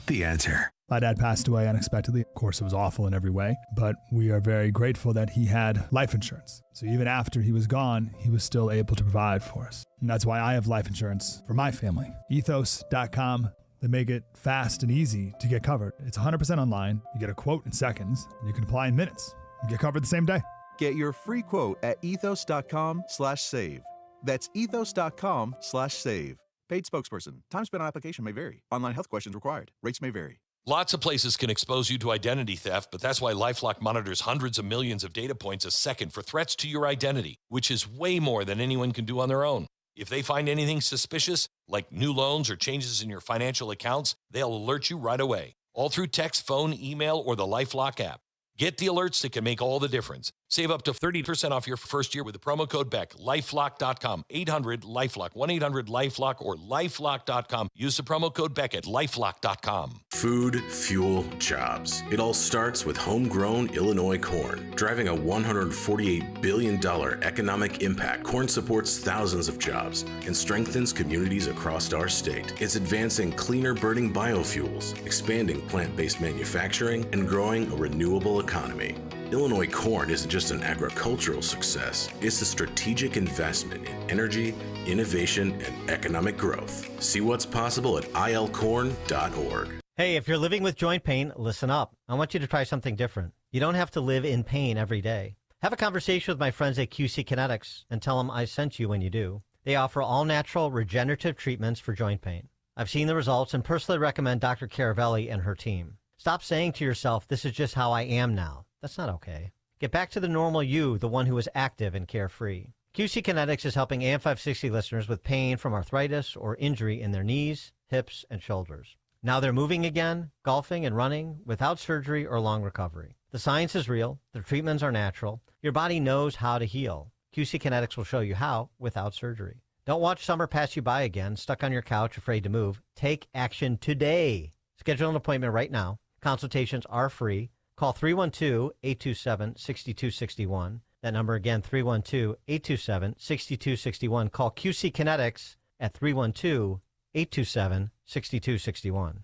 The Answer. My dad passed away unexpectedly. Of course, it was awful in every way, but we are very grateful that he had life insurance. So even after he was gone, he was still able to provide for us. And that's why I have life insurance for my family. Ethos.com. They make it fast and easy to get covered. It's 100% online. You get a quote in seconds. And you can apply in minutes. You get covered the same day. Get your free quote at ethos.com/save. That's ethos.com/save. Paid spokesperson. Time spent on application may vary. Online health questions required. Rates may vary. Lots of places can expose you to identity theft, but that's why LifeLock monitors hundreds of millions of data points a second for threats to your identity, which is way more than anyone can do on their own. If they find anything suspicious, like new loans or changes in your financial accounts, they'll alert you right away, all through text, phone, email, or the LifeLock app. Get the alerts that can make all the difference. Save up to 30% off your first year with the promo code BECK. LifeLock.com. 800-LifeLock. 1-800-LifeLock or LifeLock.com. Use the promo code BECK at LifeLock.com. Food, fuel, jobs. It all starts with homegrown Illinois corn. Driving a $148 billion economic impact, corn supports thousands of jobs and strengthens communities across our state. It's advancing cleaner burning biofuels, expanding plant-based manufacturing, and growing a renewable economy. Illinois corn isn't just an agricultural success, it's a strategic investment in energy, innovation, and economic growth. See what's possible at ilcorn.org. Hey, if you're living with joint pain, listen up. I want you to try something different. You don't have to live in pain every day. Have a conversation with my friends at QC Kinetics and tell them I sent you when you do. They offer all-natural regenerative treatments for joint pain. I've seen the results and personally recommend Dr. Caravelli and her team. Stop saying to yourself, this is just how I am now. That's not okay. Get back to the normal you, the one who is active and carefree. QC Kinetics is helping AM 560 listeners with pain from arthritis or injury in their knees, hips, and shoulders. Now they're moving again, golfing and running without surgery or long recovery. The science is real. The treatments are natural. Your body knows how to heal. QC Kinetics will show you how without surgery. Don't watch summer pass you by again, stuck on your couch, afraid to move. Take action today. Schedule an appointment right now. Consultations are free. Call 312-827-6261. That number again, 312-827-6261. Call QC Kinetics at 312-827-6261.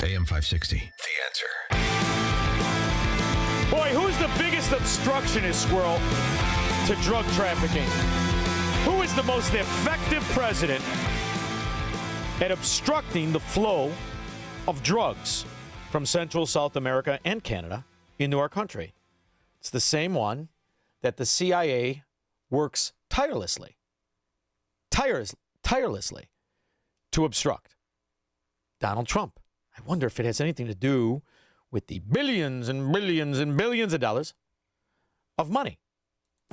AM 560. The Answer. Boy, who's the biggest obstructionist, Squirrel, to drug trafficking? Who is the most effective president at obstructing the flow of drugs from Central, South America, and Canada into our country? It's the same one that the CIA works tirelessly to obstruct. Donald Trump. I wonder if it has anything to do with the billions and billions and billions of dollars of money.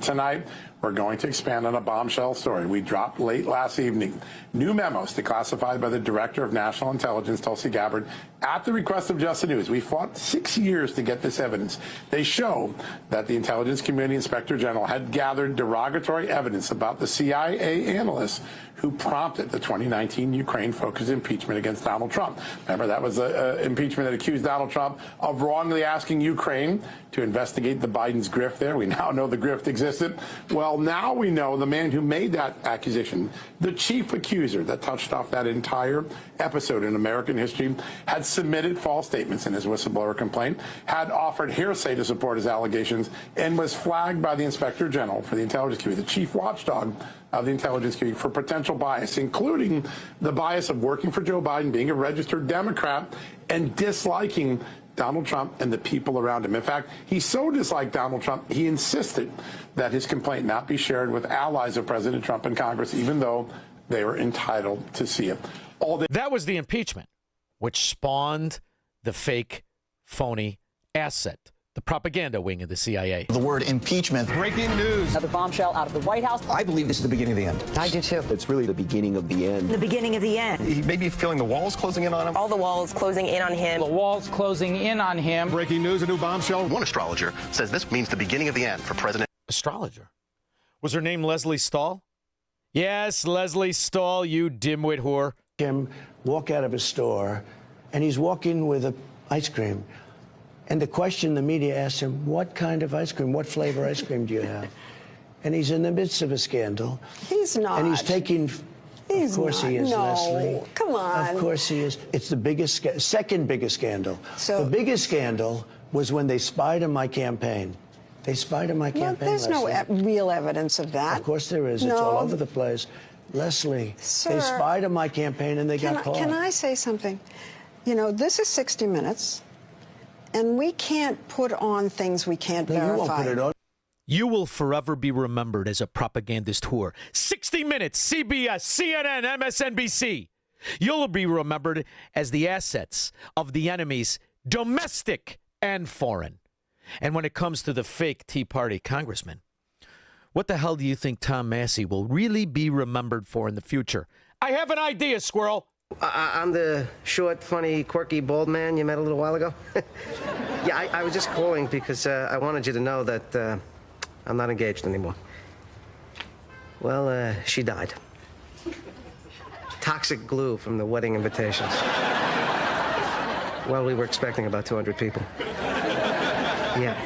Tonight, we're going to expand on a bombshell story we dropped late last evening. New memos declassified by the Director of National Intelligence, Tulsi Gabbard, at the request of Just the News. We fought 6 years to get this evidence. They show that the Intelligence Community Inspector General had gathered derogatory evidence about the CIA analysts who prompted the 2019 Ukraine-focused impeachment against Donald Trump. Remember, that was an impeachment that accused Donald Trump of wrongly asking Ukraine to investigate the Biden's grift there. We now know the grift existed. Well, now we know the man who made that accusation, the chief accuser that touched off that entire episode in American history, had submitted false statements in his whistleblower complaint, had offered hearsay to support his allegations, and was flagged by the Inspector General for the Intelligence Community, the chief watchdog of the Intelligence Community, for potential bias, including the bias of working for Joe Biden, being a registered Democrat, and disliking Donald Trump and the people around him. In fact, he so disliked Donald Trump, he insisted that his complaint not be shared with allies of President Trump in Congress, even though they were entitled to see it. That was the impeachment, which spawned the fake, phony asset, the propaganda wing of the CIA. The word impeachment. Breaking news. Another bombshell out of the White House. I believe this is the beginning of the end. I do too. It's really the beginning of the end. The beginning of the end. He may be feeling the walls closing in on him. All the walls closing in on him. The walls closing in on him. Breaking news, a new bombshell. One astrologer says this means the beginning of the end for President. Astrologer? Was her name Leslie Stahl? Yes, Leslie Stahl, you dimwit whore. Him walk out of a store, and he's walking with an ice cream. And the question the media asks him, what kind of ice cream, what flavor ice cream do you have? And he's in the midst of a scandal. He's not. And he's taking, of course he is, no. Leslie. Come on. Of course he is. It's the biggest, second biggest scandal. So, the biggest scandal was when they spied on my campaign. They spied on my campaign, there's Leslie. no real evidence of that. Of course there is. No. It's all over the place. Leslie, Sir, they spied on my campaign and they got caught. Can I say something? You know, this is 60 Minutes. And we can't put on things we can't verify. You won't put it on. You will forever be remembered as a propagandist whore. 60 Minutes, CBS, CNN, MSNBC. You'll be remembered as the assets of the enemies, domestic and foreign. And when it comes to the fake Tea Party congressman, what the hell do you think Tom Massey will really be remembered for in the future? I have an idea, Squirrel. I'm the short, funny, quirky, bald man you met a little while ago. Yeah, I was just calling because I wanted you to know that I'm not engaged anymore. Well, she died. Toxic glue from the wedding invitations. Well, we were expecting about 200 people. Yeah.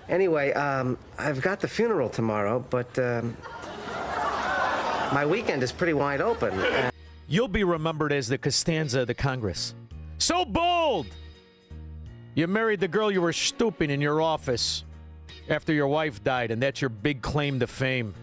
Anyway, I've got the funeral tomorrow, but my weekend is pretty wide open. You'll be remembered as the Costanza of the Congress. So bold! You married the girl you were stooping in your office after your wife died, and that's your big claim to fame.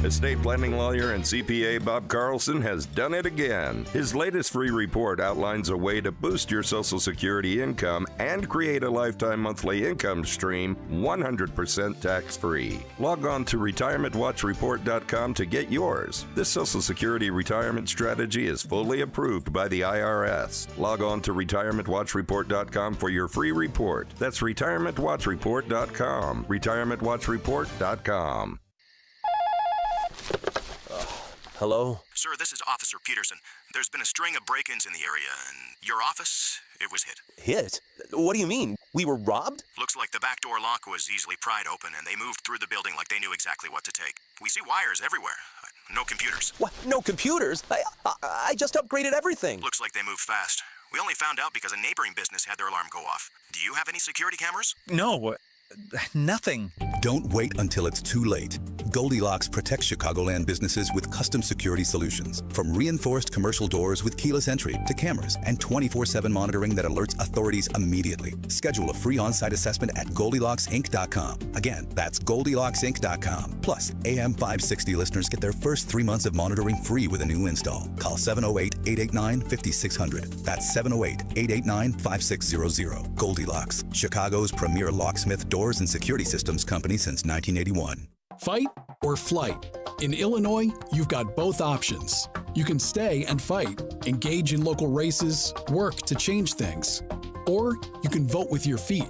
Estate planning lawyer and CPA Bob Carlson has done it again. His latest free report outlines a way to boost your Social Security income and create a lifetime monthly income stream 100% tax-free. Log on to retirementwatchreport.com to get yours. This Social Security retirement strategy is fully approved by the IRS. Log on to retirementwatchreport.com for your free report. That's retirementwatchreport.com. retirementwatchreport.com. Hello? Sir, this is Officer Peterson. There's been a string of break-ins in the area, and your office, it was hit. Hit? What do you mean? We were robbed? Looks like the back door lock was easily pried open, and they moved through the building like they knew exactly what to take. We see wires everywhere. No computers. What? No computers? I just upgraded everything. Looks like they moved fast. We only found out because a neighboring business had their alarm go off. Do you have any security cameras? No. Nothing. Don't wait until it's too late. Goldilocks protects Chicagoland businesses with custom security solutions. From reinforced commercial doors with keyless entry to cameras and 24/7 monitoring that alerts authorities immediately. Schedule a free on-site assessment at GoldilocksInc.com. Again, that's GoldilocksInc.com. Plus, AM 560 listeners get their first 3 months of monitoring free with a new install. Call 708-889-5600. That's 708-889-5600. Goldilocks, Chicago's premier locksmith, doors, and security systems company since 1981. Fight or flight? In Illinois, you've got both options. You can stay and fight, engage in local races, work to change things. Or you can vote with your feet.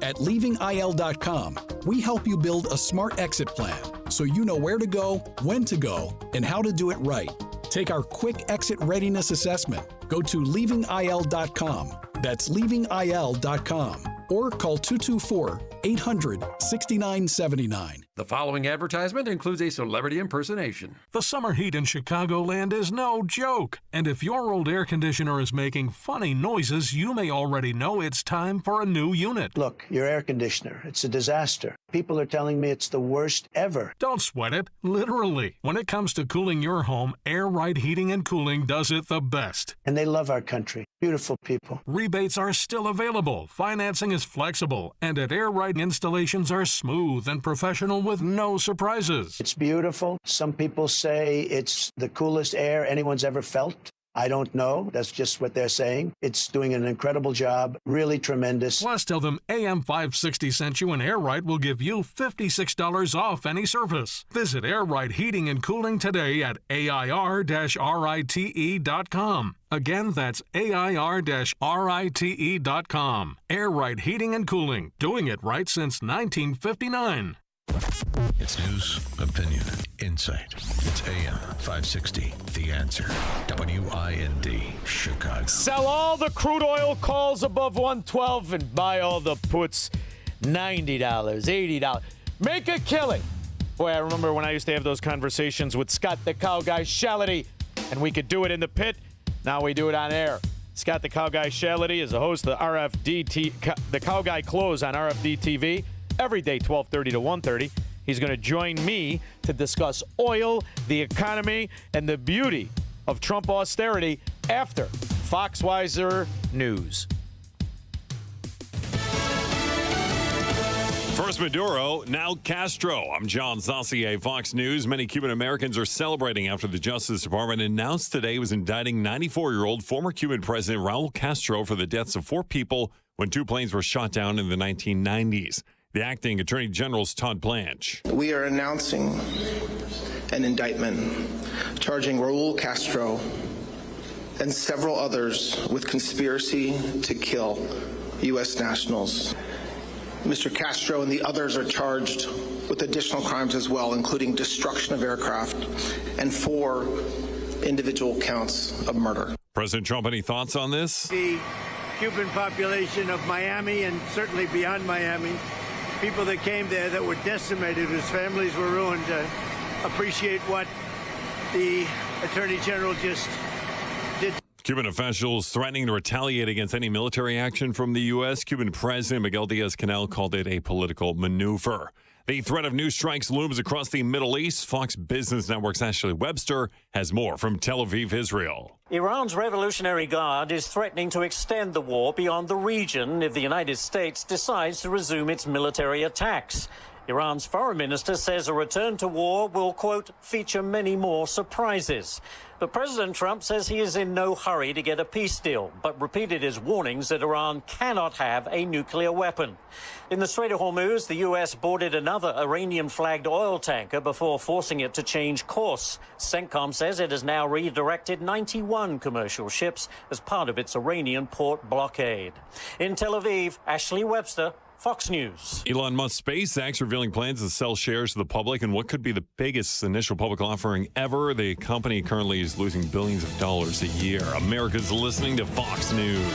At leavingil.com, we help you build a smart exit plan so you know where to go, when to go, and how to do it right. Take our quick exit readiness assessment. Go to leavingil.com. That's leavingil.com. Or call 224-800-6979. The following advertisement includes a celebrity impersonation. The summer heat in Chicagoland is no joke. And if your old air conditioner is making funny noises, you may already know it's time for a new unit. Look, your air conditioner, it's a disaster. People are telling me it's the worst ever. Don't sweat it, literally. When it comes to cooling your home, Air Right Heating and Cooling does it the best. And they love our country. Beautiful people. Rebates are still available. Financing is flexible. And at Air Right, installations are smooth and professional with no surprises. It's beautiful. Some people say it's the coolest air anyone's ever felt. I don't know. That's just what they're saying. It's doing an incredible job. Really tremendous. Plus, tell them AM 560 sent you and Air Right will give you $56 off any service. Visit Air Right Heating and Cooling today at AIR-RITE.com. Again, that's AIR-RITE.com. Air Right Heating and Cooling. Doing it right since 1959. It's news, opinion, insight. It's AM 560, The Answer. WIND, Chicago. Sell all the crude oil calls above 112 and buy all the puts. $90, $80. Make a killing. Boy, I remember when I used to have those conversations with Scott the Cow Guy Shality, and we could do it in the pit. Now we do it on air. Scott the Cow Guy Shality is the host of the the Cow Guy Close on RFD TV. Every day, 12:30 to 1:30. He's going to join me to discuss oil, the economy, and the beauty of Trump austerity after Foxweiser News. First Maduro, now Castro. I'm John Saucier, Fox News. Many Cuban Americans are celebrating after the Justice Department announced today it was indicting 94-year-old former Cuban President Raul Castro for the deaths of 4 people when 2 planes were shot down in the 1990s. The acting Attorney General's Todd Blanche. We are announcing an indictment charging Raul Castro and several others with conspiracy to kill U.S. nationals. Mr. Castro and the others are charged with additional crimes as well, including destruction of aircraft and 4 individual counts of murder. President Trump, any thoughts on this? The Cuban population of Miami and certainly beyond Miami, people that came there that were decimated, whose families were ruined, appreciate what the Attorney General just did. Cuban officials threatening to retaliate against any military action from the U.S. Cuban President Miguel Diaz-Canel called it a political maneuver. The threat of new strikes looms across the Middle East. Fox Business Network's Ashley Webster has more from Tel Aviv, Israel. Iran's Revolutionary Guard is threatening to extend the war beyond the region if the United States decides to resume its military attacks. Iran's foreign minister says a return to war will, quote, feature many more surprises. But President Trump says he is in no hurry to get a peace deal, but repeated his warnings that Iran cannot have a nuclear weapon. In the Strait of Hormuz, the U.S. boarded another Iranian-flagged oil tanker before forcing it to change course. CENTCOM says it has now redirected 91 commercial ships as part of its Iranian port blockade. In Tel Aviv, Ashley Webster, Fox News. Elon Musk SpaceX revealing plans to sell shares to the public in what could be the biggest initial public offering ever. The company currently is losing billions of dollars a year. America's listening to Fox News.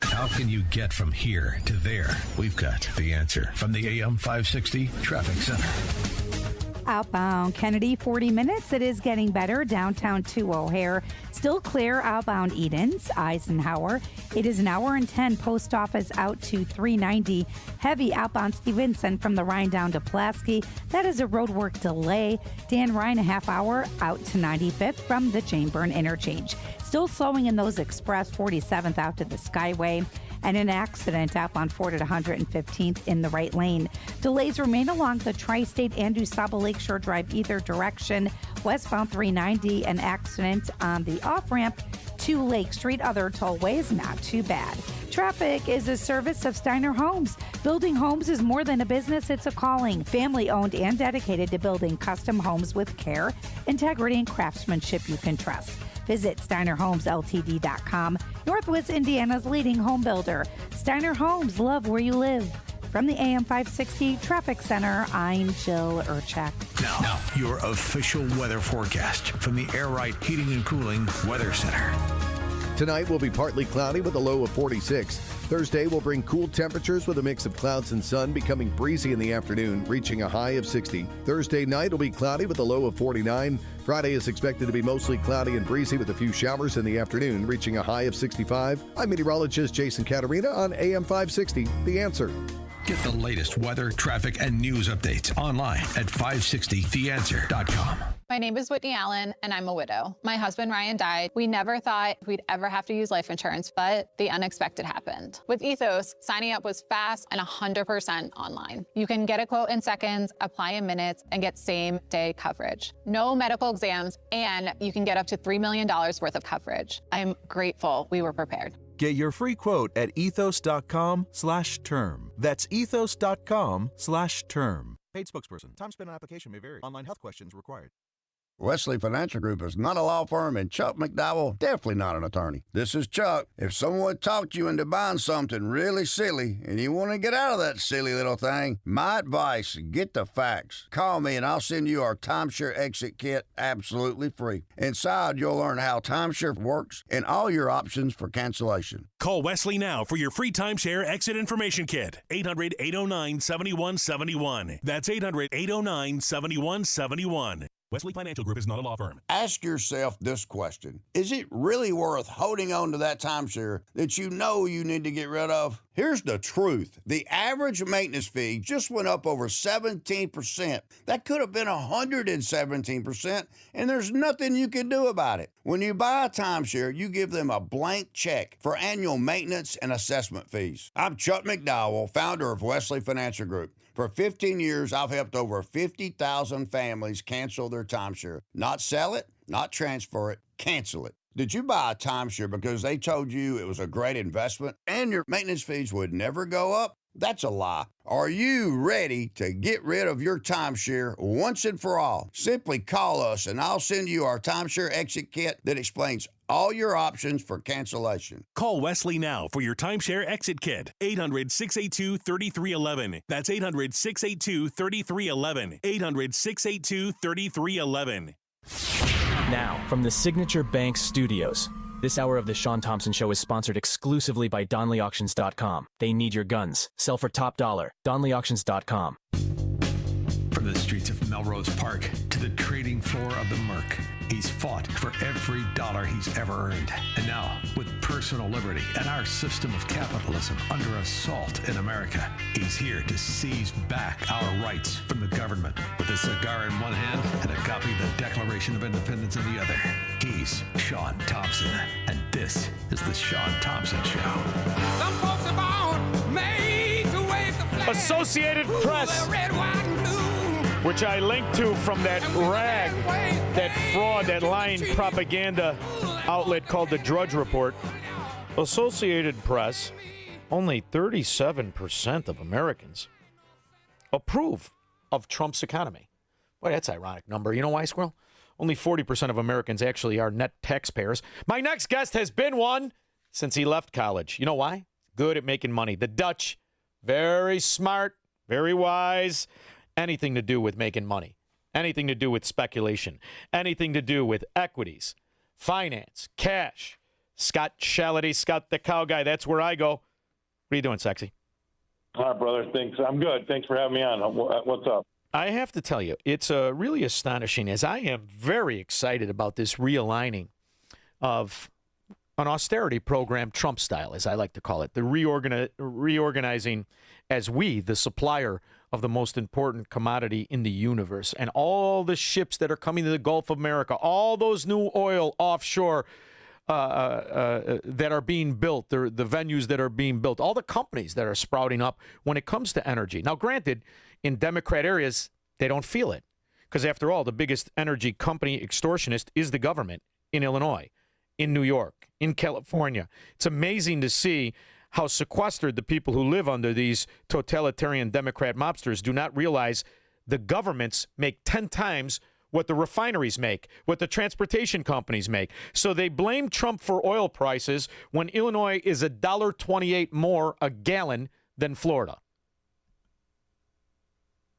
How can you get from here to there? We've got the answer from the AM 560 Traffic Center. Outbound Kennedy, 40 minutes. It is getting better. Downtown to O'Hare. Still clear outbound Edens, Eisenhower. It is an hour and 10. Post office out to 390. Heavy outbound Stevenson from the Rhine down to Pulaski. That is a roadwork delay. Dan Ryan, a half hour out to 95th from the Jane Byrne interchange. Still slowing in those express 47th out to the Skyway. And an accident outbound Ford at 115th in the right lane. Delays remain along the Tri-State and DuSable Lakeshore Drive either direction. Westbound 390, an accident on the off-ramp to Lake Street. Other tollways, not too bad. Traffic is a service of Steiner Homes. Building homes is more than a business, it's a calling. Family-owned and dedicated to building custom homes with care, integrity, and craftsmanship you can trust. Visit SteinerHomesLTD.com, Northwest Indiana's leading home builder. Steiner Homes, love where you live. From the AM 560 Traffic Center, I'm Jill Urchak. Now, your official weather forecast from the Air Right Heating and Cooling Weather Center. Tonight will be partly cloudy with a low of 46. Thursday will bring cool temperatures with a mix of clouds and sun, becoming breezy in the afternoon, reaching a high of 60. Thursday night will be cloudy with a low of 49. Friday is expected to be mostly cloudy and breezy with a few showers in the afternoon, reaching a high of 65. I'm meteorologist Jason Caterina on AM 560, The Answer. Get the latest weather, traffic, and news updates online at 560theanswer.com. My name is Whitney Allen, and I'm a widow. My husband, Ryan, died. We never thought we'd ever have to use life insurance, but the unexpected happened. With Ethos, signing up was fast and 100% online. You can get a quote in seconds, apply in minutes, and get same-day coverage. No medical exams, and you can get up to $3 million worth of coverage. I'm grateful we were prepared. Get your free quote at ethos.com/term. That's ethos.com/term. Paid spokesperson. Time spent on application may vary. Online health questions required. Wesley Financial Group is not a law firm, and Chuck McDowell definitely not an attorney. This is Chuck. If someone talked you into buying something really silly and you want to get out of that silly little thing, my advice, get the facts. Call me and I'll send you our timeshare exit kit absolutely free. Inside, you'll learn how timeshare works and all your options for cancellation. Call Wesley now for your free timeshare exit information kit. 800-809-7171. That's 800-809-7171. Wesley Financial Group is not a law firm. Ask yourself this question. Is it really worth holding on to that timeshare that you know you need to get rid of? Here's the truth. The average maintenance fee just went up over 17%. That could have been 117%, and there's nothing you can do about it. When you buy a timeshare, you give them a blank check for annual maintenance and assessment fees. I'm Chuck McDowell, founder of Wesley Financial Group. For 15 years, I've helped over 50,000 families cancel their timeshare. Not sell it, not transfer it, cancel it. Did you buy a timeshare because they told you it was a great investment and your maintenance fees would never go up? That's a lie. Are you ready to get rid of your timeshare once and for all? Simply call us and I'll send you our timeshare exit kit that explains all your options for cancellation. Call Wesley now for your timeshare exit kit. 800-682-3311. That's 800-682-3311. 800-682-3311. Now, from the Signature Bank Studios. This hour of the Shaun Thompson Show is sponsored exclusively by DonleyAuctions.com. They need your guns. Sell for top dollar. DonleyAuctions.com. From the streets of Melrose Park to the trading floor of the Merc, he's fought for every dollar he's ever earned. And now, with personal liberty and our system of capitalism under assault in America, he's here to seize back our rights from the government. With a cigar in one hand and a copy of the Declaration of Independence in the other, he's Shaun Thompson. And this is the Shaun Thompson Show. Some folks are born made to wave the flag. Associated Press, which I linked to from that rag, that fraud, that lying propaganda outlet called the Drudge Report. Associated Press, only 37% of Americans approve of Trump's economy. Boy, that's an ironic number. You know why, Squirrel? Only 40% of Americans actually are net taxpayers. My next guest has been one since he left college. You know why? Good at making money. The Dutch, very smart, very wise. Anything to do with making money. Anything to do with speculation. Anything to do with equities, finance, cash. Scott Shallady, Scott the Cow Guy. That's where I go. What are you doing, sexy? All right, brother. Thanks. I'm good. Thanks for having me on. What's up? I have to tell you, it's really astonishing, as I am very excited about this realigning of an austerity program, Trump style, as I like to call it, the reorganizing as we, the supplier of the most important commodity in the universe, and all the ships that are coming to the Gulf of America, all those new oil offshore that are being built, the venues that are being built, all the companies that are sprouting up when it comes to energy. Now, granted, in Democrat areas, they don't feel it. Because after all, the biggest energy company extortionist is the government in Illinois, in New York, in California. It's amazing to see how sequestered the people who live under these totalitarian Democrat mobsters do not realize the governments make 10 times what the refineries make, what the transportation companies make. So they blame Trump for oil prices when Illinois is $1.28 more a gallon than Florida.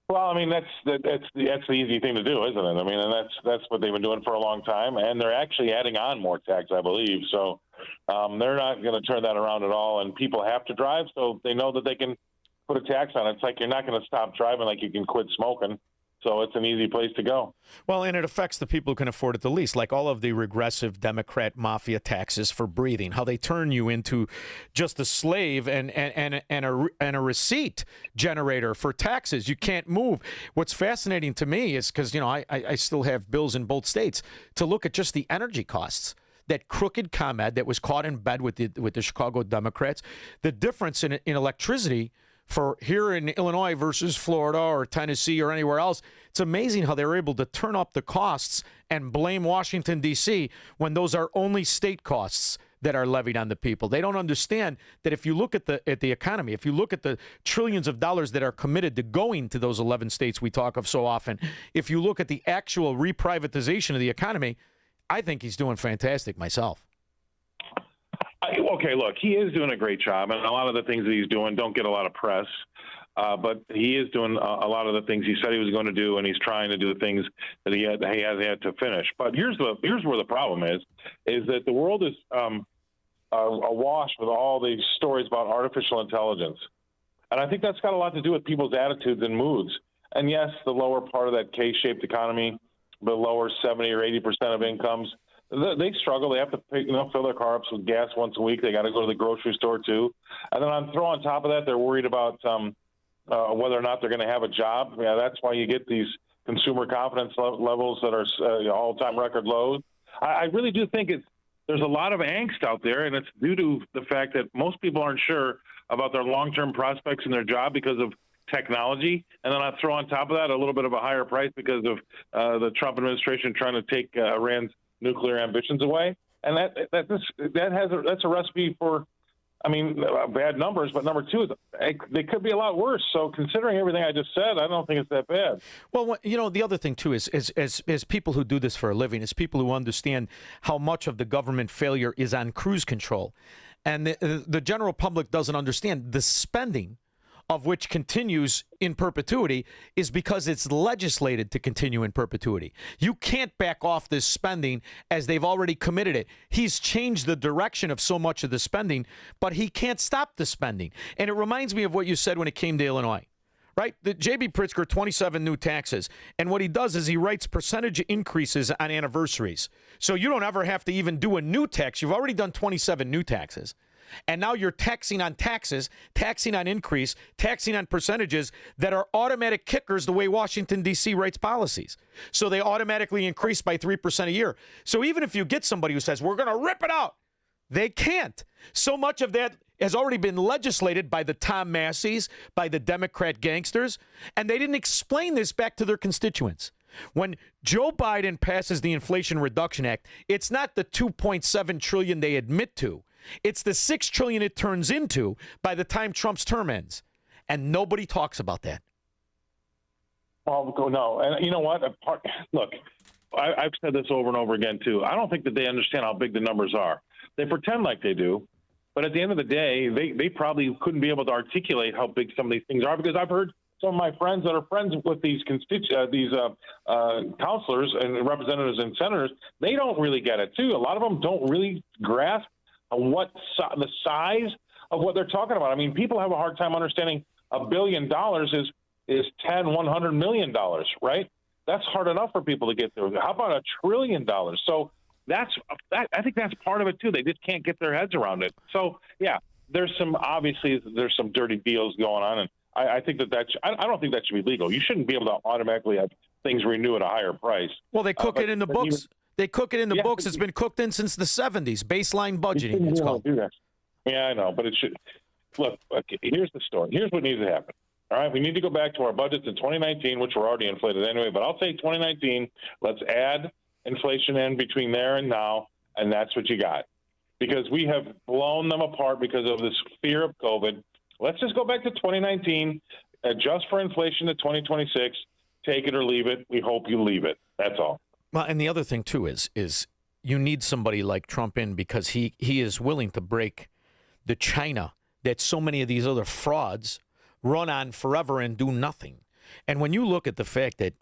Well, I mean, that's the easy thing to do, isn't it? I mean, and that's what they've been doing for a long time, and they're actually adding on more tax, I believe. So they're not going to turn that around at all, and people have to drive, so they know that they can put a tax on it. It's like you're not going to stop driving like you can quit smoking. So it's an easy place to go. Well, and it affects the people who can afford it the least, like all of the regressive Democrat mafia taxes for breathing, how they turn you into just a slave and a receipt generator for taxes. You can't move. What's fascinating to me is because, you know, I still have bills in both states to look at just the energy costs. That crooked ComEd that was caught in bed with the Chicago Democrats, the difference in electricity for here in Illinois versus Florida or Tennessee or anywhere else, it's amazing how they were able to turn up the costs and blame Washington, D.C. when those are only state costs that are levied on the people. They don't understand that if you look at the economy, if you look at the trillions of dollars that are committed to going to those 11 states we talk of so often, if you look at the actual reprivatization of the economy, I think he's doing fantastic myself. Okay, look, he is doing a great job, and a lot of the things that he's doing don't get a lot of press, but he is doing a lot of the things he said he was going to do, and he's trying to do the things that he has had to finish. But here's where the problem is that the world is awash with all these stories about artificial intelligence, and I think that's got a lot to do with people's attitudes and moods. And yes, the lower part of that K-shaped economy, the lower 70 or 80% of incomes, they struggle. They have to fill their car up with gas once a week. They got to go to the grocery store too. And then on top of that, they're worried about whether or not they're going to have a job. Yeah, that's why you get these consumer confidence levels that are all-time record lows. I really do think there's a lot of angst out there, and it's due to the fact that most people aren't sure about their long-term prospects in their job because of technology. And then I throw on top of that a little bit of a higher price because of the Trump administration trying to take Iran's nuclear ambitions away, and that's a recipe for, I mean, bad numbers. But number two is they could be a lot worse. So considering everything I just said, I don't think it's that bad. Well, you know, the other thing too is as people who do this for a living, is people who understand how much of the government failure is on cruise control, and the general public doesn't understand the spending of which continues in perpetuity is because it's legislated to continue in perpetuity. You can't back off this spending as they've already committed it. He's changed the direction of so much of the spending, but he can't stop the spending. And it reminds me of what you said when it came to Illinois, right? The J.B. Pritzker, 27 new taxes. And what he does is he writes percentage increases on anniversaries. So you don't ever have to even do a new tax. You've already done 27 new taxes. And now you're taxing on taxes, taxing on increase, taxing on percentages that are automatic kickers the way Washington, D.C. writes policies. So they automatically increase by 3% a year. So even if you get somebody who says, we're going to rip it out, They can't. So much of that has already been legislated by the Tom Masseys, by the Democrat gangsters, and they didn't explain this back to their constituents. When Joe Biden passes the Inflation Reduction Act, it's not the $2.7 trillion they admit to. It's the $6 trillion it turns into by the time Trump's term ends. And nobody talks about that. Oh, no. And you know what? Look, I've said this over and over again, too. I don't think that they understand how big the numbers are. They pretend like they do. But at the end of the day, they probably couldn't be able to articulate how big some of these things are, because I've heard some of my friends that are friends with these counselors and representatives and senators, they don't really get it, too. A lot of them don't really grasp the size of what they're talking about. I mean, people have a hard time understanding $1 billion is $100 million, right? That's hard enough for people to get through. How about $1 trillion? So I think that's part of it too. They just can't get their heads around it. So yeah, there's some dirty deals going on, and I think I don't think that should be legal. You shouldn't be able to automatically have things renew at a higher price. Well, they cook it in the books. They cook it in the books. It's been cooked in since the 70s. Baseline budgeting, it's called. Yeah, I know, but it should. Look, okay, here's the story. Here's what needs to happen. All right, we need to go back to our budgets in 2019, which were already inflated anyway, but I'll take 2019. Let's add inflation in between there and now, and that's what you got. Because we have blown them apart because of this fear of COVID. Let's just go back to 2019, adjust for inflation to 2026, take it or leave it. We hope you leave it. That's all. Well, and the other thing, too, is you need somebody like Trump in, because he is willing to break the China that so many of these other frauds run on forever and do nothing. And when you look at the fact that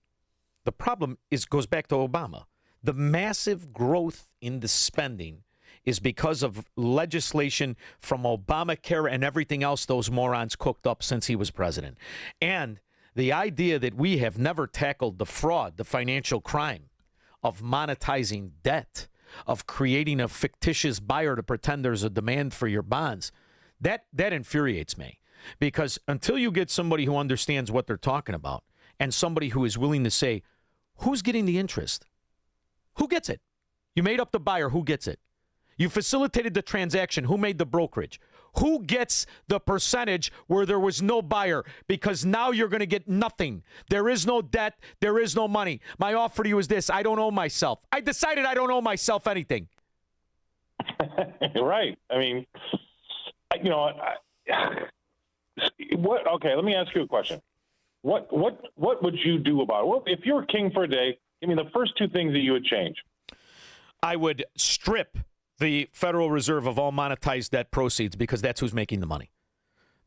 the problem goes back to Obama, the massive growth in the spending is because of legislation from Obamacare and everything else those morons cooked up since he was president. And the idea that we have never tackled the fraud, the financial crime of monetizing debt, of creating a fictitious buyer to pretend there's a demand for your bonds, that infuriates me. Because until you get somebody who understands what they're talking about, and somebody who is willing to say, who's getting the interest? Who gets it? You made up the buyer. Who gets it? You facilitated the transaction. Who made the brokerage? Who gets the percentage where there was no buyer? Because now you're going to get nothing. There is no debt. There is no money. My offer to you is this. I don't owe myself. I decided I don't owe myself anything. Right. I mean, you know, what? Okay, let me ask you a question. What would you do about it? Well, if you were king for a day, give me the first two things that you would change. I would strip the Federal Reserve of all monetized debt proceeds, because that's who's making the money.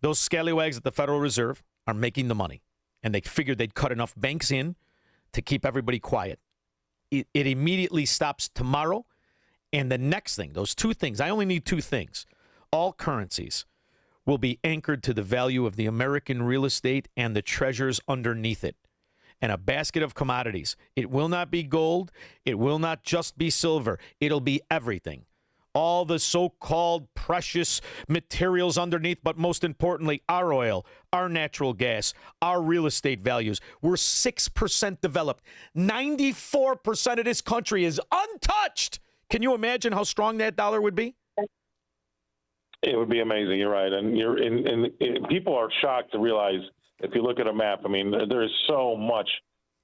Those scallywags at the Federal Reserve are making the money, and they figured they'd cut enough banks in to keep everybody quiet. It immediately stops tomorrow. And the next thing, those two things, I only need two things. All currencies will be anchored to the value of the American real estate and the treasures underneath it. And a basket of commodities. It will not be gold. It will not just be silver. It'll be everything. All the so-called precious materials underneath, but most importantly, our oil, our natural gas, our real estate values. We're 6% developed. 94% of this country is untouched. Can you imagine how strong that dollar would be? It would be amazing. You're right. And people are shocked to realize, if you look at a map, I mean, there is so much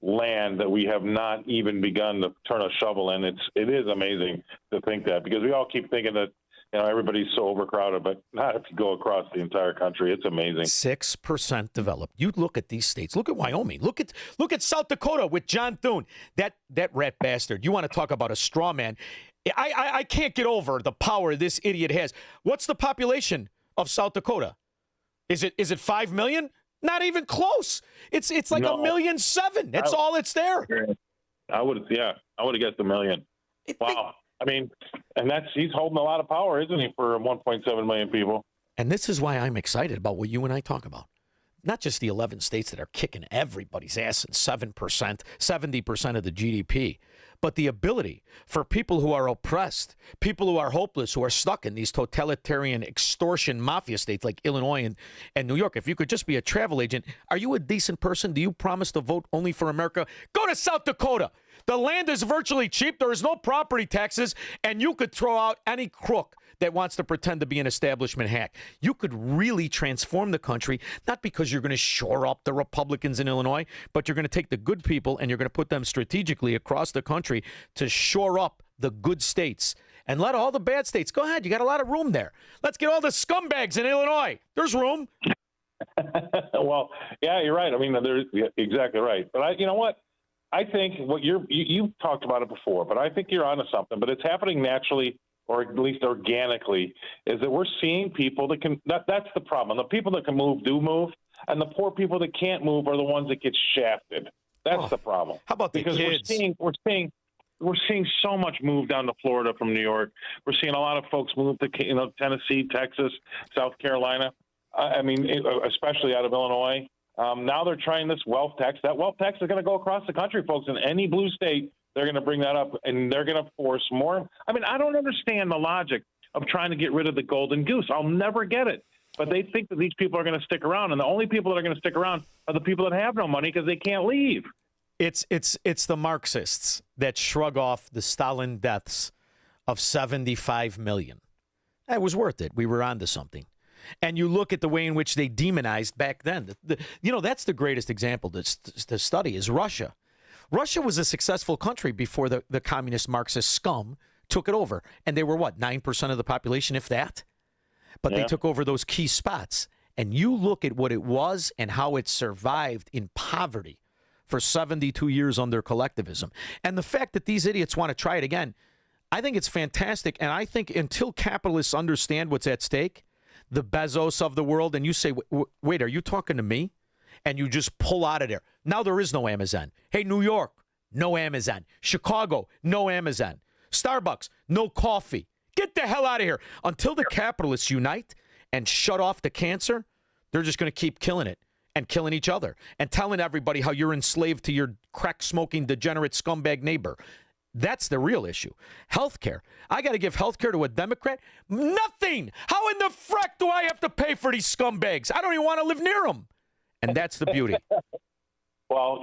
land that we have not even begun to turn a shovel in. It is amazing to think that, because we all keep thinking that, you know, everybody's so overcrowded, but not if you go across the entire country. It's amazing. 6% developed. You look at these states. Look at Wyoming. Look at South Dakota with John Thune. That rat bastard. You want to talk about a straw man? I can't get over the power this idiot has. What's the population of South Dakota? Is it 5 million? Not even close. It's like 1.7 million. That's all it's there. I would have guessed 1 million. Wow. I mean, and he's holding a lot of power, isn't he, for 1.7 million people? And this is why I'm excited about what you and I talk about. Not just the 11 states that are kicking everybody's ass in 7%, 70% of the GDP, but the ability for people who are oppressed, people who are hopeless, who are stuck in these totalitarian extortion mafia states like Illinois and New York. If you could just be a travel agent, are you a decent person? Do you promise to vote only for America? Go to South Dakota. The land is virtually cheap. There is no property taxes, and you could throw out any crook that wants to pretend to be an establishment hack. You could really transform the country, not because you're going to shore up the Republicans in Illinois, but you're going to take the good people and you're going to put them strategically across the country to shore up the good states and let all the bad states go ahead. You got a lot of room there. Let's get all the scumbags in Illinois. There's room. Well, yeah, you're right. I mean, you're exactly right. But you know what? I think what you've talked about it before, but I think you're onto something. But it's happening naturally, or at least organically, is that we're seeing people that can. That's the problem. The people that can move do move, and the poor people that can't move are the ones that get shafted. That's the problem. How about the kids? We're seeing so much move down to Florida from New York. We're seeing a lot of folks move to Tennessee, Texas, South Carolina. I mean, especially out of Illinois. Now they're trying this wealth tax. That wealth tax is going to go across the country, folks. In any blue state, they're going to bring that up, and they're going to force more. I mean, I don't understand the logic of trying to get rid of the golden goose. I'll never get it. But they think that these people are going to stick around, and the only people that are going to stick around are the people that have no money because they can't leave. It's the Marxists that shrug off the Stalin deaths of 75 million. It was worth it. We were onto something. And you look at the way in which they demonized back then. That's the greatest example to study is Russia. Russia was a successful country before the communist Marxist scum took it over. And they were, 9% of the population, if that? But they took over those key spots. And you look at what it was and how it survived in poverty for 72 years under collectivism. And the fact that these idiots want to try it again, I think it's fantastic. And I think until capitalists understand what's at stake, the Bezos of the world, and you say, wait, are you talking to me? And you just pull out of there. Now there is no Amazon. Hey, New York, no Amazon. Chicago, no Amazon. Starbucks, no coffee. Get the hell out of here. Until the capitalists unite and shut off the cancer, they're just going to keep killing it and killing each other and telling everybody how you're enslaved to your crack-smoking, degenerate scumbag neighbor. That's the real issue. Healthcare. I got to give healthcare to a Democrat? Nothing. How in the frack do I have to pay for these scumbags? I don't even want to live near them. And that's the beauty. Well,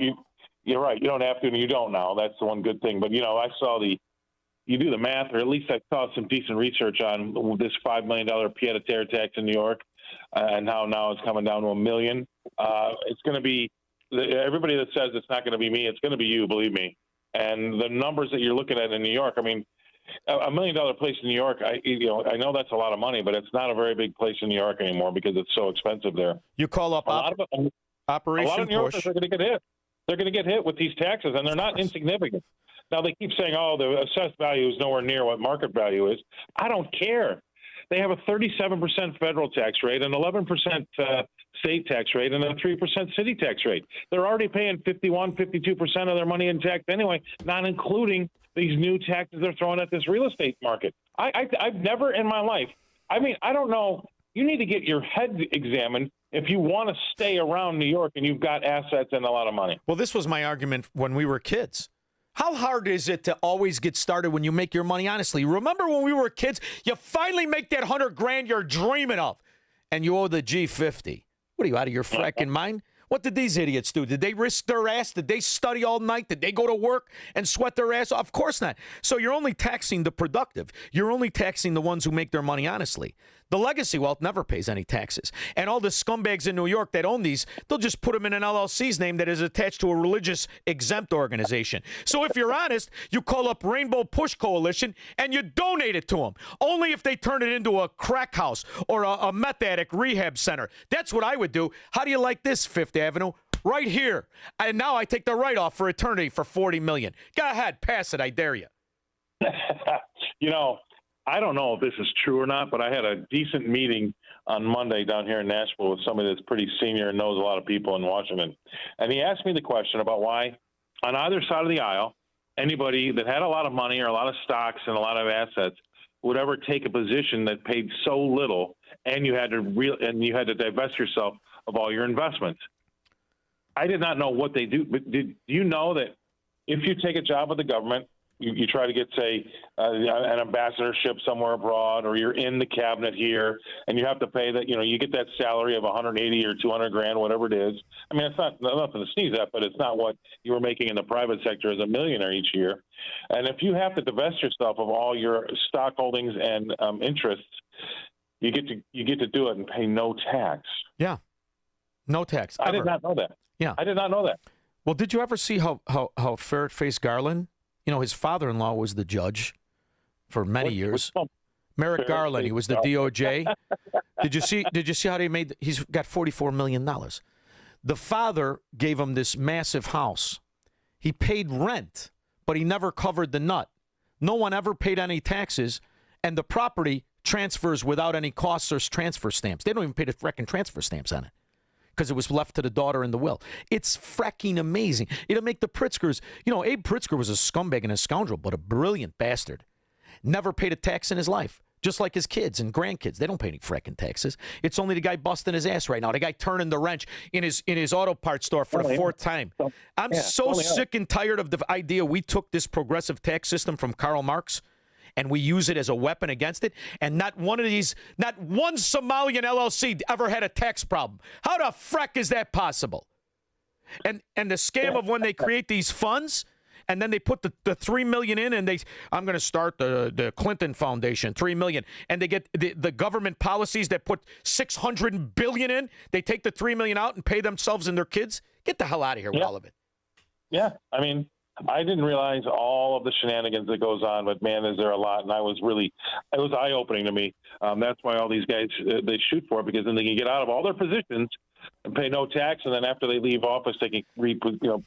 you're right. You don't have to, and you don't now. That's the one good thing. But, I saw you do the math, or at least I saw some decent research on this $5 million pied-à-terre tax in New York and how now it's coming down to $1 million. It's going to be everybody that says it's not going to be me, it's going to be you, believe me. And the numbers that you're looking at in New York, I mean, $1 million place in New York, I know that's a lot of money, but it's not a very big place in New York anymore because it's so expensive there. You call up Operation a lot of New Yorkers are going to get hit. They're going to get hit with these taxes, and they're not insignificant. Now, they keep saying, the assessed value is nowhere near what market value is. I don't care. They have a 37% federal tax rate, an 11% state tax rate, and a 3% city tax rate. They're already paying 52% of their money in tax anyway, not including these new taxes they're throwing at this real estate market. I've never in my life, I don't know, you need to get your head examined if you want to stay around New York and you've got assets and a lot of money. Well, this was my argument when we were kids. How hard is it to always get started when you make your money honestly? Remember when we were kids, you finally make that $100,000 you're dreaming of, and you owe the G50. What are you, out of your fracking mind? What did these idiots do? Did they risk their ass? Did they study all night? Did they go to work and sweat their ass off? Of course not. So you're only taxing the productive. You're only taxing the ones who make their money honestly. The legacy wealth never pays any taxes. And all the scumbags in New York that own these, they'll just put them in an LLC's name that is attached to a religious exempt organization. So if you're honest, you call up Rainbow Push Coalition and you donate it to them. Only if they turn it into a crack house or a meth addict rehab center. That's what I would do. How do you like this, Fifth Avenue? Right here. And now I take the write-off for eternity for $40 million. Go ahead, pass it. I dare you. I don't know if this is true or not, but I had a decent meeting on Monday down here in Nashville with somebody that's pretty senior and knows a lot of people in Washington. And he asked me the question about why, on either side of the aisle, anybody that had a lot of money or a lot of stocks and a lot of assets would ever take a position that paid so little, and you had to divest yourself of all your investments. I did not know what they do, but did you know that if you take a job with the government you try to get, say, an ambassadorship somewhere abroad, or you're in the cabinet here, and you have to pay that. You get that salary of 180 or 200 grand, whatever it is. I mean, it's not nothing to sneeze at, but it's not what you were making in the private sector as a millionaire each year. And if you have to divest yourself of all your stock holdings and interests, you get to do it and pay no tax. Yeah, no tax. Ever. I did not know that. Yeah, I did not know that. Well, did you ever see how ferret-faced Garland? His father-in-law was the judge for many years. Merrick Garland, he was the DOJ. Did you see how he's got $44 million. The father gave him this massive house. He paid rent, but he never covered the nut. No one ever paid any taxes, and the property transfers without any costs or transfer stamps. They don't even pay the frickin' transfer stamps on it because it was left to the daughter in the will. It's fracking amazing. It'll make the Pritzkers, Abe Pritzker was a scumbag and a scoundrel, but a brilliant bastard. Never paid a tax in his life. Just like his kids and grandkids. They don't pay any frickin' taxes. It's only the guy busting his ass right now. The guy turning the wrench in his auto parts store for the fourth time. I'm so sick and tired of the idea we took this progressive tax system from Karl Marx and we use it as a weapon against it. And not one Somalian LLC ever had a tax problem. How the frack is that possible? And the scam of when they create these funds, and then they put the $3 million in, and I'm going to start the Clinton Foundation, $3 million, and they get the government policies that put $600 billion in. They take the $3 million out and pay themselves and their kids. Get the hell out of here with all of it. Yeah, I mean, I didn't realize all of the shenanigans that goes on, but man, is there a lot. And it was eye-opening to me. That's why all these guys, they shoot for it, because then they can get out of all their positions and pay no tax, and then after they leave office, they can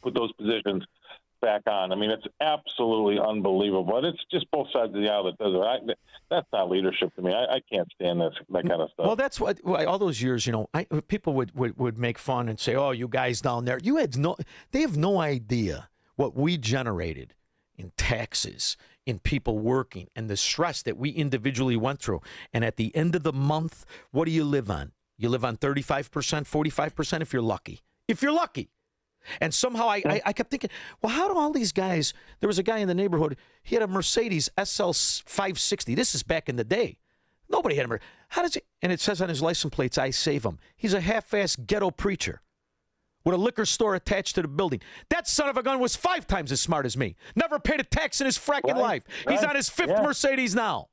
put those positions back on. I mean, it's absolutely unbelievable. And it's just both sides of the aisle that does it. That's not leadership to me. I can't stand that kind of stuff. Well, that's what all those years, people would make fun and say, "Oh, you guys down there, they have no idea what we generated in taxes, in people working, and the stress that we individually went through. And at the end of the month, what do you live on? You live on 35%, 45% if you're lucky. If you're lucky." And somehow I kept thinking, well, how do all these guys, there was a guy in the neighborhood, he had a Mercedes SL 560. This is back in the day. Nobody had a Mercedes. How does he, and it says on his license plates, I save him. He's a half-assed ghetto preacher with a liquor store attached to the building. That son of a gun was 5 times as smart as me. Never paid a tax in his fracking life. He's on his 5th Mercedes now.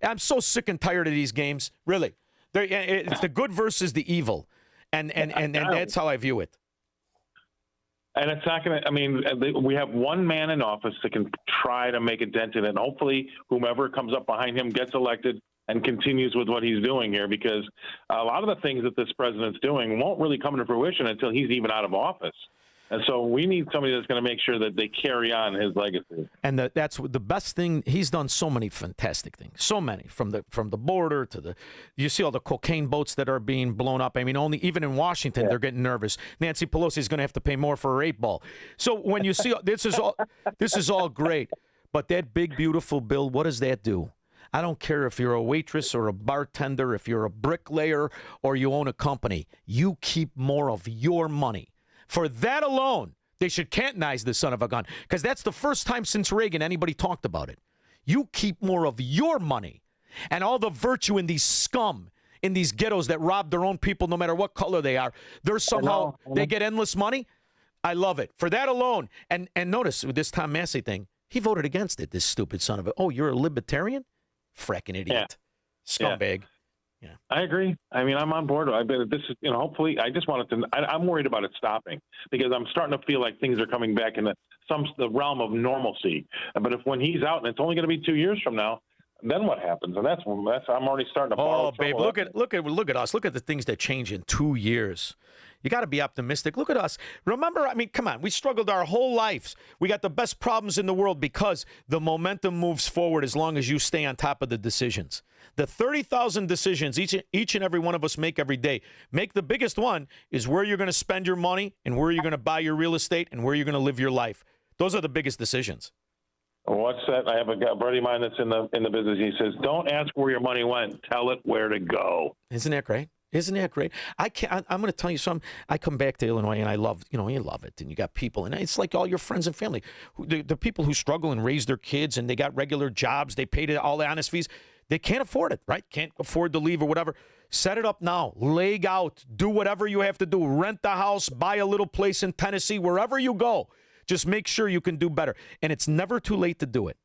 I'm so sick and tired of these games, really. It's the good versus the evil, and that's how I view it. And it's not going to, I mean, we have one man in office that can try to make a dent in it. And hopefully whomever comes up behind him gets elected and continues with what he's doing here, because a lot of the things that this president's doing won't really come to fruition until he's even out of office. And so we need somebody that's going to make sure that they carry on his legacy. And that's the best thing. He's done so many fantastic things, so many, from the border to you see all the cocaine boats that are being blown up. I mean, even in Washington, they're getting nervous. Nancy Pelosi is going to have to pay more for her 8-ball. So when you see this is all great, but that big beautiful bill, what does that do? I don't care if you're a waitress or a bartender, if you're a bricklayer or you own a company. You keep more of your money. For that alone, they should cantonize the son of a gun, because that's the first time since Reagan anybody talked about it. You keep more of your money, and all the virtue in these scum, in these ghettos that rob their own people no matter what color they are, they're somehow, they get endless money. I love it. For that alone, and notice with this Tom Massey thing, he voted against it, this stupid son of a, oh, you're a libertarian? Fracking idiot. Scumbag. Yeah. Yeah, I agree. I mean, I'm on board. I bet this is, hopefully, I just want it to. I'm worried about it stopping, because I'm starting to feel like things are coming back in the realm of normalcy. But if when he's out, and it's only going to be 2 years from now, then what happens? And that's I'm already starting to. Oh, babe, look at us. Look at the things that change in 2 years. You got to be optimistic. Look at us. Remember, I mean, come on. We struggled our whole lives. We got the best problems in the world because the momentum moves forward as long as you stay on top of the decisions. The 30,000 decisions each and every one of us make every day. Make the biggest one is where you're going to spend your money and where you're going to buy your real estate and where you're going to live your life. Those are the biggest decisions. What's that? I have a buddy of mine that's in the business. He says, "Don't ask where your money went. Tell it where to go." Isn't that great? Isn't that great? I'm going to tell you something. I come back to Illinois, and I love, you love it. And you got people, and it's like all your friends and family. The people who struggle and raise their kids, and they got regular jobs. They paid all the honest fees. They can't afford it, right? Can't afford to leave or whatever. Set it up now. Leg out. Do whatever you have to do. Rent the house. Buy a little place in Tennessee. Wherever you go, just make sure you can do better. And it's never too late to do it.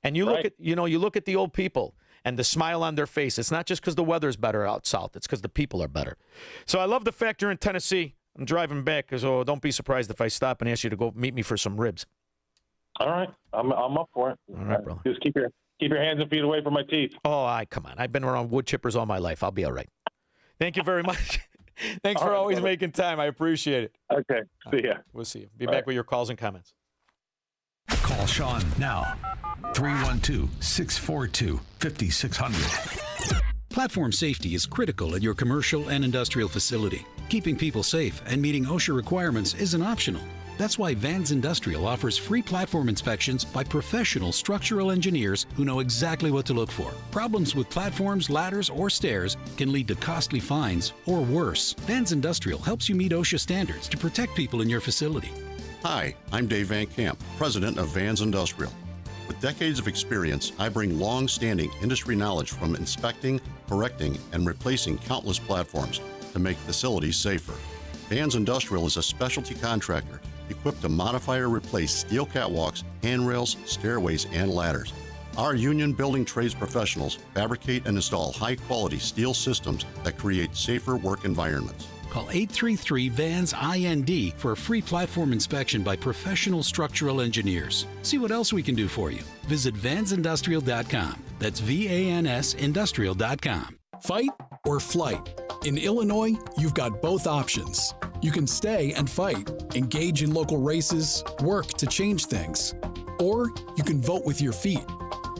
And you look at, you look at the old people and the smile on their face. It's not just because the weather's better out south. It's because the people are better. So I love the fact you're in Tennessee. I'm driving back, so don't be surprised if I stop and ask you to go meet me for some ribs. All right. I'm up for it. All right, brother. Just keep your hands and feet away from my teeth. Oh, come on. I've been around wood chippers all my life. I'll be all right. Thank you very much. Thanks for always making time. I appreciate it. Okay. See ya. We'll see you. Be back with your calls and comments. Call Shaun now. 312-642-5600. Platform safety is critical at your commercial and industrial facility. Keeping people safe and meeting OSHA requirements isn't optional. That's why Vans Industrial offers free platform inspections by professional structural engineers who know exactly what to look for. Problems with platforms, ladders, or stairs can lead to costly fines or worse. Vans Industrial helps you meet OSHA standards to protect people in your facility. Hi, I'm Dave Van Camp, president of Vans Industrial. With decades of experience, I bring long-standing industry knowledge from inspecting, correcting, and replacing countless platforms to make facilities safer. Vans Industrial is a specialty contractor equipped to modify or replace steel catwalks, handrails, stairways, and ladders. Our union building trades professionals fabricate and install high-quality steel systems that create safer work environments. Call 833-VANS-IND for a free platform inspection by professional structural engineers. See what else we can do for you. Visit vansindustrial.com. That's VANS industrial.com. Fight or flight? In Illinois, you've got both options. You can stay and fight, engage in local races, work to change things. Or you can vote with your feet.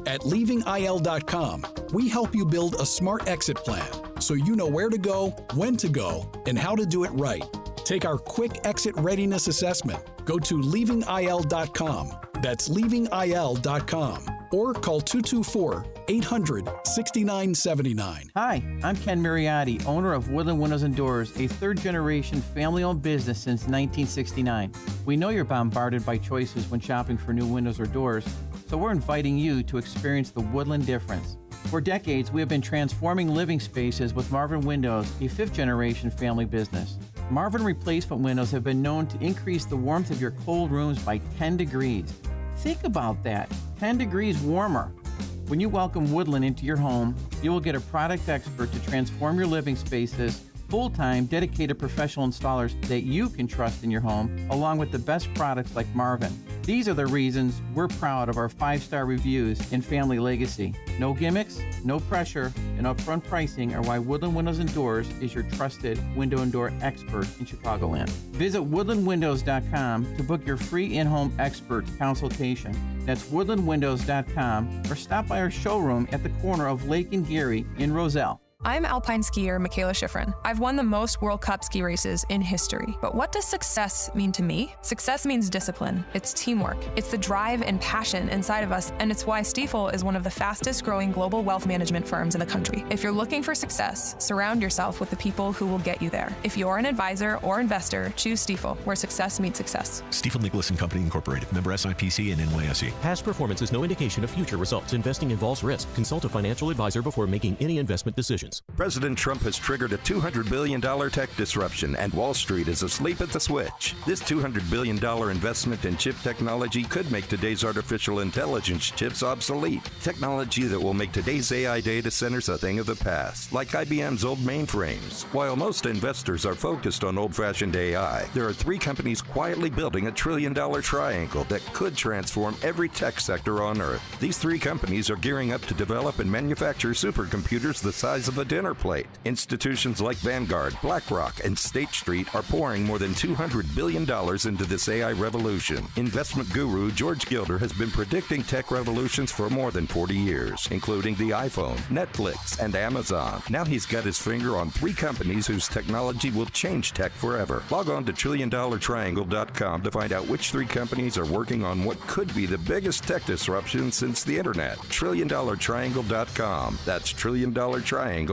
At leavingil.com, we help you build a smart exit plan so you know where to go, when to go, and how to do it right. Take our quick exit readiness assessment. Go to leavingil.com. That's leavingil.com. Or call 224-800-6979. Hi, I'm Ken Mariotti, owner of Woodland Windows and Doors, a third-generation family-owned business since 1969. We know you're bombarded by choices when shopping for new windows or doors, so we're inviting you to experience the Woodland difference. For decades, we have been transforming living spaces with Marvin Windows, a fifth-generation family business. Marvin replacement windows have been known to increase the warmth of your cold rooms by 10 degrees. Think about that, 10 degrees warmer. When you welcome Woodland into your home, you will get a product expert to transform your living spaces, full-time, dedicated professional installers that you can trust in your home, along with the best products like Marvin. These are the reasons we're proud of our 5-star reviews and family legacy. No gimmicks, no pressure, and upfront pricing are why Woodland Windows and Doors is your trusted window and door expert in Chicagoland. Visit woodlandwindows.com to book your free in-home expert consultation. That's woodlandwindows.com, or stop by our showroom at the corner of Lake and Geary in Roselle. I'm alpine skier Michaela Schifrin. I've won the most World Cup ski races in history. But what does success mean to me? Success means discipline. It's teamwork. It's the drive and passion inside of us, and it's why Stifel is one of the fastest growing global wealth management firms in the country. If you're looking for success, surround yourself with the people who will get you there. If you're an advisor or investor, choose Stifel, where success meets success. Stifel Nicholas & Company Incorporated, member SIPC and NYSE. Past performance is no indication of future results. Investing involves risk. Consult a financial advisor before making any investment decisions. President Trump has triggered a $200 billion tech disruption, and Wall Street is asleep at the switch. This $200 billion investment in chip technology could make today's artificial intelligence chips obsolete. Technology that will make today's AI data centers a thing of the past, like IBM's old mainframes. While most investors are focused on old-fashioned AI, there are 3 companies quietly building a $1 trillion triangle that could transform every tech sector on Earth. These 3 companies are gearing up to develop and manufacture supercomputers the size of a dinner plate. Institutions like Vanguard, BlackRock, and State Street are pouring more than $200 billion into this AI revolution. Investment guru George Gilder has been predicting tech revolutions for more than 40 years, including the iPhone, Netflix, and Amazon. Now he's got his finger on 3 companies whose technology will change tech forever. Log on to $1,000,000,triangle.com to find out which 3 companies are working on what could be the biggest tech disruption since the internet. $1,000,000,triangle.com. That's $1,000,000,triangle.com.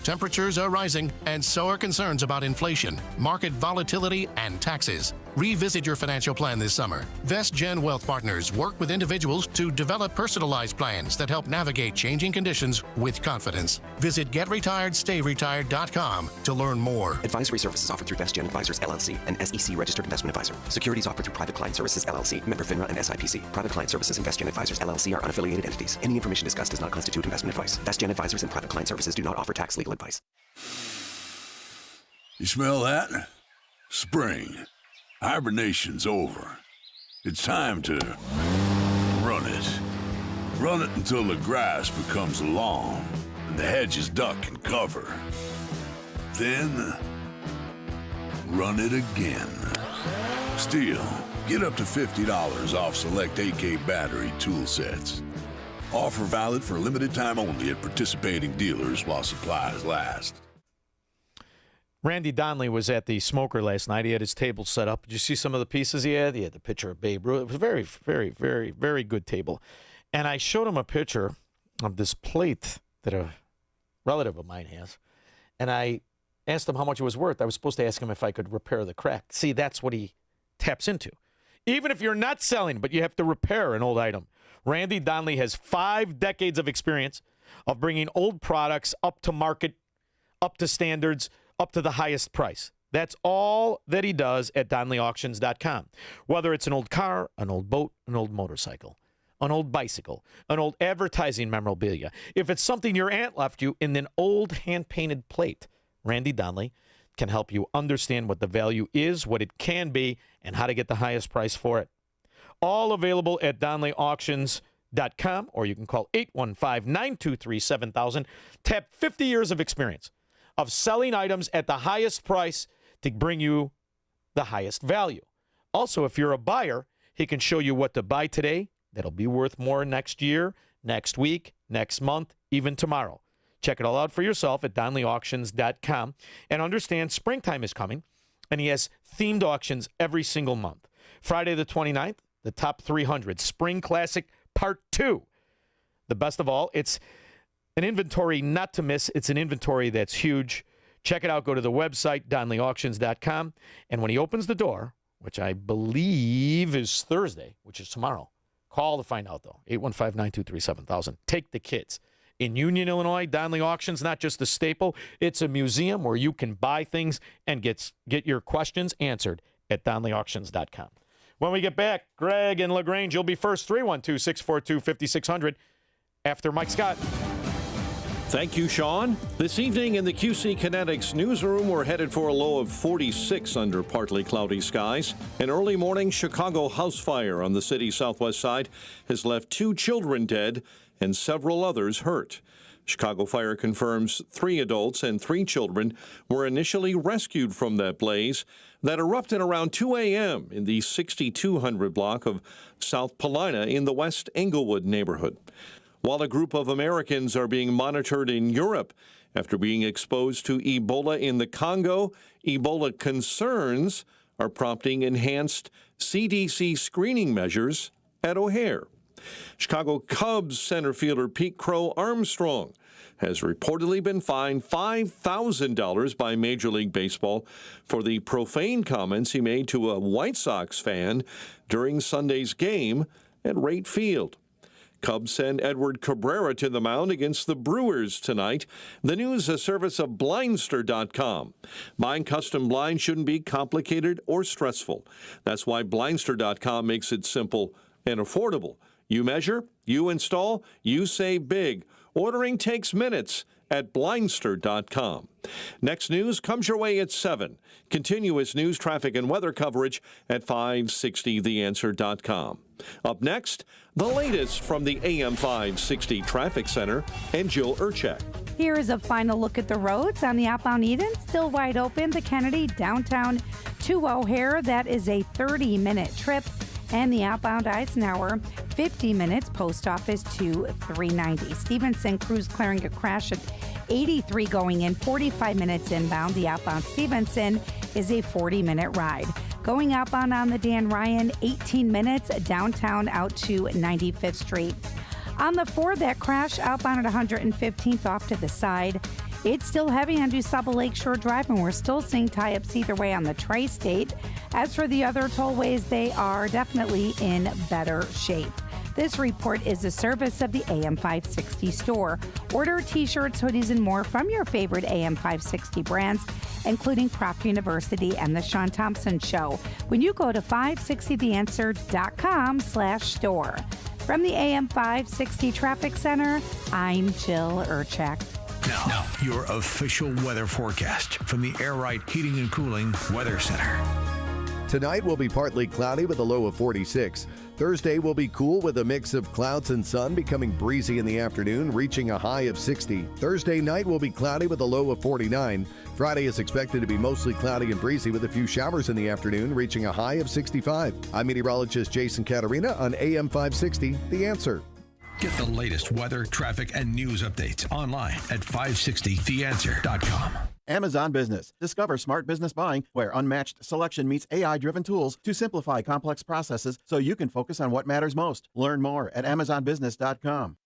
Temperatures are rising, and so are concerns about inflation, market volatility, and taxes. Revisit your financial plan this summer. VestGen Wealth Partners work with individuals to develop personalized plans that help navigate changing conditions with confidence. Visit GetRetiredStayRetired.com to learn more. Advisory services offered through VestGen Advisors, LLC, an SEC registered investment advisor. Securities offered through Private Client Services, LLC, member FINRA and SIPC. Private Client Services and VestGen Advisors, LLC are unaffiliated entities. Any information discussed does not constitute investment advice. VestGen Advisors and Private Client Services do not offer tax legal advice. You smell that? Spring. Hibernation's over. It's time to run it. Run it until the grass becomes long and the hedges duck and cover. Then, run it again. Still, get up to $50 off select AK battery tool sets. Offer valid for a limited time only at participating dealers while supplies last. Randy Donnelly was at the Smoker last night. He had his table set up. Did you see some of the pieces he had? He had the picture of Babe Ruth. It was a very, very, very, very good table. And I showed him a picture of this plate that a relative of mine has. And I asked him how much it was worth. I was supposed to ask him if I could repair the crack. See, that's what he taps into. Even if you're not selling, but you have to repair an old item. Randy Donnelly has 5 decades of experience of bringing old products up to market, up to standards, up to the highest price. That's all that he does at DonnellyAuctions.com. Whether it's an old car, an old boat, an old motorcycle, an old bicycle, an old advertising memorabilia. If it's something your aunt left you in an old hand-painted plate, Randy Donnelly can help you understand what the value is, what it can be, and how to get the highest price for it. All available at DonnellyAuctions.com, or you can call 815-923-7000. Tap 50 years of experience of selling items at the highest price to bring you the highest value. Also, if you're a buyer, he can show you what to buy today that'll be worth more next year, next week, next month, even tomorrow. Check it all out for yourself at DonnellyAuctions.com and understand springtime is coming, and he has themed auctions every single month. Friday the 29th, the top 300, Spring Classic Part 2. The best of all, it's an inventory not to miss. It's an inventory that's huge. Check it out. Go to the website, DonnellyAuctions.com. And when he opens the door, which I believe is Thursday, which is tomorrow, call to find out, though. 815-923-7000. Take the kids. In Union, Illinois, Donnelly Auctions, not just a staple. It's a museum where you can buy things and get your questions answered at DonnellyAuctions.com. When we get back, Greg and LaGrange, you'll be first. 312-642-5600 after Mike Scott. Thank you, Shaun. This evening in the QC Kinetics newsroom, we're headed for a low of 46 under partly cloudy skies. An early morning Chicago house fire on the city's southwest side has left 2 children dead and several others hurt. Chicago Fire confirms 3 adults and 3 children were initially rescued from that blaze that erupted around 2 a.m. in the 6200 block of South Paulina in the West Englewood neighborhood. While a group of Americans are being monitored in Europe after being exposed to Ebola in the Congo, Ebola concerns are prompting enhanced CDC screening measures at O'Hare. Chicago Cubs center fielder Pete Crow Armstrong has reportedly been fined $5,000 by Major League Baseball for the profane comments he made to a White Sox fan during Sunday's game at Rate Field. Cubs send Edward Cabrera to the mound against the Brewers tonight. The news a service of Blindster.com. Buying custom blinds shouldn't be complicated or stressful. That's why Blindster.com makes it simple and affordable. You measure, you install, you save big. Ordering takes minutes at Blindster.com. Next news comes your way at 7. Continuous news, traffic, and weather coverage at 560theanswer.com. Up next, the latest from the AM 560 Traffic Center and Jill Urchak. Here is a final look at the roads on the outbound Eden. Still wide open. The Kennedy downtown to O'Hare. That is a 30-minute trip. And the outbound Eisenhower, 50 minutes, post office to 390. Stevenson Cruz clearing a crash at 83 going in, 45 minutes inbound. The outbound Stevenson is a 40-minute ride. Going outbound on the Dan Ryan, 18 minutes, downtown out to 95th Street. On the 4, that crash outbound at 115th off to the side. It's still heavy on DuSable Lakeshore Drive, and we're still seeing tie-ups either way on the Tri-State. As for the other tollways, they are definitely in better shape. This report is a service of the AM 560 store. Order t-shirts, hoodies, and more from your favorite AM 560 brands, including Craft University and The Shaun Thompson Show, when you go to 560theanswer.com/store. From the AM 560 Traffic Center, I'm Jill Urchak. Now, your official weather forecast from the Air Right Heating and Cooling Weather Center. Tonight will be partly cloudy with a low of 46. Thursday will be cool with a mix of clouds and sun, becoming breezy in the afternoon, reaching a high of 60. Thursday night will be cloudy with a low of 49. Friday is expected to be mostly cloudy and breezy with a few showers in the afternoon, reaching a high of 65. I'm meteorologist Jason Caterina on AM 560, The Answer. Get the latest weather, traffic, and news updates online at 560theanswer.com. Amazon Business. Discover smart business buying where unmatched selection meets AI-driven tools to simplify complex processes so you can focus on what matters most. Learn more at amazonbusiness.com.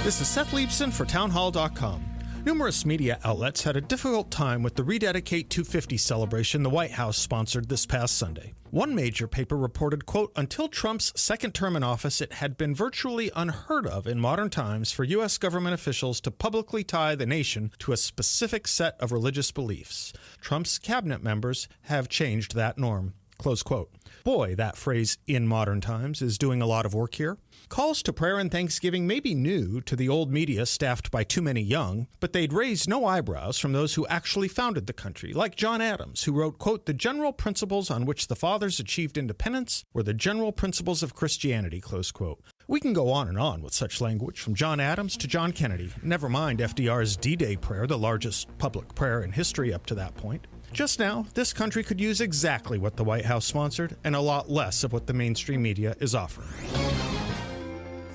This is Seth Leibson for townhall.com. Numerous media outlets had a difficult time with the Rededicate 250 celebration the White House sponsored this past Sunday. One major paper reported, quote, until Trump's second term in office, it had been virtually unheard of in modern times for U.S. government officials to publicly tie the nation to a specific set of religious beliefs. Trump's cabinet members have changed that norm, close quote. Boy, that phrase, in modern times, is doing a lot of work here. Calls to prayer and thanksgiving may be new to the old media staffed by too many young, but they'd raise no eyebrows from those who actually founded the country, like John Adams, who wrote, quote, the general principles on which the fathers achieved independence were the general principles of Christianity, close quote. We can go on with such language from John Adams to John Kennedy, never mind FDR's D-Day prayer, the largest public prayer in history up to that point. Just now, this country could use exactly what the White House sponsored and a lot less of what the mainstream media is offering.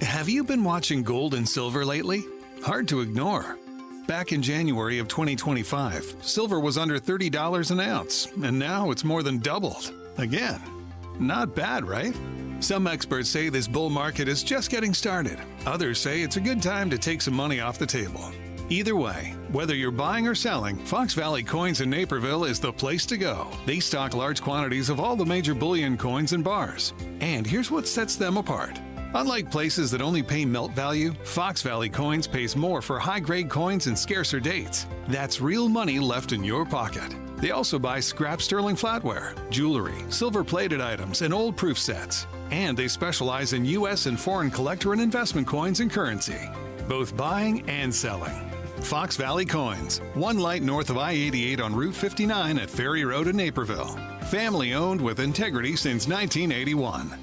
Have you been watching gold and silver lately? Hard to ignore. Back in January of 2025, silver was under $30 an ounce, and now it's more than doubled. Again, not bad, right? Some experts say this bull market is just getting started. Others say it's a good time to take some money off the table. Either way, whether you're buying or selling, Fox Valley Coins in Naperville is the place to go. They stock large quantities of all the major bullion coins and bars. And here's what sets them apart. Unlike places that only pay melt value, Fox Valley Coins pays more for high-grade coins and scarcer dates. That's real money left in your pocket. They also buy scrap sterling flatware, jewelry, silver-plated items, and old proof sets. And they specialize in U.S. and foreign collector and investment coins and currency, both buying and selling. Fox Valley Coins, one light north of I-88 on Route 59 at Ferry Road in Naperville. Family owned with integrity since 1981.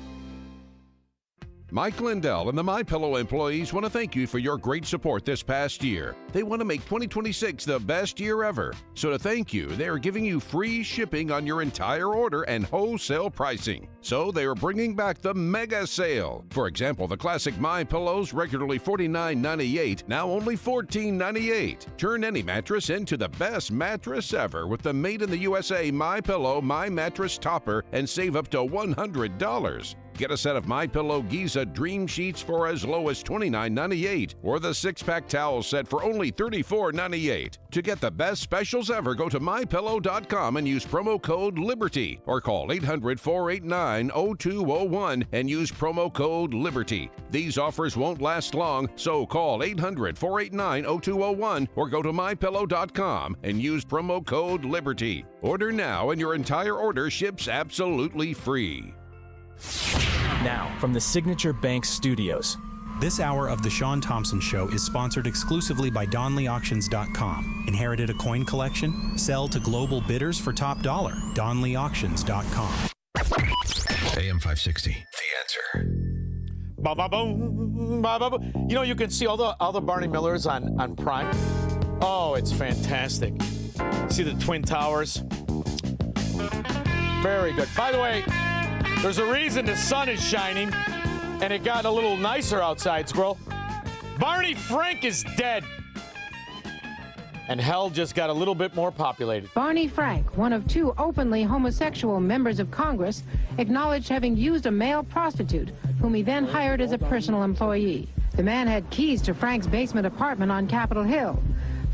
Mike Lindell and the MyPillow employees want to thank you for your great support this past year. They want to make 2026 the best year ever. So to thank you, they are giving you free shipping on your entire order and wholesale pricing. So they are bringing back the mega sale. For example, the classic MyPillows, regularly $49.98, now only $14.98. Turn any mattress into the best mattress ever with the Made in the USA MyPillow My Mattress Topper and save up to $100. Get a set of MyPillow Giza Dream Sheets for as low as $29.98 or the 6-pack towel set for only $34.98. To get the best specials ever, go to MyPillow.com and use promo code LIBERTY or call 800-489-0201 and use promo code LIBERTY. These offers won't last long, so call 800-489-0201 or go to MyPillow.com and use promo code LIBERTY. Order now and your entire order ships absolutely free. Now, from the Signature Bank Studios. This hour of The Shaun Thompson Show is sponsored exclusively by DonleyAuctions.com. Inherited a coin collection? Sell to global bidders for top dollar. DonleyAuctions.com. AM 560, The Answer. Ba-ba-boom, ba-ba-boom. You know, you can see all the Barney Millers on Prime. Oh, it's fantastic. See the Twin Towers? Very good. By the way, there's a reason the sun is shining, and it got a little nicer outside, Squirrel. Barney Frank is dead. And hell just got a little bit more populated. Barney Frank, one of 2 openly homosexual members of Congress, acknowledged having used a male prostitute, whom he then hired as a personal employee. The man had keys to Frank's basement apartment on Capitol Hill.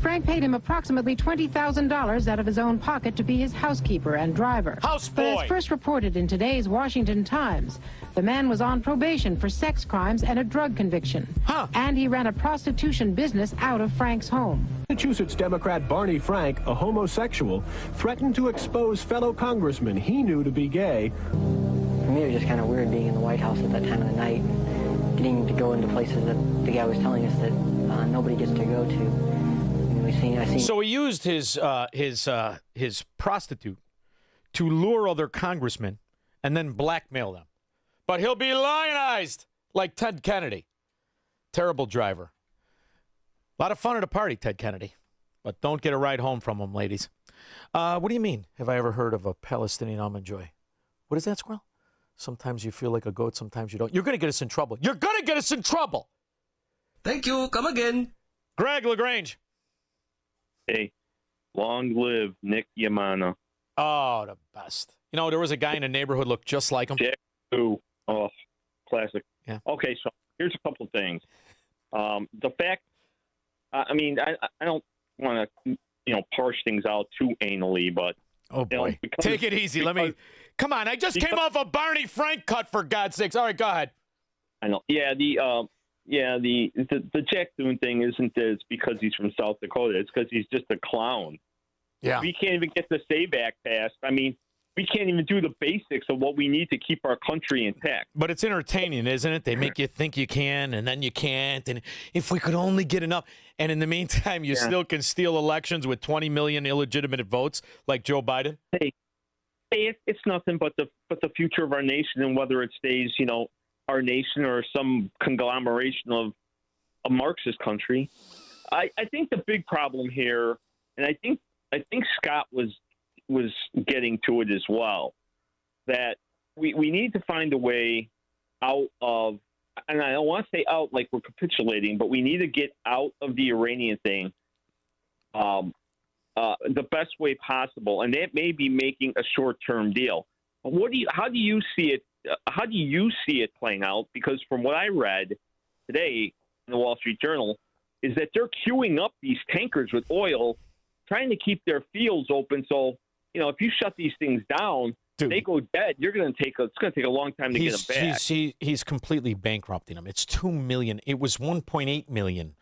Frank paid him approximately $20,000 out of his own pocket to be his housekeeper and driver. Houseboy! But as first reported in today's Washington Times, the man was on probation for sex crimes and a drug conviction. And he ran a prostitution business out of Frank's home. Massachusetts Democrat Barney Frank, a homosexual, threatened to expose fellow congressman he knew to be gay. For me, it was just kind of weird being in the White House at that time of the night, getting to go into places that the guy was telling us that nobody gets to go to. So he used his prostitute to lure other congressmen and then blackmail them. But he'll be lionized like Ted Kennedy. Terrible driver. A lot of fun at a party, Ted Kennedy. But don't get a ride home from him, ladies. What do you mean, have I ever heard of a Palestinian almond joy? What is that, Squirrel? Sometimes you feel like a goat, sometimes you don't. You're going to get us in trouble. You're going to get us in trouble. Thank you. Come again. Greg LaGrange. Hey, long live Nick Yamana. Oh, the best. You know, there was a guy in the neighborhood looked just like him. Jack, oh, classic. Yeah. Okay, so here's a couple things. The fact, I mean, I don't want to, parse things out too anally, but. Oh, boy. Take it easy. Come on. I just came off a Barney Frank cut, for God's sakes. All right, go ahead. I know. Yeah, the Jack Thune thing isn't this because he's from South Dakota. It's because he's just a clown. Yeah. We can't even get the SABAC passed. I mean, we can't even do the basics of what we need to keep our country intact. But it's entertaining, isn't it? They make you think you can, and then you can't. And if we could only get enough. And in the meantime, you still can steal elections with 20 million illegitimate votes like Joe Biden. Hey, it's nothing but the future of our nation, and whether it stays, our nation or some conglomeration of a Marxist country. I think the big problem here, and I think Scott was getting to it as well, that we need to find a way out of, and I don't want to say out like we're capitulating, but we need to get out of the Iranian thing the best way possible, and that may be making a short-term deal. But how do you see it? How do you see it playing out? Because from what I read today in the Wall Street Journal, is that they're queuing up these tankers with oil, trying to keep their fields open. So, if you shut these things down, they go dead. It's going to take a long time to get them back. He's completely bankrupting them. It's $2 million. It was $1.8 million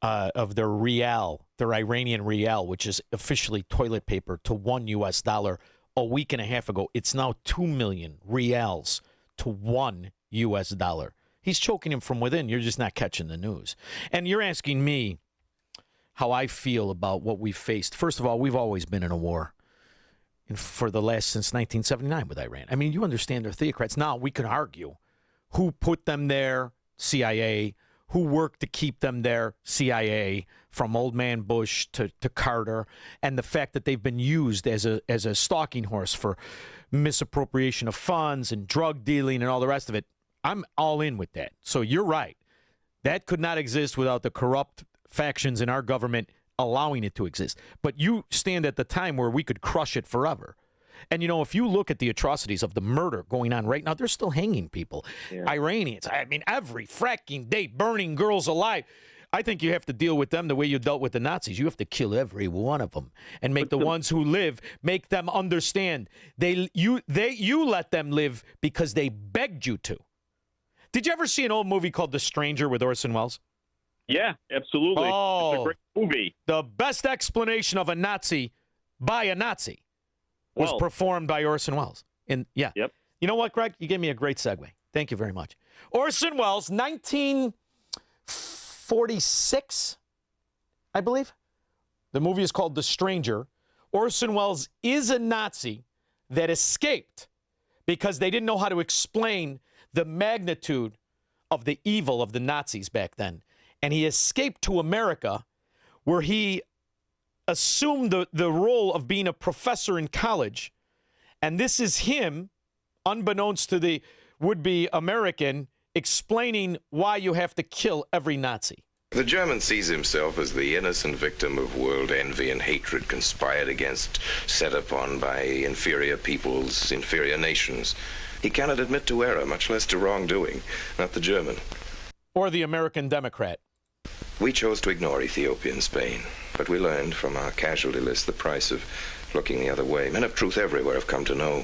of their rial, their Iranian rial, which is officially toilet paper, to $1 US a week and a half ago. It's now 2 million rials to $1 US. He's choking him from within. You're just not catching the news. And you're asking me how I feel about what we've faced. First of all, we've always been in a war since 1979 with Iran. I mean, you understand they're theocrats. Now, we can argue who put them there, CIA, who worked to keep them there, CIA, from old man Bush to Carter, and the fact that they've been used as a stalking horse for misappropriation of funds and drug dealing and all the rest of it. I'm all in with that. So you're right. That could not exist without the corrupt factions in our government allowing it to exist. But you stand at the time where we could crush it forever. And, if you look at the atrocities of the murder going on right now, they're still hanging people. Yeah. Iranians, I mean, every fracking day, burning girls alive. I think you have to deal with them the way you dealt with the Nazis. You have to kill every one of them and make the ones who live, make them understand. You let them live because they begged you to. Did you ever see an old movie called The Stranger with Orson Welles? Yeah, absolutely. Oh, it's a great movie. The best explanation of a Nazi by a Nazi was performed by Orson Welles. Yep. You know what, Greg? You gave me a great segue. Thank you very much. Orson Welles, 1946, I believe. The movie is called The Stranger. Orson Welles is a Nazi that escaped because they didn't know how to explain the magnitude of the evil of the Nazis back then. And he escaped to America, where he assumed the role of being a professor in college. And this is him, unbeknownst to the would-be American, explaining why you have to kill every Nazi. The German sees himself as the innocent victim of world envy and hatred conspired against, set upon by inferior peoples, inferior nations. He cannot admit to error, much less to wrongdoing. Not the German. Or the American Democrat. We chose to ignore Ethiopia and Spain. But we learned from our casualty list the price of looking the other way. Men of truth everywhere have come to know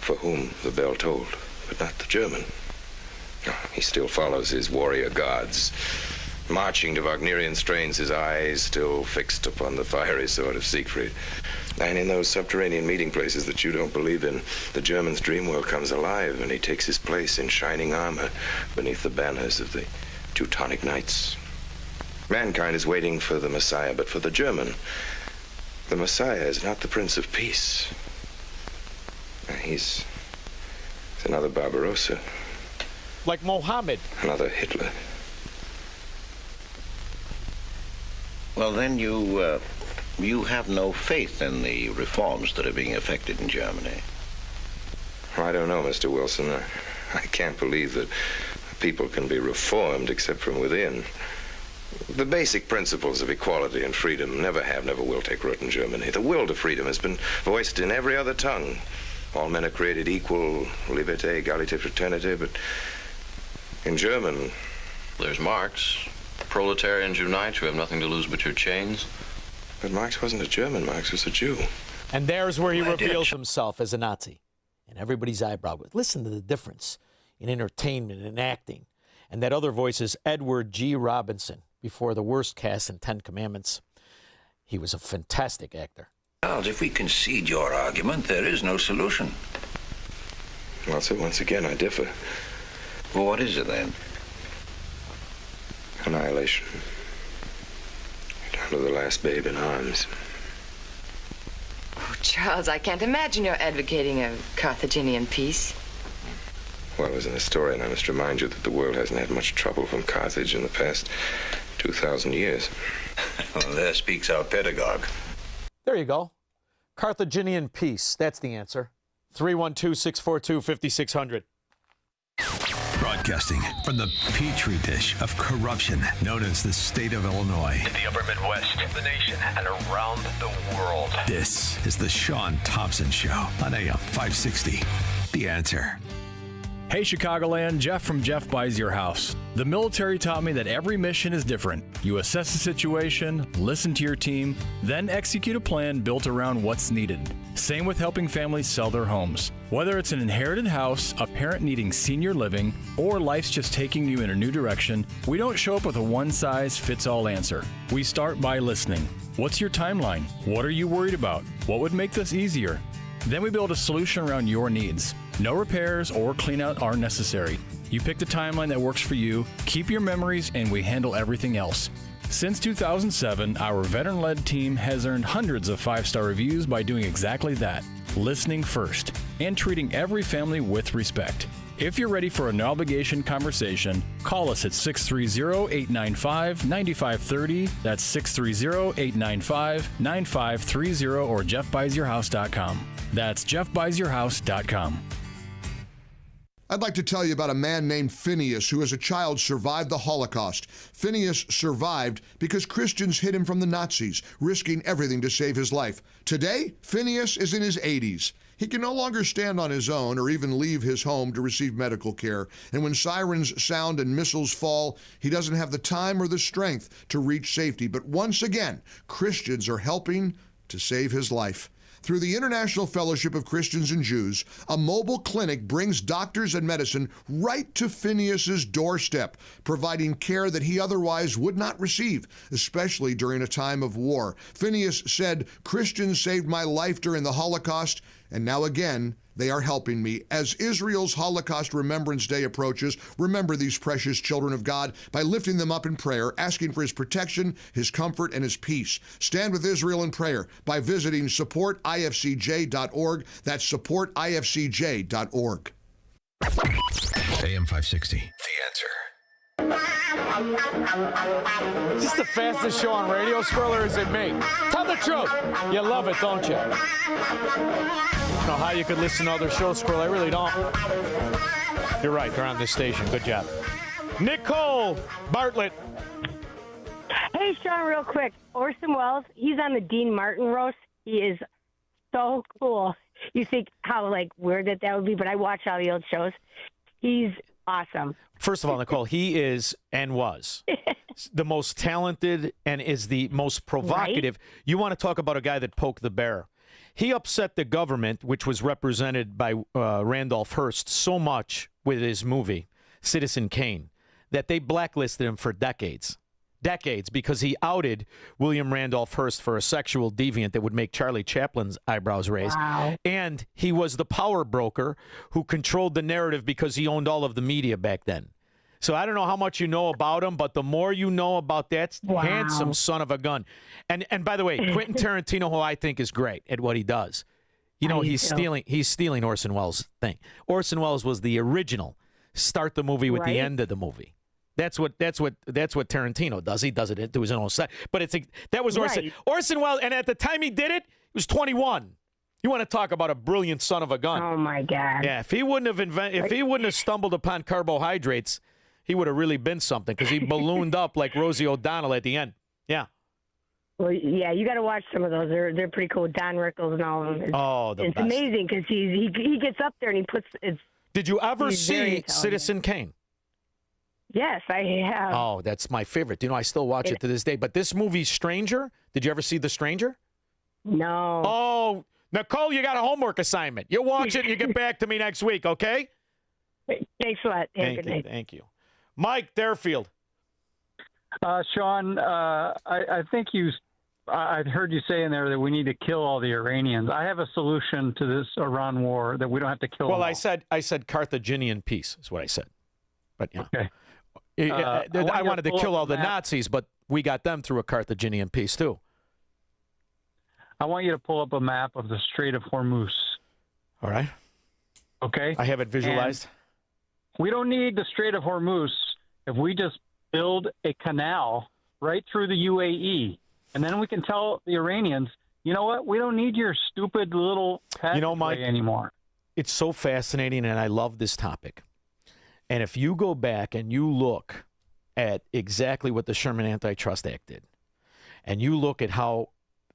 for whom the bell tolled, but not the German. He still follows his warrior gods, marching to Wagnerian strains, his eyes still fixed upon the fiery sword of Siegfried. And in those subterranean meeting places that you don't believe in, the German's dream world comes alive, and he takes his place in shining armor beneath the banners of the Teutonic Knights. Mankind is waiting for the Messiah, but for the German, the Messiah is not the Prince of Peace. He's another Barbarossa. Like Mohammed. Another Hitler. Well, then you have no faith in the reforms that are being effected in Germany. I don't know, Mr. Wilson. I can't believe that people can be reformed except from within. The basic principles of equality and freedom never have, never will take root in Germany. The will to freedom has been voiced in every other tongue. All men are created equal, liberté, égalité, fraternité, but in German... There's Marx. Proletarians unite, you have nothing to lose but your chains. But Marx wasn't a German, Marx was a Jew. And there's where he reveals himself as a Nazi. And everybody's eyebrow goes, listen to the difference in entertainment and acting. And that other voice is Edward G. Robinson, before the worst cast in 10 Commandments. He was a fantastic actor. Charles, if we concede your argument, there is no solution. Well, so once again, I differ. Well, what is it then? Annihilation. Down to the last babe in arms. Oh, Charles, I can't imagine you're advocating a Carthaginian peace. Well, as an historian, I must remind you that the world hasn't had much trouble from Carthage in the past 2,000 years. Well, there speaks our pedagogue. There you go. Carthaginian peace. That's the answer. 312-642-5600. Broadcasting from the petri dish of corruption known as the state of Illinois. In the upper Midwest, the nation, and around the world. This is the Shaun Thompson Show on AM 560. The Answer. Hey Chicagoland, Jeff from Jeff Buys Your House. The military taught me that every mission is different. You assess the situation, listen to your team, then execute a plan built around what's needed. Same with helping families sell their homes. Whether it's an inherited house, a parent needing senior living, or life's just taking you in a new direction, we don't show up with a one-size-fits-all answer. We start by listening. What's your timeline? What are you worried about? What would make this easier? Then we build a solution around your needs. No repairs or clean out are necessary. You pick the timeline that works for you, keep your memories, and we handle everything else. Since 2007, our veteran-led team has earned hundreds of 5-star reviews by doing exactly that, listening first, and treating every family with respect. If you're ready for an no-obligation conversation, call us at 630-895-9530. That's 630-895-9530 or jeffbuysyourhouse.com. That's jeffbuysyourhouse.com. I'd like to tell you about a man named Phineas who as a child survived the Holocaust. Phineas survived because Christians hid him from the Nazis, risking everything to save his life. Today, Phineas is in his 80s. He can no longer stand on his own or even leave his home to receive medical care. And when sirens sound and missiles fall, he doesn't have the time or the strength to reach safety. But once again, Christians are helping to save his life. Through the International Fellowship of Christians and Jews, a mobile clinic brings doctors and medicine right to Phineas's doorstep, providing care that he otherwise would not receive, especially during a time of war. Phineas said, "Christians saved my life during the Holocaust, and now again, they are helping me." As Israel's Holocaust Remembrance Day approaches, remember these precious children of God by lifting them up in prayer, asking for his protection, his comfort, and his peace. Stand with Israel in prayer by visiting supportifcj.org. That's supportifcj.org. AM 560. The Answer. Is this the fastest show on radio, Squirrel, or is it me? Tell the truth. You love it, don't you? I don't know how you could listen to other shows, Squirrel. I really don't. You're right. They're on this station. Good job. Nicole Bartlett. Hey, Shaun, real quick. Orson Welles, he's on the Dean Martin roast. He is so cool. You think how, weird that would be, but I watch all the old shows. He's Awesome. First of all, Nicole, he is and was the most talented and is the most provocative. Right? You want to talk about a guy that poked the bear. He upset the government, which was represented by Randolph Hearst, so much with his movie, Citizen Kane, that they blacklisted him for decades. Because he outed William Randolph Hearst for a sexual deviant that would make Charlie Chaplin's eyebrows raise. Wow. And he was the power broker who controlled the narrative because he owned all of the media back then. So I don't know how much you know about him, but the more you know about that handsome son of a gun. And by the way, Quentin Tarantino, who I think is great at what he does, you know, he's stealing Orson Welles' thing. Orson Welles was the original start the movie with the end of the movie. That's what Tarantino does. He does it to his own side. But that was Orson. Orson Welles, and at the time he did it, he was 21. You want to talk about a brilliant son of a gun? Oh my God! Yeah, if he wouldn't have stumbled upon carbohydrates, he would have really been something because he ballooned up like Rosie O'Donnell at the end. Yeah. Well, yeah, you got to watch some of those. They're pretty cool. Don Rickles and all of them. It's best. Amazing because he gets up there and he puts. Did you ever see Citizen Kane? Yes, I have. Oh, that's my favorite. You know, I still watch it to this day. But this movie, Stranger, did you ever see The Stranger? No. Oh, Nicole, you got a homework assignment. You watch it and you get back to me next week, okay? Thanks a lot. Thank you. Mike Deerfield. Shaun, I think I heard you say in there that we need to kill all the Iranians. I have a solution to this Iran war that we don't have to kill them all. I said Carthaginian peace is what I said. But yeah. Okay. I wanted to kill all the Nazis, but we got them through a Carthaginian peace, too. I want you to pull up a map of the Strait of Hormuz. All right. Okay? I have it visualized. And we don't need the Strait of Hormuz if we just build a canal right through the UAE. And then we can tell the Iranians, you know what? We don't need your stupid little Mike, anymore. It's so fascinating, and I love this topic. And if you go back and you look at exactly what the Sherman Antitrust Act did, and you look at how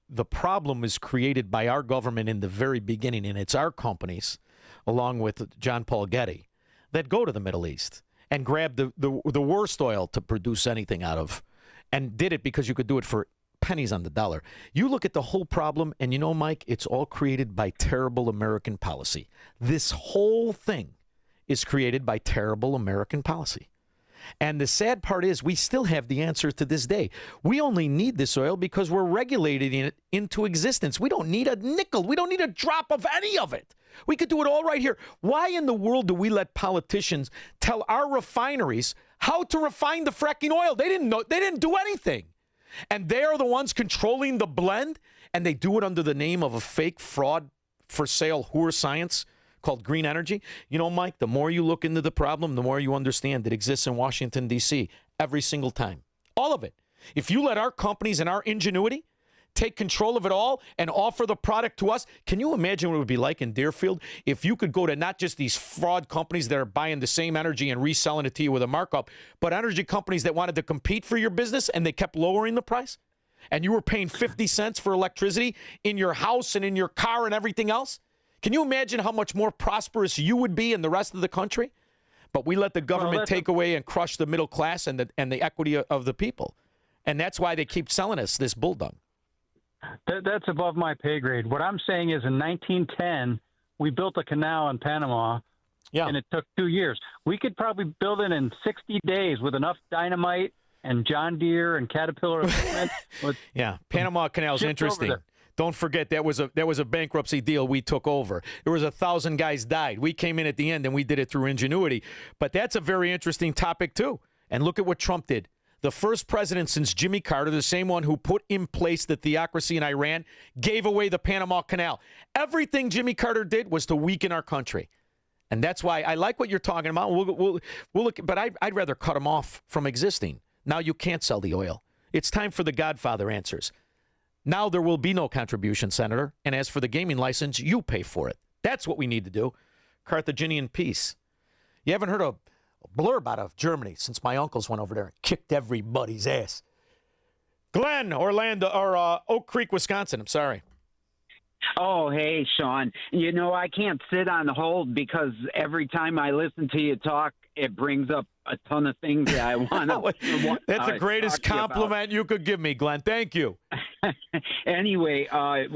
the problem was created by our government in the very beginning, and it's our companies, along with John Paul Getty, that go to the Middle East and grab the worst oil to produce anything out of, and did it because you could do it for pennies on the dollar. You look at the whole problem, and you know, Mike, it's all created by terrible American policy. This whole thing is created by terrible American policy. And the sad part is we still have the answer to this day. We only need this oil because we're regulating it into existence. We don't need a nickel. We don't need a drop of any of it. We could do it all right here. Why in the world do we let politicians tell our refineries how to refine the fracking oil? They didn't know. They didn't do anything. And they are the ones controlling the blend, and they do it under the name of a fake fraud for sale whore science called green energy. You know, Mike, the more you look into the problem, the more you understand it exists in Washington, D.C. every single time. All of it. If you let our companies and our ingenuity take control of it all and offer the product to us, can you imagine what it would be like in Deerfield if you could go to not just these fraud companies that are buying the same energy and reselling it to you with a markup, but energy companies that wanted to compete for your business and they kept lowering the price? And you were paying 50 cents for electricity in your house and in your car and everything else? Can you imagine how much more prosperous you would be in the rest of the country? But we let the government take away and crush the middle class and the equity of the people. And that's why they keep selling us this bulldog. That's above my pay grade. What I'm saying is in 1910, we built a canal in Panama, and it took 2 years. We could probably build it in 60 days with enough dynamite and John Deere and Caterpillar equipment. Panama Canal is interesting. Don't forget that was a bankruptcy deal we took over. There was 1,000 guys died. We came in at the end and we did it through ingenuity. But that's a very interesting topic too. And look at what Trump did. The first president since Jimmy Carter, the same one who put in place the theocracy in Iran, gave away the Panama Canal. Everything Jimmy Carter did was to weaken our country. And that's why I like what you're talking about. We'll look, but I'd rather cut them off from existing. Now you can't sell the oil. It's time for the Godfather answers. Now there will be no contribution, Senator. And as for the gaming license, you pay for it. That's what we need to do. Carthaginian peace. You haven't heard a blurb out of Germany since my uncles went over there and kicked everybody's ass. Glenn, Orlando, or Oak Creek, Wisconsin. I'm sorry. Oh, hey, Shaun. You know, I can't sit on hold because every time I listen to you talk, it brings up a ton of things that I want to. That's the greatest compliment you could give me, Glenn. Thank you. Anyway, I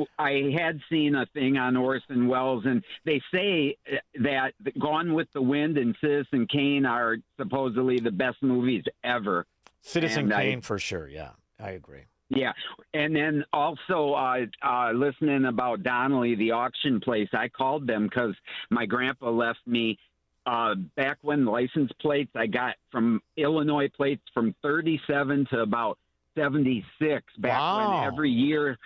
had seen a thing on Orson Welles, and they say that Gone with the Wind and Citizen Kane are supposedly the best movies ever. Citizen Kane, for sure. Yeah, I agree. Yeah, and then also listening about Donnelly, the auction place, I called them because my grandpa left me back when license plates I got from Illinois plates from 37 to about 76. Back when every year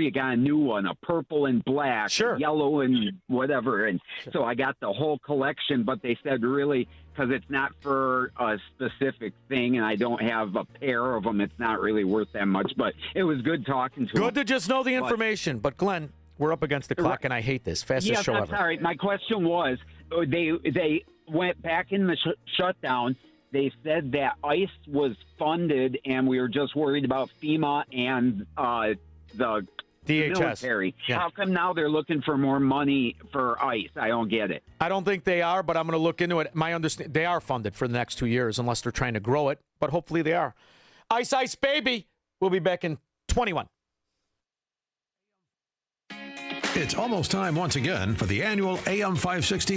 you got a new one, a purple and black, a yellow and whatever. And so I got the whole collection, but they said really, because it's not for a specific thing and I don't have a pair of them, it's not really worth that much. But it was good talking to them. Good to just know the information. But Glenn, we're up against the clock, and I hate this. Fastest show ever. Sorry. My question was, they went back in the shutdown. They said that ICE was funded, and we were just worried about FEMA and the military. Yeah. How come now they're looking for more money for ICE? I don't get it. I don't think they are, but I'm going to look into it. My understanding, they are funded for the next 2 years, unless they're trying to grow it. But hopefully they are. Ice, Ice, baby. We'll be back in 21. It's almost time once again for the annual AM 560